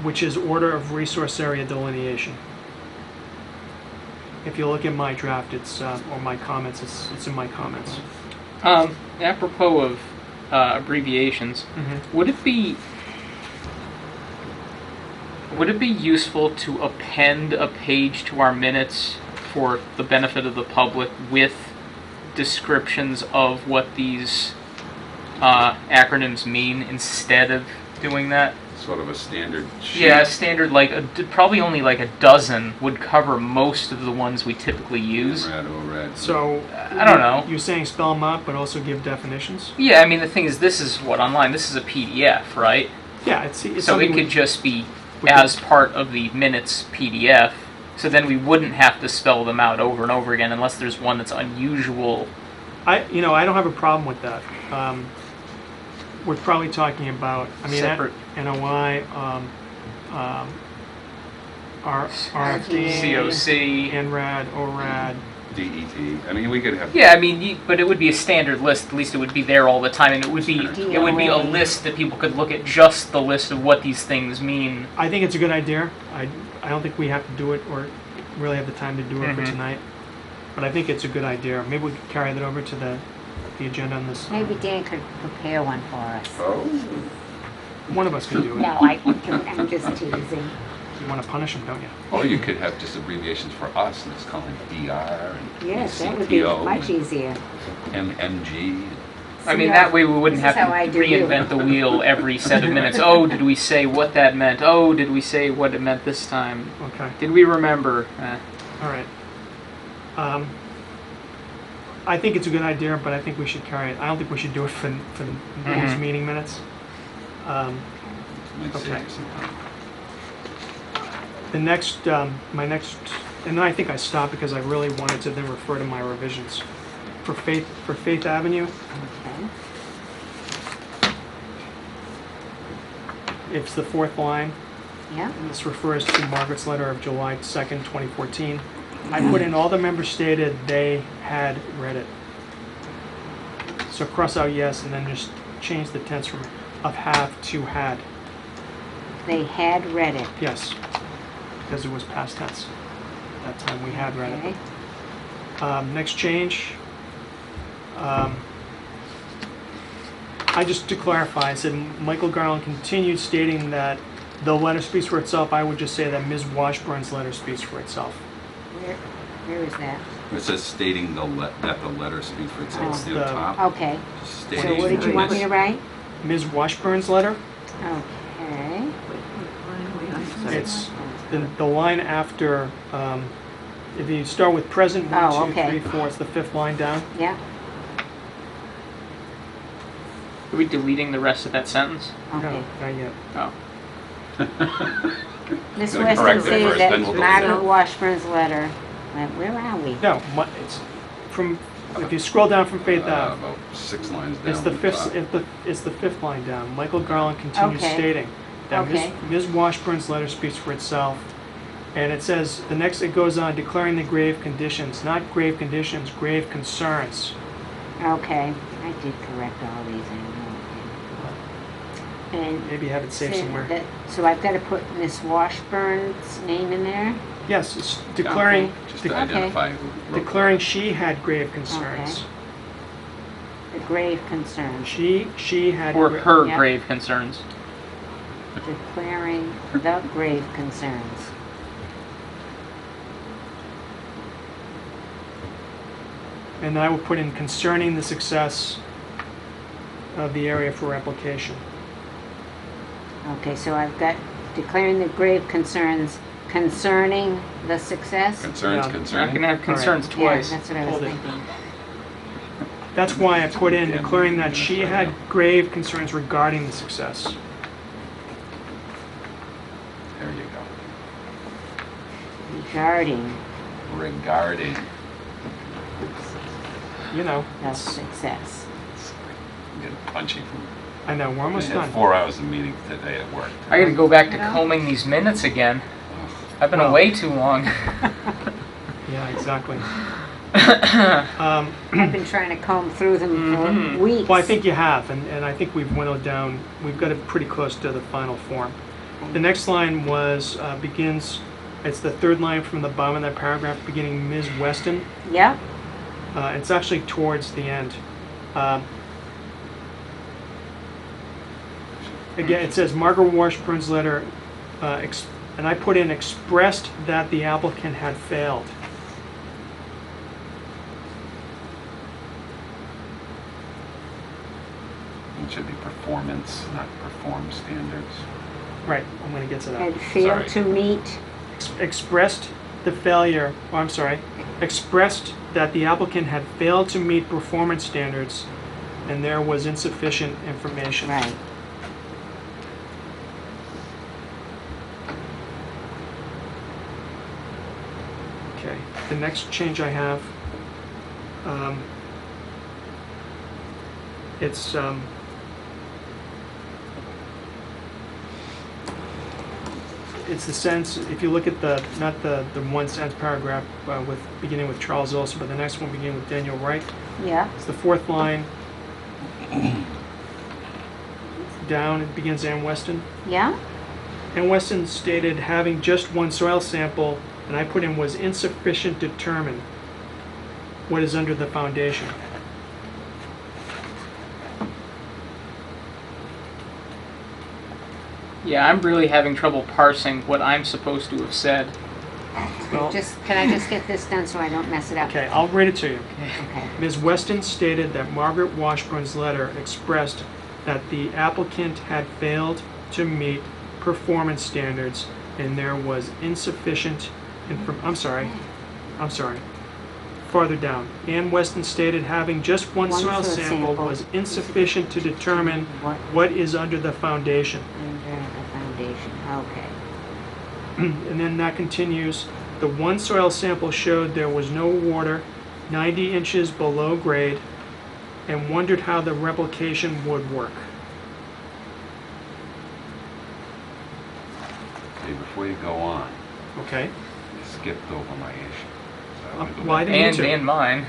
S1: which is order of resource area delineation. If you look at my draft, it's or my comments, it's in my comments.
S4: Apropos of abbreviations, would it be useful to append a page to our minutes for the benefit of the public with descriptions of what these acronyms mean instead of doing that?
S6: Sort of a standard sheet.
S4: Yeah, standard, like probably only like a dozen would cover most of the ones we typically use.
S6: ORAD.
S1: So
S4: I don't know.
S1: You're saying spell them out, but also give definitions.
S4: Yeah, I mean the thing is, this is what online. This is a PDF, right?
S1: Yeah, it's
S4: So it
S1: something
S4: could just be as part of the minutes PDF. So then we wouldn't have to spell them out over and over again unless there's one that's unusual.
S1: I don't have a problem with that. We're probably talking about,
S4: Separate.
S1: NOI, RFD,
S4: COC.
S1: NRAD, ORAD.
S6: DET. I mean, we could have.
S4: Yeah, I mean, but it would be a standard list. At least it would be there all the time, and it would be a
S2: DOA.
S4: list that people could look at, just the list of what these things mean.
S1: I think it's a good idea. I don't think we have to do it or really have the time to do it for tonight. But I think it's a good idea. Maybe we could carry that over to the agenda on this.
S2: Maybe Dan could prepare one for us.
S6: Oh.
S1: One of us can do it.
S2: No, I'm just teasing.
S1: You want to punish him, don't you?
S6: Or you could have just abbreviations for us and just call it DR and
S2: Yes, that would be
S6: CPO
S2: much easier.
S6: and MG.
S4: I mean, that way we wouldn't
S2: This is
S4: have
S2: how I
S4: to
S2: do you.
S4: reinvent the wheel every 7 minutes. Oh, did we say what that meant? Oh, did we say what it meant this time?
S1: Okay.
S4: Did we remember?
S1: All right. I think it's a good idea, but I think we should carry it. I don't think we should do it for these meeting minutes.
S6: Might save
S1: Okay.
S6: you some time.
S1: The next, my next, and then I think I stopped because I really wanted to then refer to my revisions. For Faith Avenue,
S2: Okay.
S1: it's the fourth line.
S2: Yeah,
S1: And this refers to Margaret's letter of July 2nd, 2014. I put in all the members stated they had read it. So cross out yes and then just change the tense from of have to had.
S2: they had read it.
S1: Yes, because it was past tense. At that time we had read it.
S2: Okay.
S1: Next change. I just, to clarify, I said Michael Garland continued stating that the letter speaks for itself. I would just say that Ms. Washburn's letter speaks for itself.
S2: Where is that?
S6: It says stating that the letter speaks for itself.
S1: It's
S6: Near the
S1: the-
S6: top.
S2: Okay,
S6: Just
S2: so
S6: stating
S2: what did you want me to
S6: this-
S2: write?
S1: Ms. Washburn's letter?
S2: Okay,
S1: It's the line after, if you start with present,
S2: Oh,
S1: 1, 2,
S2: okay.
S1: 3, 4, it's the fifth line down.
S2: Yeah,
S4: Are we deleting the rest of that sentence?
S2: okay.
S1: No, not yet.
S4: Oh.
S2: Ms.
S6: Gonna
S2: Weston
S6: correct it
S2: stated
S6: first,
S2: that
S6: then we'll delete
S2: Margaret
S6: it.
S2: Washburn's letter, where are we?
S1: No, it's from, if you scroll down from Faith Ave,
S6: About 6 lines down.
S1: it's the fifth,
S6: top.
S1: it's the fifth line down. Michael Garland continues
S2: Okay.
S1: stating that
S2: Okay.
S1: Ms. Washburn's letter speaks for itself. And it says, the next, it goes on declaring the grave conditions, not grave conditions, grave concerns.
S2: Okay, I did correct all these, I know. And
S1: Maybe have it saved somewhere.
S2: so I've got to put Miss Washburn's name in there?
S1: Yes, it's declaring,
S6: Just
S1: de-
S6: to identify who wrote the
S1: declaring she had grave concerns.
S2: The grave concerns,
S1: She had.
S4: Or her
S2: Yeah.
S4: grave concerns.
S2: declaring the grave concerns.
S1: And I will put in concerning the success of the area for application.
S2: Okay, so I've got declaring the grave concerns concerning the success?
S6: Concerns,
S1: Yeah.
S4: You're not
S6: concerning.
S4: gonna have concerns
S2: Yeah,
S4: twice.
S2: that's what I was
S1: Hold it.
S2: thinking.
S1: That's why I put in declaring that she had grave concerns regarding the success.
S6: There you go.
S2: Regarding
S6: Regarding.
S1: You know,
S2: the success.
S6: I'm getting punchy from.
S1: I know, we're
S6: I
S1: almost
S6: had
S1: done.
S6: 4 hours of meetings today at work.
S4: I gotta go back to combing these minutes again. I've been
S1: Well-
S4: away too long.
S1: Yeah, exactly.
S2: I've been trying to comb through them
S4: Mhm.
S2: for weeks.
S1: Well, I think you have, and I think we've whittled down, we've got it pretty close to the final form. The next line was, begins, it's the third line from the bottom of that paragraph, beginning Ms. Weston.
S2: Yep,
S1: It's actually towards the end. Again, it says Margaret Washburn's letter, and I put in expressed that the applicant had failed.
S6: It should be performance, not perform standards.
S1: Right, I'm gonna get to that.
S2: had failed
S6: Sorry.
S2: to meet,
S1: Expressed the failure, oh, I'm sorry, expressed that the applicant had failed to meet performance standards and there was insufficient information.
S2: right.
S1: Okay, the next change I have, it's, it's the sentence, if you look at the, not the one sentence paragraph with, beginning with Charles Olson, but the next one beginning with Daniel Wright.
S2: Yeah,
S1: It's the fourth line. Down, it begins Ann Weston.
S2: yeah,
S1: Ann Weston stated having just one soil sample, and I put in was insufficient to determine what is under the foundation.
S4: Yeah, I'm really having trouble parsing what I'm supposed to have said.
S1: Well,
S2: can I just get this done so I don't mess it up?
S1: okay, I'll read it to you.
S2: Okay.
S1: Ms. Weston stated that Margaret Washburn's letter expressed that the applicant had failed to meet performance standards and there was insufficient I'm sorry. Farther down. Ann Weston stated having just one
S2: One
S1: soil
S2: soil
S1: sample
S2: sample.
S1: was insufficient to determine
S2: What
S1: what is under the foundation.
S2: under the foundation, okay.
S1: And then that continues. The one soil sample showed there was no water 90 inches below grade and wondered how the replication would work.
S6: Okay, before you go on,
S1: Okay?
S6: you skipped over my issue. So I'm gonna go
S1: Well, I
S6: back.
S1: didn't mean
S4: And
S1: to.
S4: mine.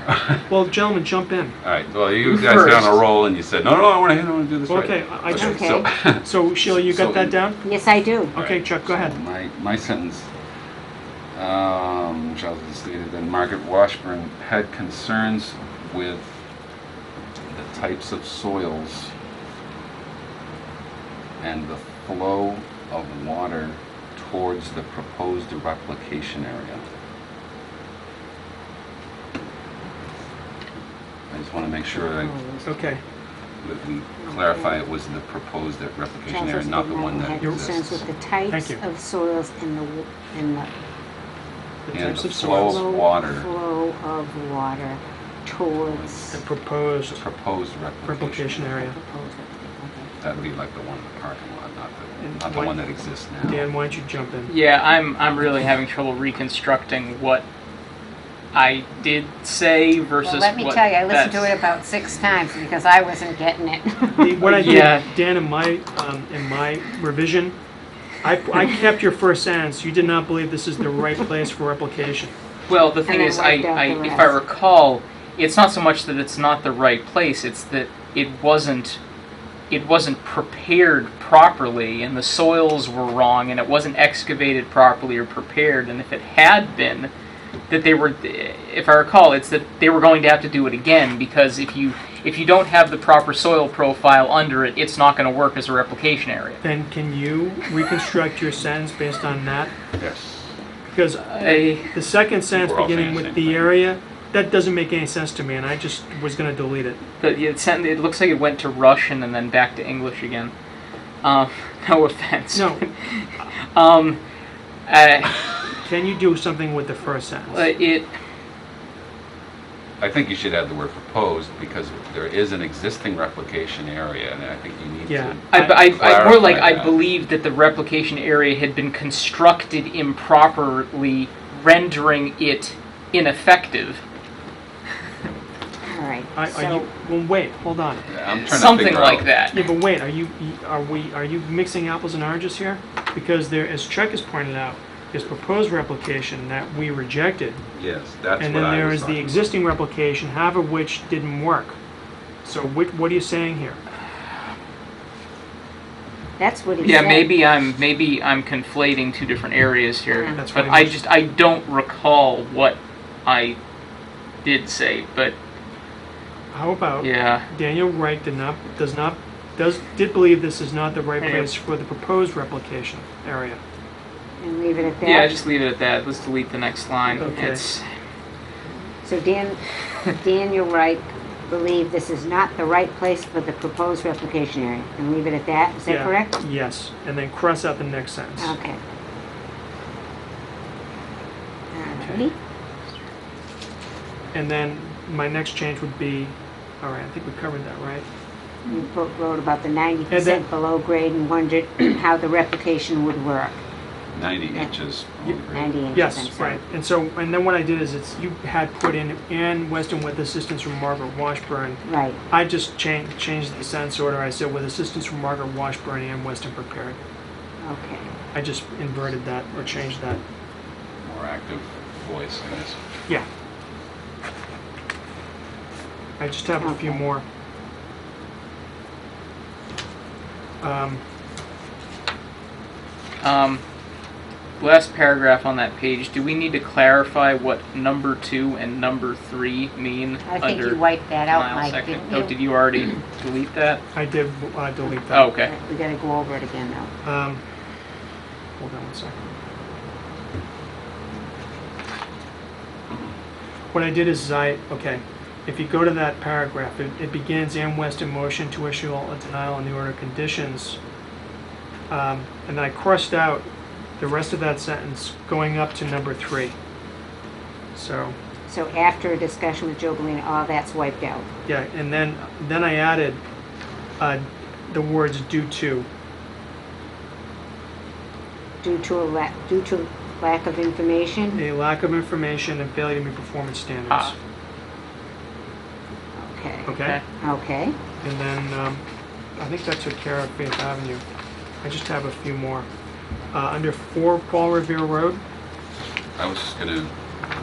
S1: Well, gentlemen, jump in.
S6: All right, well, you
S4: You
S6: guys are on
S4: first.
S6: a roll and you said, no, I want to do this right.
S1: Okay, I just,
S2: Okay.
S1: so Sheila, you got
S6: So-
S1: that down?
S2: Yes, I do.
S6: All
S1: Okay,
S6: right,
S1: Chuck, go
S6: so
S1: ahead.
S6: My sentence, Charles stated that Margaret Washburn had concerns with the types of soils and the flow of water towards the proposed replication area. I just want to make sure that
S1: Okay.
S6: If we clarify it was the proposed replication area, not the one that
S2: Had concerns with
S6: exists.
S2: the
S1: Thank
S2: types
S1: you.
S2: of soils in the
S1: The
S6: And
S1: types
S6: the
S1: of
S6: flow
S1: soils,
S6: of water,
S2: flow of water towards
S1: the proposed
S6: the proposed
S1: replication
S6: replication area.
S1: area.
S2: proposed, okay.
S6: That would be like the one in the parking lot,
S1: And
S6: not the
S1: what-
S6: one that exists now.
S1: Dan, why don't you jump in?
S4: Yeah, I'm really having trouble reconstructing what I did say versus
S2: Well, let me
S4: what
S2: tell you, I listened to
S4: that's-
S2: it about 6 times because I wasn't getting it.
S1: What I
S4: Yeah.
S1: did, Dan, in my revision, I kept your first sentence. You did not believe this is the right place for replication.
S4: Well, the thing
S2: then
S4: is,
S2: wiped out the
S4: if I
S2: rest.
S4: recall, it's not so much that it's not the right place; it's that it wasn't prepared properly, and the soils were wrong, and it wasn't excavated properly or prepared. And if it had been, that they were, if I recall, it's that they were going to have to do it again because if you don't have the proper soil profile under it, it's not going to work as a replication area.
S1: Then can you reconstruct your sentence based on that?
S6: Yes.
S1: Because the second sentence
S6: We're all
S1: beginning
S6: saying the
S1: with
S6: same
S1: the
S6: thing.
S1: area, that doesn't make any sense to me, and I just was going to delete it.
S4: But it looks like it went to Russian and then back to English again. No offense.
S1: No. Can you do something with the first sentence?
S6: I think you should add the word proposed because there is an existing replication area, and I think you need
S1: Yeah.
S6: to.
S4: I more like
S6: clarify
S4: I
S6: that.
S4: believe that the replication area had been constructed improperly, rendering it ineffective.
S2: All right,
S1: Are
S2: so,
S1: you? Well, wait. Hold on.
S6: I'm trying to
S4: Something
S6: figure
S4: like
S6: out-
S4: that.
S1: Yeah, but wait. Are you mixing apples and oranges here? Because there, as Chuck has pointed out, there's proposed replication that we rejected,
S6: Yes, that's
S1: and
S6: what
S1: then
S6: I
S1: there
S6: was
S1: is the
S6: talking
S1: existing replication, half of which didn't work. So what are you saying here?
S2: that's what he
S4: Yeah,
S2: said.
S4: maybe I'm conflating two different areas here.
S1: That's
S4: But
S1: what he was-
S4: I don't recall what I did say. But
S1: How about
S4: yeah,
S1: Daniel Wright did believe this is not the right
S4: Yeah.
S1: place for the proposed replication area.
S2: And leave it at that?
S4: yeah, just leave it at that. Let's delete the next line.
S1: Okay.
S4: It's
S2: So Daniel Wright believed this is not the right place for the proposed replication area, and leave it at that, is that
S1: Yeah.
S2: correct?
S1: Yes, and then cross out the next sentence.
S2: Okay. Alrighty.
S1: And then my next change would be, all right, I think we covered that, right?
S2: You wrote about the
S1: And
S2: 90%
S1: then-
S2: below grade and wondered how the replication would work.
S6: 90 inches.
S1: Yeah.
S2: 90 inches, I'm
S1: Yes,
S2: sorry.
S1: right. And then what I did is you had put in and Weston with assistance from Margaret Washburn.
S2: Right,
S1: I just changed the sentence order. I said with assistance from Margaret Washburn and Weston prepared.
S2: okay.
S1: I just inverted that or changed that.
S6: More active voice, I guess.
S1: Yeah. I just have a few
S2: Okay.
S1: more.
S4: last paragraph on that page. Do we need to clarify what number 2 and number 3 mean
S2: I think
S4: under
S2: you wiped that out,
S4: denial
S2: Mike,
S4: section?
S2: didn't
S4: Oh,
S2: you?
S4: did you already delete that?
S1: I did delete that.
S4: Oh, okay.
S2: We gotta go over it again, though.
S1: Hold on one second. What I did is if you go to that paragraph, it begins and Weston motion to issue a denial on the order of conditions. And then I crossed out the rest of that sentence going up to number 3. So,
S2: So after a discussion with Joe Galena, all that's wiped out.
S1: yeah, and then I added the words due to.
S2: Due to lack of information?
S1: A lack of information and failure to meet performance standards.
S4: Ah.
S2: Okay.
S1: Okay?
S2: Okay.
S1: And then I think that took care of Faith Avenue. I just have a few more. Under 4 Paul Revere Road,
S6: I was just gonna,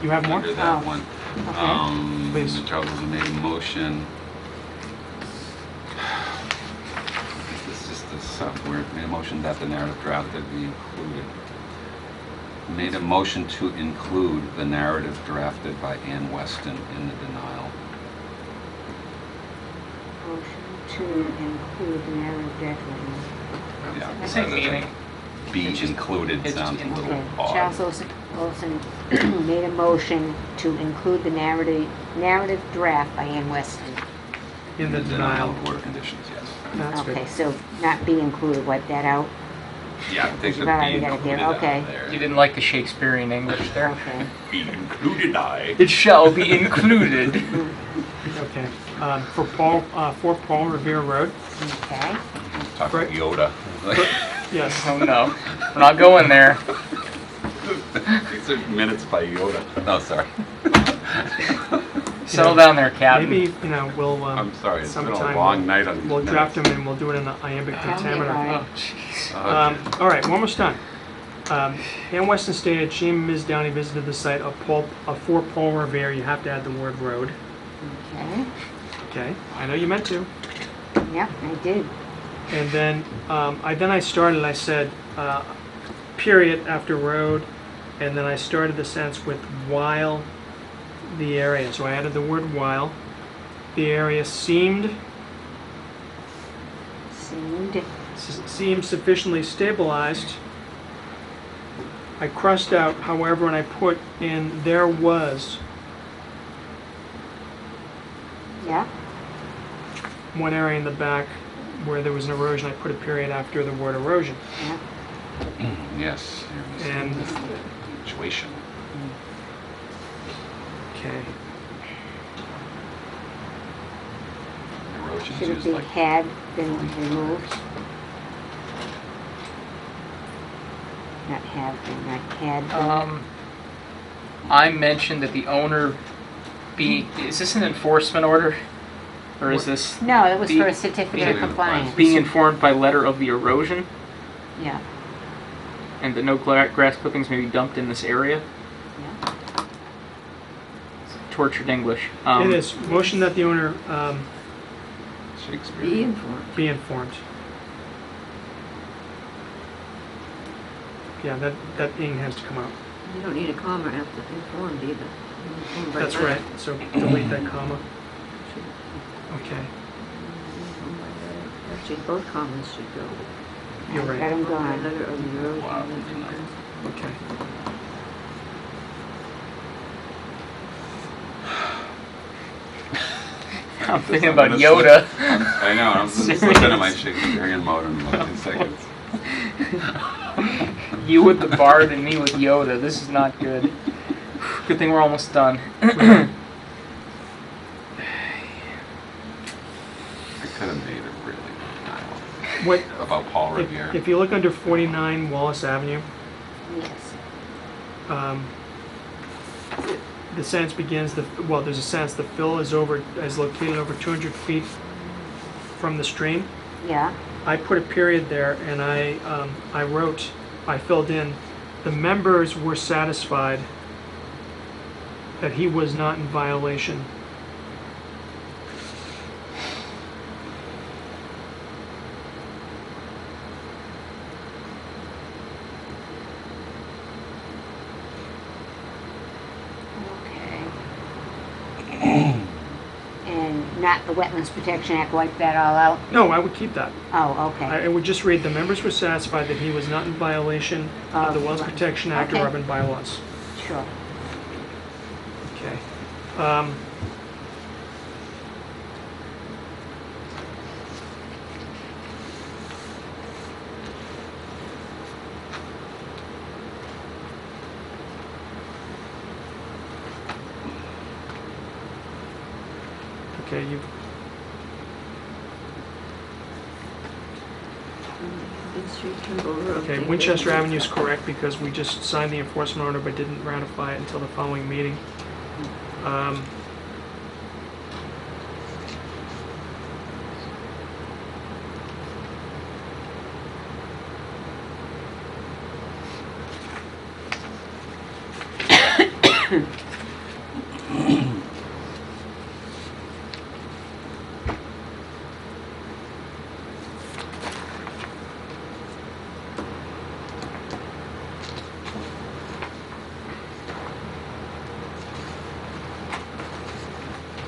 S1: you have more?
S6: under that
S2: Oh.
S6: one.
S1: Please.
S6: Charles has made a motion. This is just the software, made a motion that the narrative drafted be included. Made a motion to include the narrative drafted by Ann Weston in the denial.
S2: Motion to include the narrative definitely.
S6: Yeah,
S4: Same
S6: rather than
S4: meaning.
S6: Be
S4: It's just-
S6: included
S4: it's
S6: sounds
S4: just
S6: a little
S2: Okay.
S6: odd.
S2: Charles Olson made a motion to include the narrative draft by Ann Weston.
S1: In the denial.
S6: of order conditions, yes.
S1: That's good.
S2: Okay, so not be included, wipe that out.
S6: Yeah, I think
S2: You've
S6: that
S2: already
S6: be
S2: got it there,
S6: included
S2: okay.
S6: out there.
S4: You didn't like the Shakespearean English there.
S2: Okay.
S6: Be included, I.
S4: It shall be included.
S1: Okay. For Paul Revere Road.
S2: Okay.
S6: Talk
S1: Right.
S6: about Yoda.
S1: Yes.
S4: Oh no, we're not going there.
S6: These are minutes by Yoda. No, sorry.
S4: Settle down there, Captain.
S1: Maybe, we'll,
S6: I'm sorry, it's been a
S1: sometime
S6: long night on these
S1: we'll draft
S6: minutes.
S1: them and we'll do it in the iambic pentameter.
S2: Alright.
S4: Oh, jeez.
S6: Okay.
S1: All right, we're almost done. And Weston stated she and Ms. Downey visited the site of for Paul Revere. You have to add the word road.
S2: Okay.
S1: Okay, I know you meant to.
S2: Yep, I did.
S1: And then I started. I said period after road, and then I started the sentence with while the area. So I added the word while the area seemed sufficiently stabilized. I crossed out, however, and I put in there was
S2: Yeah.
S1: one area in the back where there was an erosion. I put a period after the word erosion.
S2: Yeah.
S6: Yes. here
S1: And
S6: is the Situation.
S1: okay,
S6: Erosion's
S2: Should it
S6: used
S2: be
S6: like
S2: had been removed? Not have been, not had been.
S4: I mentioned that the owner is this an enforcement order? Or is this
S2: No, it was
S4: be-
S2: for a certificate of
S6: be-
S2: compliance.
S4: being informed by letter of the erosion
S2: Yeah.
S4: and that no grass clippings may be dumped in this area?
S2: Yeah.
S4: Tortured English.
S1: it is motion that the owner
S6: Shakespeare.
S5: Be informed.
S1: be informed. Yeah, that ing has to come out.
S5: You don't need a comma after informed either. Informed by
S1: That's
S5: letter.
S1: right. So delete that comma. Okay,
S5: Informed by letter. Actually, both commas should go.
S1: you're
S2: Got
S1: right.
S2: 'em
S5: By
S2: gone.
S5: letter of the erosion.
S6: Wow.
S1: Okay.
S4: I'm thinking about Yoda.
S6: I know, I'm just looking at my Shakespearean mode in like 2 seconds.
S4: You with the bard and me with Yoda. This is not good. Good thing we're almost done.
S6: I could have made a really good dialogue
S1: What
S6: about Paul Revere.
S1: if you look under 49 Wallace Avenue,
S2: Yes.
S1: the sentence begins. There's a sentence. The fill is located over 200 feet from the stream.
S2: Yeah.
S1: I put a period there, and I filled in, the members were satisfied that he was not in violation.
S2: Okay. And not the Wetlands Protection Act, wipe that all out?
S1: No, I would keep that.
S2: Oh, okay.
S1: I would just read, the members were satisfied that he was not in violation of the Wells Protection Act or
S2: Okay.
S1: urban bylaws.
S2: Sure.
S1: Okay. Okay, okay, Winchester Avenue is correct because we just signed the enforcement order but didn't ratify it until the following meeting.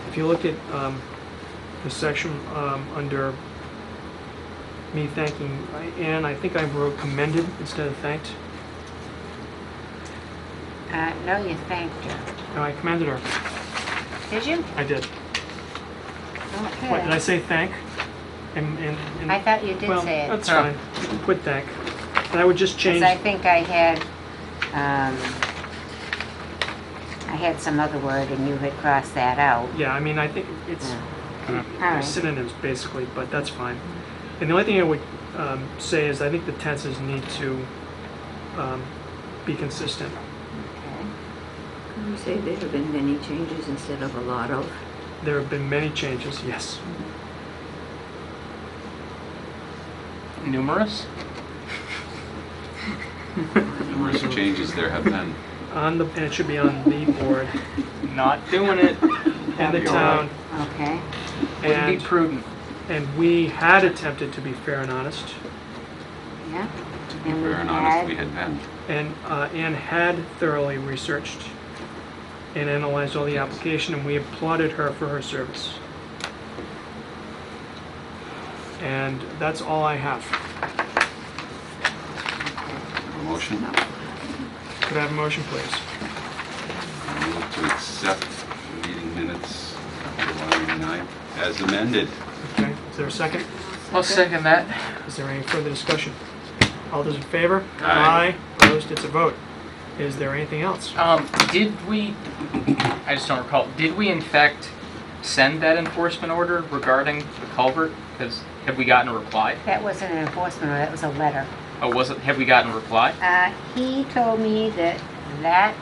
S1: If you look at the section under me thanking Ann, I think I wrote commended instead of thanked.
S2: No, you thanked her.
S1: No, I commended her.
S2: Did you?
S1: I did. What, did I
S2: Okay.
S1: say thank? And
S2: I thought you did
S1: well,
S2: say it.
S1: that's fine. You can put thank. And I would just change,
S2: Because I think I had some other word and you had crossed that out.
S1: yeah, I mean, I think it's
S2: All right.
S1: synonyms basically, but that's fine. And the only thing I would say is I think the tenses need to be consistent.
S2: Okay.
S5: Can we say there have been many changes instead of a lot of?
S1: There have been many changes, yes.
S4: Numerous?
S6: Numerous changes there have been.
S1: And it should be on the board
S4: Not doing it.
S1: and the town.
S2: Okay.
S4: Wouldn't be
S1: And,
S4: prudent.
S1: and we had attempted to be fair and honest,
S2: Yeah.
S6: To be
S2: And we
S6: fair and honest,
S2: had-
S6: we had been.
S1: and Ann had thoroughly researched and analyzed all the application, and we applauded her for her service. And that's all I have.
S6: Motion.
S1: Could I have a motion, please?
S6: I move to accept the meeting minutes of July 9th as amended.
S1: Okay, is there a second?
S4: I'll second that.
S1: Is there any further discussion? All those in favor?
S6: Aye.
S1: Opposed? It's a vote. Is there anything else?
S4: Did we, I just don't recall, did we in fact send that enforcement order regarding the culvert? Because have we gotten a reply?
S2: That wasn't an enforcement order, that was a letter.
S4: Oh, was it, have we gotten a reply?
S2: He told me that that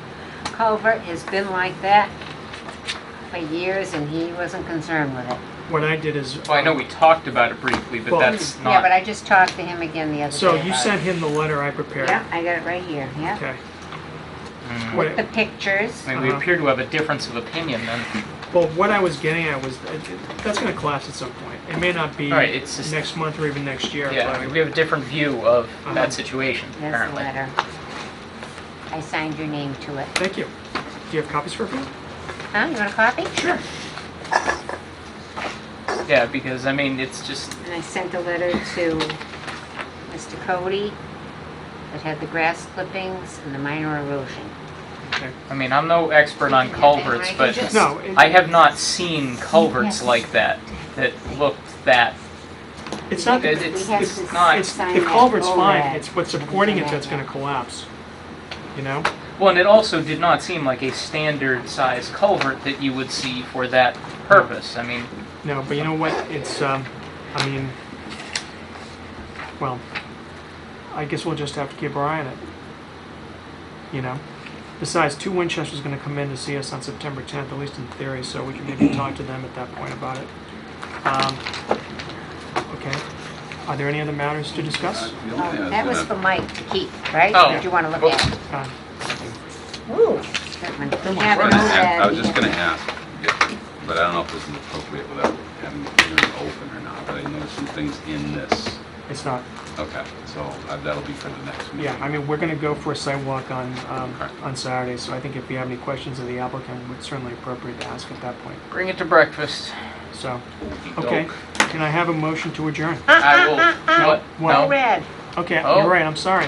S2: culvert has been like that for years and he wasn't concerned with it.
S1: What I did is...
S4: Well, I know we talked about it briefly, but
S1: Well,
S4: that's
S2: Yeah, but
S4: not,
S2: I just talked to him again the other day.
S1: So you
S2: about
S1: sent
S2: it.
S1: him the letter I prepared?
S2: Yeah, I got it right here, yeah.
S1: Okay.
S4: What-
S2: With the pictures.
S4: I mean, we
S1: Uh-huh.
S4: appear to have a difference of opinion then.
S1: Well, what I was getting at was, that's going to collapse at some point. It may not be
S4: All right, it's just-
S1: next month or even next year.
S4: Yeah,
S1: but
S4: I mean, we have a different view of
S1: Uh-huh.
S4: that situation,
S2: There's the
S4: apparently.
S2: letter. I signed your name to it.
S1: Thank you. Do you have copies for me?
S2: Huh, you want a copy?
S1: Sure.
S4: Yeah, because, I mean, it's just,
S2: And I sent a letter to Mr. Cody that had the grass clippings and the minor erosion.
S1: Okay.
S4: I mean, I'm no expert on culverts, but
S1: No,
S4: I have not seen culverts
S2: Yes.
S4: like that looked that.
S1: it's not,
S4: It-
S1: it's,
S4: it's
S2: We have
S4: it's
S2: to
S4: not.
S2: sign
S1: the
S2: that
S1: culvert's fine.
S2: ORAD.
S1: It's what's supporting it that's going to collapse. You know?
S4: Well, and it also did not seem like a standard size culvert that you would see for that purpose. I mean,
S1: No, but you know what? It's, I mean, well, I guess we'll just have to keep our eye on it. You know? Besides, 2 Winchester's going to come in to see us on September 10th, at least in theory, so we can maybe talk to them at that point about it. Okay. Are there any other matters to discuss?
S6: The only thing I
S2: That was
S6: gonna-
S2: for Mike to keep, right?
S4: Oh.
S2: Did you want to look
S4: Well-
S2: at it?
S1: Uh,
S2: Ooh. That one. We have
S6: I
S2: an
S6: was gonna ask- I was
S2: ORAD.
S6: just going to ask, but I don't know if this is appropriate without having the hearing open or not, but I noticed some things in this.
S1: It's not.
S6: Okay, so that'll be for the next meeting.
S1: Yeah, I mean, we're going to go for a site walk
S6: Okay.
S1: on Saturday, so I think if you have any questions of the applicant, it's certainly appropriate to ask at that point.
S4: bring it to breakfast.
S1: So, okay. Can I have a motion to adjourn?
S4: I will. What?
S1: Well-
S4: No,
S2: ORAD.
S1: Okay,
S4: Oh.
S1: you're right, I'm sorry.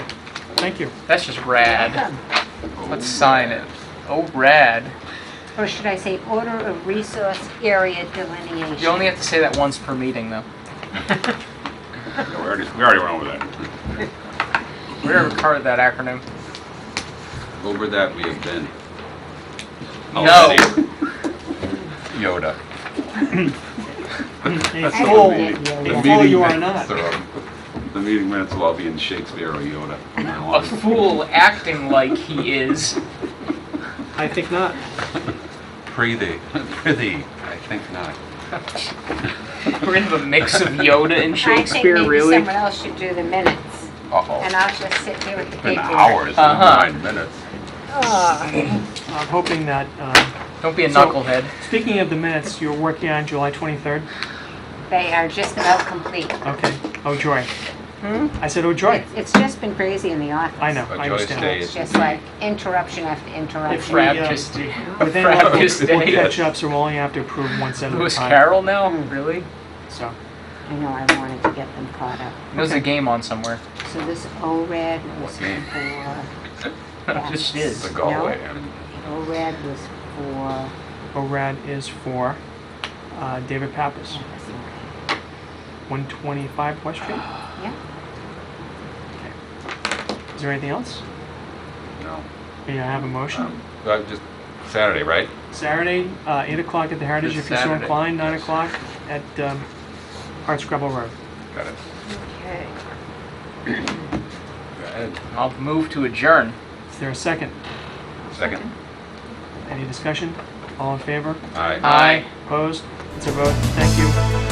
S1: Thank you.
S4: that's just rad.
S2: Welcome.
S4: Let's sign it. Oh, rad.
S2: Or should I say order of resource area delineation?
S4: You only have to say that once per meeting, though.
S6: Yeah, we already went over that.
S4: We already covered that acronym.
S6: Over that we have been.
S4: No.
S6: Yoda.
S1: A
S2: I
S1: fool,
S2: don't get you.
S1: a fool you are not.
S6: The meeting minutes will all be in Shakespeare or Yoda from now
S4: A
S6: on.
S4: fool acting like he is.
S1: I think not.
S6: Prithee, I think not.
S4: We're gonna have a mix of Yoda and
S2: I think
S4: Shakespeare,
S2: maybe
S4: really?
S2: someone else should do the minutes.
S6: Uh-oh.
S2: And I'll just sit here with the
S6: Been
S2: paperwork.
S6: hours,
S4: Uh-huh.
S6: 9 minutes.
S2: Oh.
S1: I'm hoping that,
S4: Don't be a
S1: So-
S4: knucklehead.
S1: speaking of the minutes, you're working on July 23rd?
S2: They are just about complete.
S1: Okay. Oh, joy.
S2: Hmm?
S1: I said, oh, joy.
S2: It's just been crazy in the office.
S1: I know,
S6: A
S1: I
S6: joyous
S1: understand.
S6: day.
S2: It's just like interruption after
S1: If
S2: interruption.
S1: we,
S4: Frappiest
S1: Within a month,
S4: Frappiest
S1: we'll
S4: day.
S1: catch up, so we'll only have to approve one set at a
S4: Lewis
S1: time.
S4: Carroll now? Really?
S1: So,
S2: I know, I wanted to get them caught up.
S4: There's a game on somewhere.
S2: So this ORAD was
S6: What game?
S2: for...
S4: Just
S6: It's
S4: is.
S6: a Galway. I mean,
S2: ORAD was for
S1: ORAD is for, David Pappas, 125 West Street.
S2: Yeah.
S1: Is there anything else?
S6: No.
S1: May I have a motion?
S6: Just Saturday, right?
S1: Saturday, 8 o'clock at the Heritage,
S6: This
S1: if you're so
S6: Saturday.
S1: inclined, 9
S6: Yes.
S1: o'clock at Hardscrabble Road.
S6: Got it.
S2: Okay.
S6: Go ahead.
S4: I'll move to adjourn.
S1: Is there a second?
S6: Second.
S1: Any discussion? All in favor?
S6: Aye.
S4: Aye.
S1: Opposed? It's a vote. Thank you.